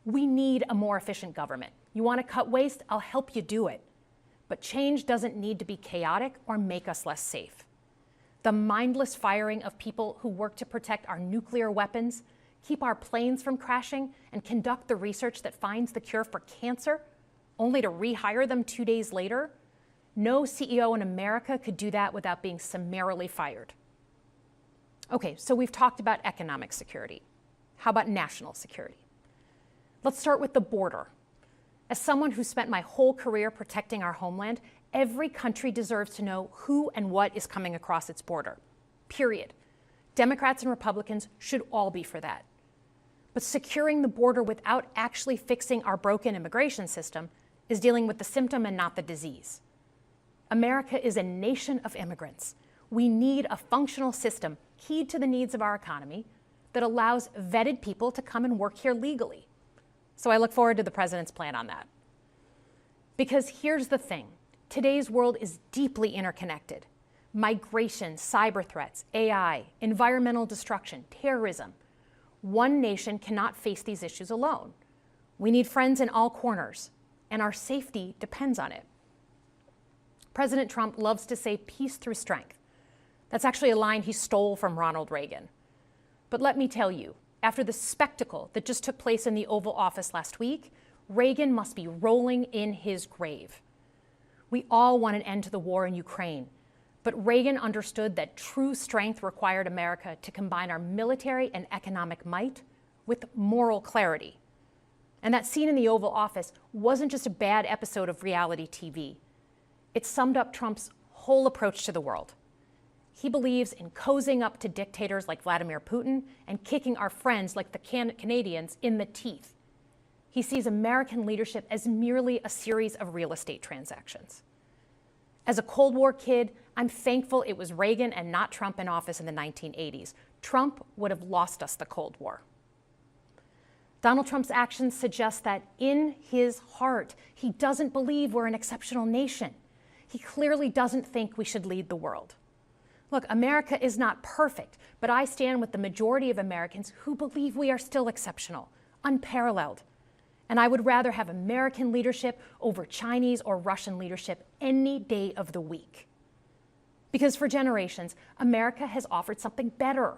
We need a more efficient government. You want to cut waste? I'll help you do it. But change doesn't need to be chaotic or make us less safe. The mindless firing of people who work to protect our nuclear weapons, keep our planes from crashing, and conduct the research that finds the cure for cancer, only to rehire them 2 days later? No CEO in America could do that without being summarily fired. Okay, so we've talked about economic security. How about national security? Let's start with the border. As someone who spent my whole career protecting our homeland, every country deserves to know who and what is coming across its border. Period. Democrats and Republicans should all be for that. But securing the border without actually fixing our broken immigration system is dealing with the symptom and not the disease. America is a nation of immigrants. We need a functional system keyed to the needs of our economy that allows vetted people to come and work here legally. So I look forward to the president's plan on that. Because here's the thing, today's world is deeply interconnected. Migration, cyber threats, AI, environmental destruction, terrorism. One nation cannot face these issues alone. We need friends in all corners, and our safety depends on it. President Trump loves to say peace through strength. That's actually a line he stole from Ronald Reagan. But let me tell you, after the spectacle that just took place in the Oval Office last week, Reagan must be rolling in his grave. We all want an end to the war in Ukraine, but Reagan understood that true strength required America to combine our military and economic might with moral clarity. And that scene in the Oval Office wasn't just a bad episode of reality TV. It summed up Trump's whole approach to the world. He believes in cozying up to dictators like Vladimir Putin and kicking our friends like the Canadians in the teeth. He sees American leadership as merely a series of real estate transactions. As a Cold War kid, I'm thankful it was Reagan and not Trump in office in the 1980s. Trump would have lost us the Cold War. Donald Trump's actions suggest that in his heart, he doesn't believe we're an exceptional nation. He clearly doesn't think we should lead the world. Look, America is not perfect, but I stand with the majority of Americans who believe we are still exceptional, unparalleled. And I would rather have American leadership over Chinese or Russian leadership any day of the week. Because for generations, America has offered something better.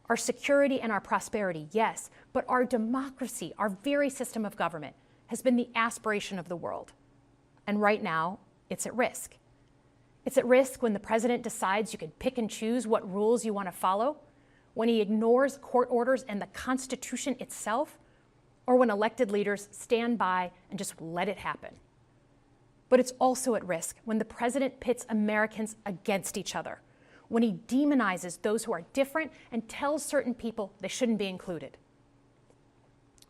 Our security and our prosperity, yes, but our democracy, our very system of government, has been the aspiration of the world. And right now, it's at risk. It's at risk when the president decides you can pick and choose what rules you want to follow, when he ignores court orders and the Constitution itself, or when elected leaders stand by and just let it happen. But it's also at risk when the president pits Americans against each other, when he demonizes those who are different and tells certain people they shouldn't be included.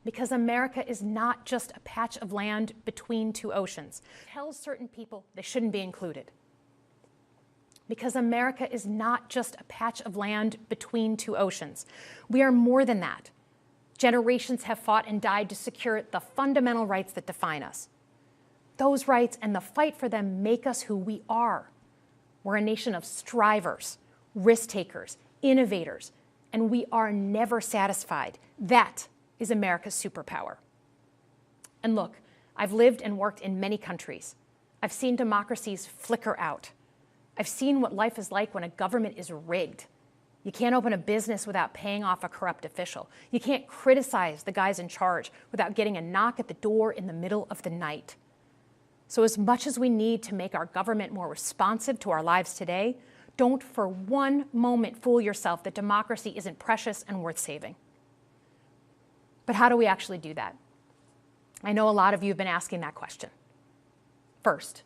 Because America is not just a patch of land between two oceans. Tells certain people they shouldn't be included. Because America is not just a patch of land between two oceans. We are more than that. Generations have fought and died to secure the fundamental rights that define us. Those rights and the fight for them make us who we are. We're a nation of strivers, risk takers, innovators, and we are never satisfied. That is America's superpower. And look, I've lived and worked in many countries. I've seen democracies flicker out. I've seen what life is like when a government is rigged. You can't open a business without paying off a corrupt official. You can't criticize the guys in charge without getting a knock at the door in the middle of the night. So as much as we need to make our government more responsive to our lives today, don't for one moment fool yourself that democracy isn't precious and worth saving. But how do we actually do that? I know a lot of you have been asking that question. First,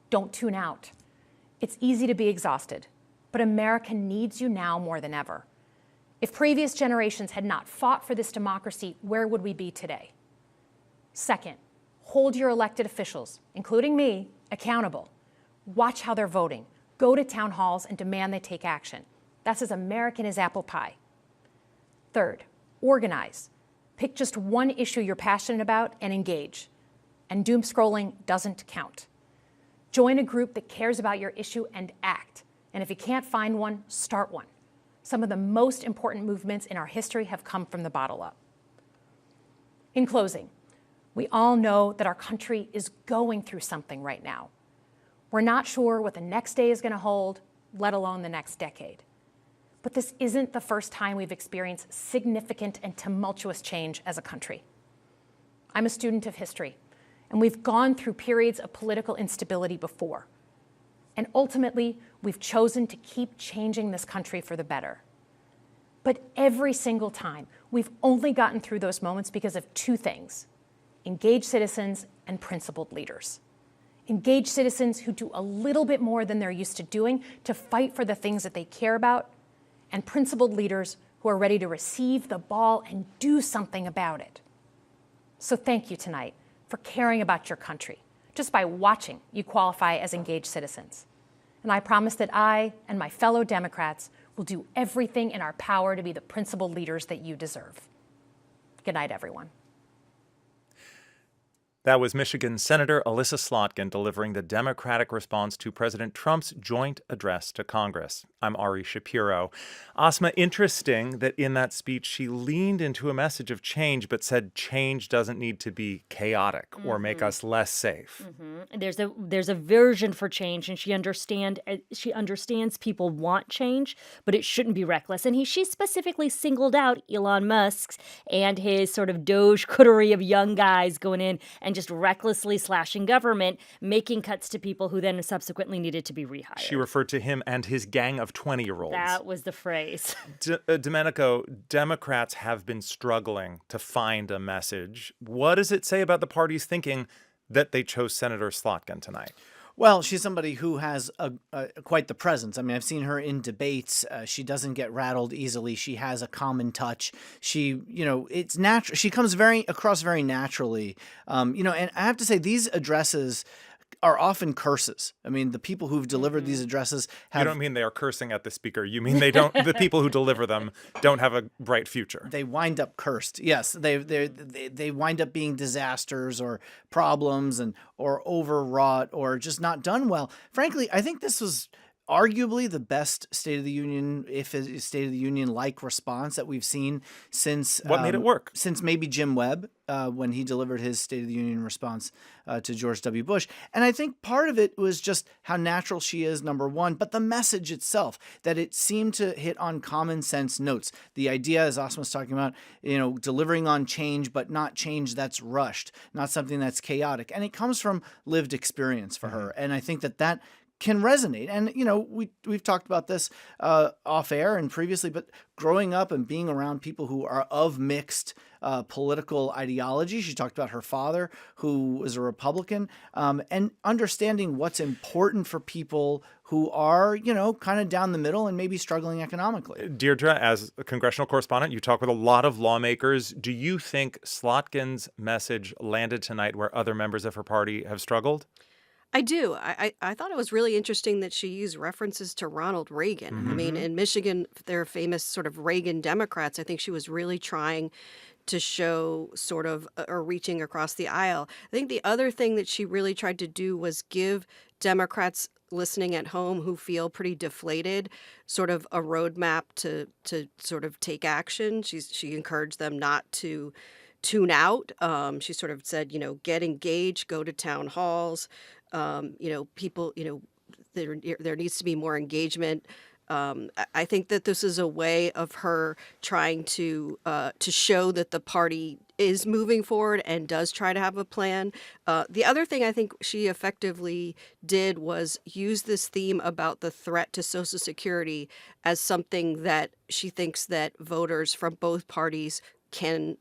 don't tune out. It's easy to be exhausted, but America needs you now more than ever. If previous generations had not fought for this democracy, where would we be today? Second, hold your elected officials, including me, accountable. Watch how they're voting. Go to town halls and demand they take action. That's as American as apple pie. Third, organize. Pick just one issue you're passionate about and engage. And doom scrolling doesn't count. Join a group that cares about your issue and act. And if you can't find one, start one. Some of the most important movements in our history have come from the bottom up. In closing, we all know that our country is going through something right now. We're not sure what the next day is going to hold, let alone the next decade. But this isn't the first time we've experienced significant and tumultuous change as a country. I'm a student of history, and we've gone through periods of political instability before. And ultimately, we've chosen to keep changing this country for the better. But every single time, we've only gotten through those moments because of two things: engaged citizens and principled leaders. Engaged citizens who do a little bit more than they're used to doing to fight for the things that they care about, and principled leaders who are ready to receive the ball and do something about it. So thank you tonight for caring about your country. Just by watching, you qualify as engaged citizens. And I promise that I and my fellow Democrats will do everything in our power to be the principled leaders that you deserve. Good night, everyone. That was Michigan Senator Alyssa Slotkin delivering the Democratic response to President Trump's joint address to Congress. I'm Ari Shapiro. Asma, interesting that in that speech she leaned into a message of change, but said change doesn't need to be chaotic or make us less safe. There's a version for change, and she understands people want change, but it shouldn't be reckless. And she specifically singled out Elon Musk and his sort of Doge coterie of young guys going in and just recklessly slashing government, making cuts to people who then subsequently needed to be rehired. She referred to him and his gang of 20-year-olds. That was the phrase. Domenico, Democrats have been struggling to find a message. What does it say about the party's thinking that they chose Senator Slotkin tonight? Well, she's somebody who has quite the presence. I mean, I've seen her in debates. She doesn't get rattled easily. She has a common touch. She, it's natural. She comes across very naturally. And I have to say, these addresses are often curses. I mean, the people who've delivered these addresses have... You don't mean they are cursing at the speaker. You mean the people who deliver them don't have a bright future. They wind up cursed. Yes, they wind up being disasters or problems or overwrought or just not done well. Frankly, I think this was arguably the best State of the Union, if a State of the Union-like response that we've seen since... What made it work? Since maybe Jim Webb, when he delivered his State of the Union response to George W. Bush. And I think part of it was just how natural she is, number one, but the message itself, that it seemed to hit on common sense notes. The idea, as Asma was talking about, delivering on change, but not change that's rushed, not something that's chaotic. And it comes from lived experience for her. And I think that can resonate. And, we've talked about this off air and previously, but growing up and being around people who are of mixed political ideology. She talked about her father, who was a Republican, and understanding what's important for people who are, kind of down the middle and maybe struggling economically. Deirdre, as a congressional correspondent, you talk with a lot of lawmakers. Do you think Slotkin's message landed tonight where other members of her party have struggled? I do. I thought it was really interesting that she used references to Ronald Reagan. I mean, in Michigan, they're famous sort of Reagan Democrats. I think she was really trying to show sort of or reaching across the aisle. I think the other thing that she really tried to do was give Democrats listening at home who feel pretty deflated sort of a roadmap to sort of take action. She encouraged them not to tune out. She sort of said, get engaged, go to town halls. People, there needs to be more engagement. I think that this is a way of her trying to show that the party is moving forward and does try to have a plan. The other thing I think she effectively did was use this theme about the threat to Social Security as something that she thinks that voters from both parties can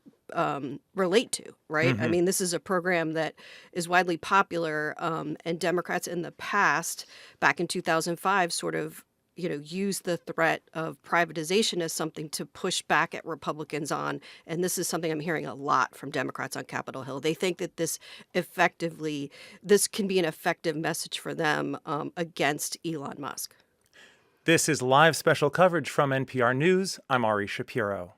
relate to, right? I mean, this is a program that is widely popular, and Democrats in the past, back in 2005, sort of use the threat of privatization as something to push back at Republicans on. And this is something I'm hearing a lot from Democrats on Capitol Hill. They think that this can be an effective message for them against Elon Musk. This is live special coverage from NPR News. I'm Ari Shapiro.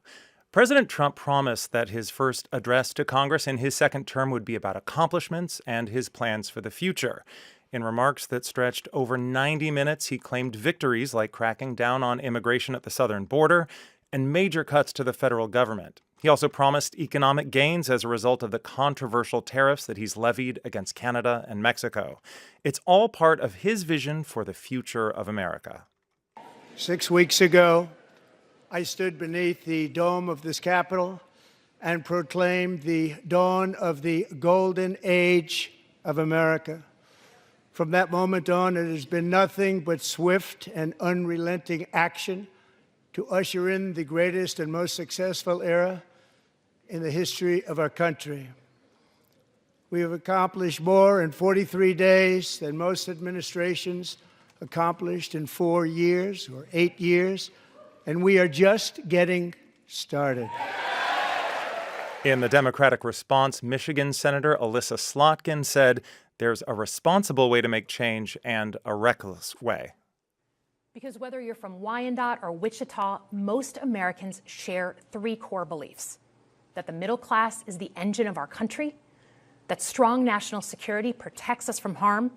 President Trump promised that his first address to Congress in his second term would be about accomplishments and his plans for the future. In remarks that stretched over 90 minutes, he claimed victories like cracking down on immigration at the southern border and major cuts to the federal government. He also promised economic gains as a result of the controversial tariffs that he's levied against Canada and Mexico. It's all part of his vision for the future of America. 6 weeks ago, I stood beneath the dome of this Capitol and proclaimed the dawn of the golden age of America. From that moment on, it has been nothing but swift and unrelenting action to usher in the greatest and most successful era in the history of our country. We have accomplished more in 43 days than most administrations accomplished in 4 years or 8 years, and we are just getting started. In the Democratic response, Michigan Senator Alyssa Slotkin said there's a responsible way to make change and a reckless way. Because whether you're from Wyandotte or Wichita, most Americans share 3 core beliefs: that the middle class is the engine of our country, that strong national security protects us from harm,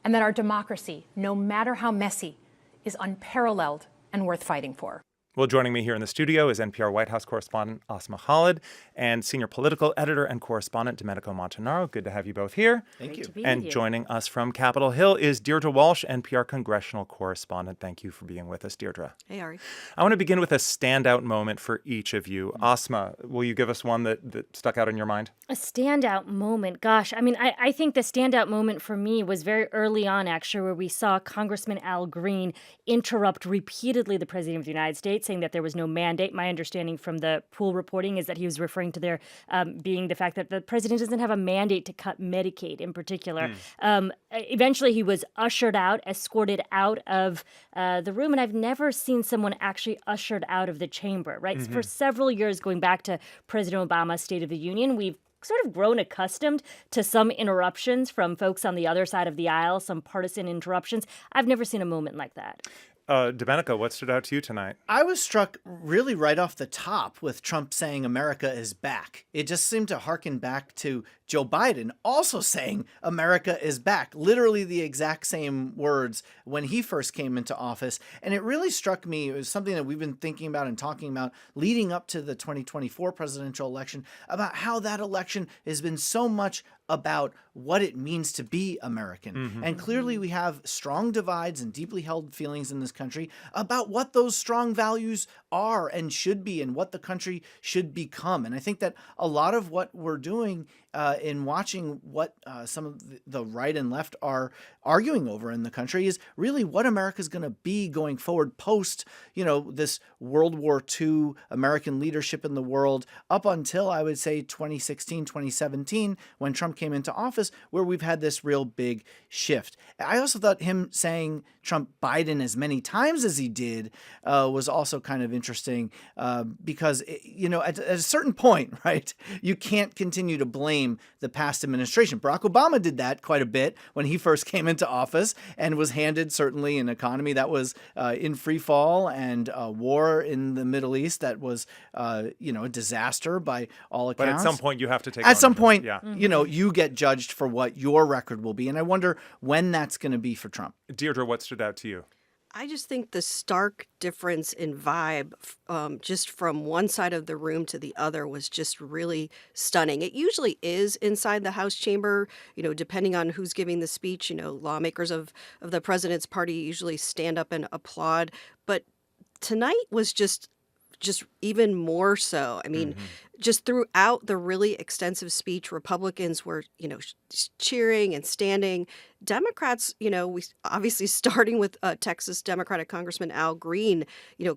and that our democracy, no matter how messy, is unparalleled and worth fighting for. Well, joining me here in the studio is NPR White House correspondent Asma Khalid and senior political editor and correspondent Domenico Montanaro. Good to have you both here. Thank you. And joining us from Capitol Hill is Deirdre Walsh, NPR congressional correspondent. Thank you for being with us, Deirdre. Hey, Ari. I want to begin with a standout moment for each of you. Asma, will you give us one that stuck out in your mind? A standout moment. Gosh, I mean, I think the standout moment for me was very early on, actually, where we saw Congressman Al Green interrupt repeatedly the President of the United States, saying that there was no mandate. My understanding from the pool reporting is that he was referring to there being the fact that the president doesn't have a mandate to cut Medicaid in particular. Eventually, he was ushered out, escorted out of the room, and I've never seen someone actually ushered out of the chamber, right? Mm-hmm. For several years, going back to President Obama's State of the Union, we've sort of grown accustomed to some interruptions from folks on the other side of the aisle, some partisan interruptions. I've never seen a moment like that. Domenico, what stood out to you tonight? I was struck really right off the top with Trump saying America is back. It just seemed to harken back to Joe Biden also saying America is back, literally the exact same words when he first came into office. And it really struck me, it was something that we've been thinking about and talking about leading up to the 2024 presidential election, about how that election has been so much about what it means to be American. Mm-hmm. And clearly we have strong divides and deeply held feelings in this country about what those strong values are and should be and what the country should become. And I think that a lot of what we're doing in watching what some of the right and left are arguing over in the country is really what America is going to be going forward post, this World War II American leadership in the world up until, I would say, 2016, 2017, when Trump came into office, where we've had this real big shift. I also thought him saying Trump Biden as many times as he did was also kind of interesting because, at a certain point, right, you can't continue to blame the past administration. Barack Obama did that quite a bit when he first came into office and was handed certainly an economy that was in free fall and a war in the Middle East that was, a disaster by all accounts. But at some point you have to take At some point, yeah. You get judged for what your record will be. And I wonder when that's going to be for Trump. Deirdre, what stood out to you? I just think the stark difference in vibe just from one side of the room to the other was just really stunning. It usually is inside the House chamber, depending on who's giving the speech. Lawmakers of the president's party usually stand up and applaud. But tonight was just even more so. I mean, just throughout the really extensive speech, Republicans were, cheering and standing. Democrats, we obviously starting with Texas Democratic Congressman Al Green,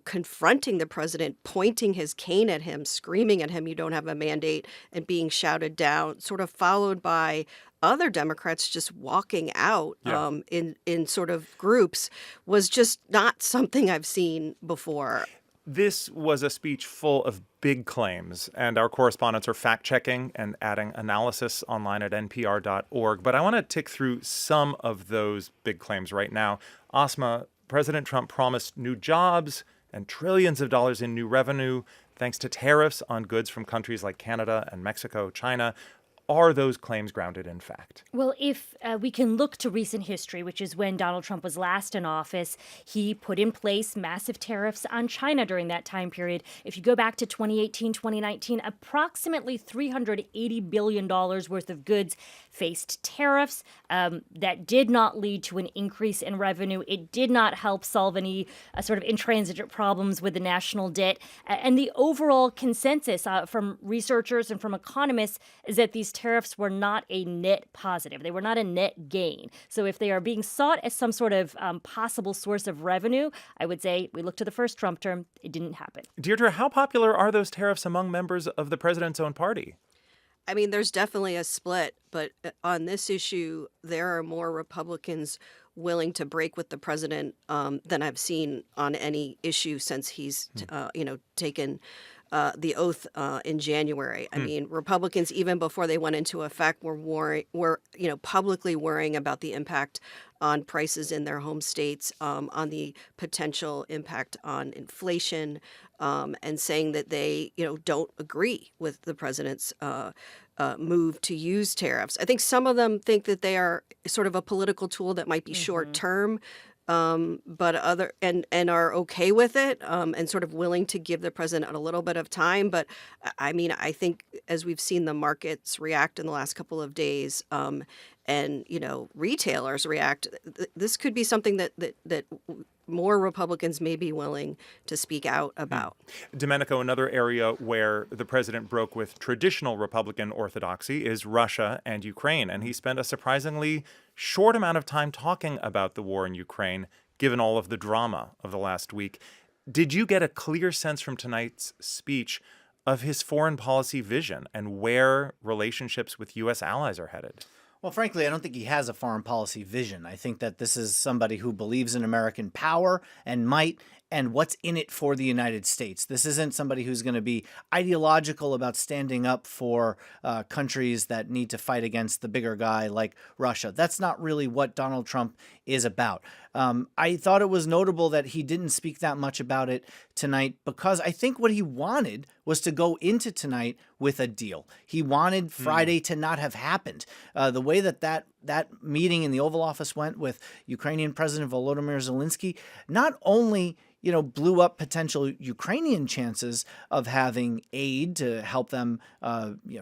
confronting the president, pointing his cane at him, screaming at him, "You don't have a mandate," and being shouted down, sort of followed by other Democrats just walking out Yeah. in sort of groups was just not something I've seen before. This was a speech full of big claims, and our correspondents are fact-checking and adding analysis online at npr.org. But I want to tick through some of those big claims right now. Asma, President Trump promised new jobs and trillions of dollars in new revenue thanks to tariffs on goods from countries like Canada and Mexico, China. Are those claims grounded in fact? Well, if we can look to recent history, which is when Donald Trump was last in office, he put in place massive tariffs on China during that time period. If you go back to 2018, 2019, approximately $380 billion worth of goods faced tariffs. That did not lead to an increase in revenue. It did not help solve any sort of intransigent problems with the national debt. And the overall consensus from researchers and from economists is that these tariffs were not a net positive. They were not a net gain. So if they are being sought as some sort of possible source of revenue, I would say we look to the first Trump term. It didn't happen. Deirdre, how popular are those tariffs among members of the president's own party? I mean, there's definitely a split, but on this issue, there are more Republicans willing to break with the president than I've seen on any issue since he's, taken the oath in January. I mean, Republicans, even before they went into effect, were publicly worrying about the impact on prices in their home states, on the potential impact on inflation, and saying that they, don't agree with the president's move to use tariffs. I think some of them think that they are sort of a political tool that might be short term. But are okay with it, and sort of willing to give the president a little bit of time. But I mean, I think as we've seen the markets react in the last couple of days, and retailers react, this could be something that more Republicans may be willing to speak out about. Domenico, another area where the president broke with traditional Republican orthodoxy is Russia and Ukraine. And he spent a surprisingly short amount of time talking about the war in Ukraine, given all of the drama of the last week. Did you get a clear sense from tonight's speech of his foreign policy vision and where relationships with U.S. allies are headed? Well, frankly, I don't think he has a foreign policy vision. I think that this is somebody who believes in American power and might and what's in it for the United States. This isn't somebody who's going to be ideological about standing up for countries that need to fight against the bigger guy like Russia. That's not really what Donald Trump is about. I thought it was notable that he didn't speak that much about it tonight because I think what he wanted was to go into tonight with a deal. He wanted Friday to not have happened. The way that meeting in the Oval Office went with Ukrainian President Volodymyr Zelensky not only blew up potential Ukrainian chances of having aid to help them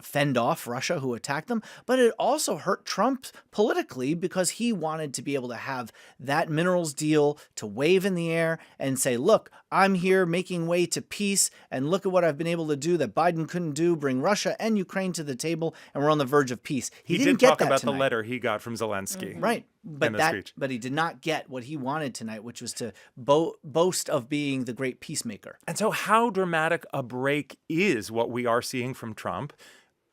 fend off Russia who attacked them, but it also hurt Trump politically because he wanted to be able to have that minerals deal to wave in the air and say, look, I'm here making way to peace, and look at what I've been able to do that Biden couldn't do, bring Russia and Ukraine to the table, and we're on the verge of peace. He didn't did get talk that about tonight. the letter he got from Zelensky. Right. Speech. But he did not get what he wanted tonight, which was to boast of being the great peacemaker. And so how dramatic a break is what we are seeing from Trump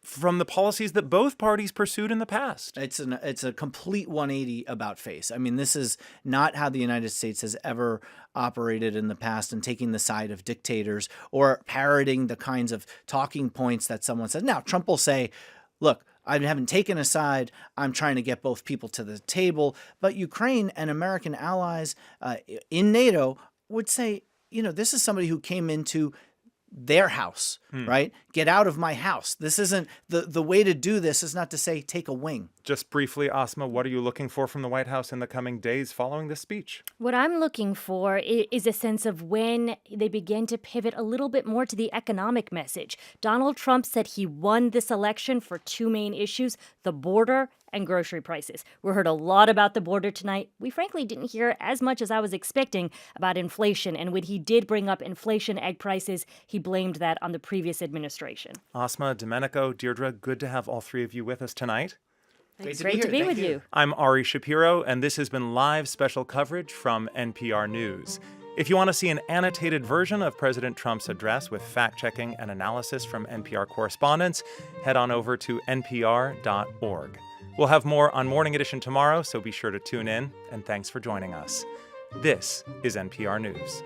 from the policies that both parties pursued in the past? It's a complete 180 about face. I mean, this is not how the United States has ever operated in the past and taking the side of dictators or parroting the kinds of talking points that someone said. Now, Trump will say, look, I haven't taken a side. I'm trying to get both people to the table. But Ukraine and American allies in NATO would say, this is somebody who came into their house, right? Get out of my house. This isn't the way to do this is not to say take a wing. Just briefly, Asma, what are you looking for from the White House in the coming days following this speech? What I'm looking for is a sense of when they begin to pivot a little bit more to the economic message. Donald Trump said he won this election for two main issues, the border and grocery prices. We heard a lot about the border tonight. We frankly didn't hear as much as I was expecting about inflation. And when he did bring up inflation, egg prices, he blamed that on the previous administration. Asma, Domenico, Deirdre, good to have all three of you with us tonight. It's great to be with you. I'm Ari Shapiro, and this has been live special coverage from NPR News. If you want to see an annotated version of President Trump's address with fact-checking and analysis from NPR correspondents, head on over to npr.org. We'll have more on Morning Edition tomorrow, so be sure to tune in, and thanks for joining us. This is NPR News.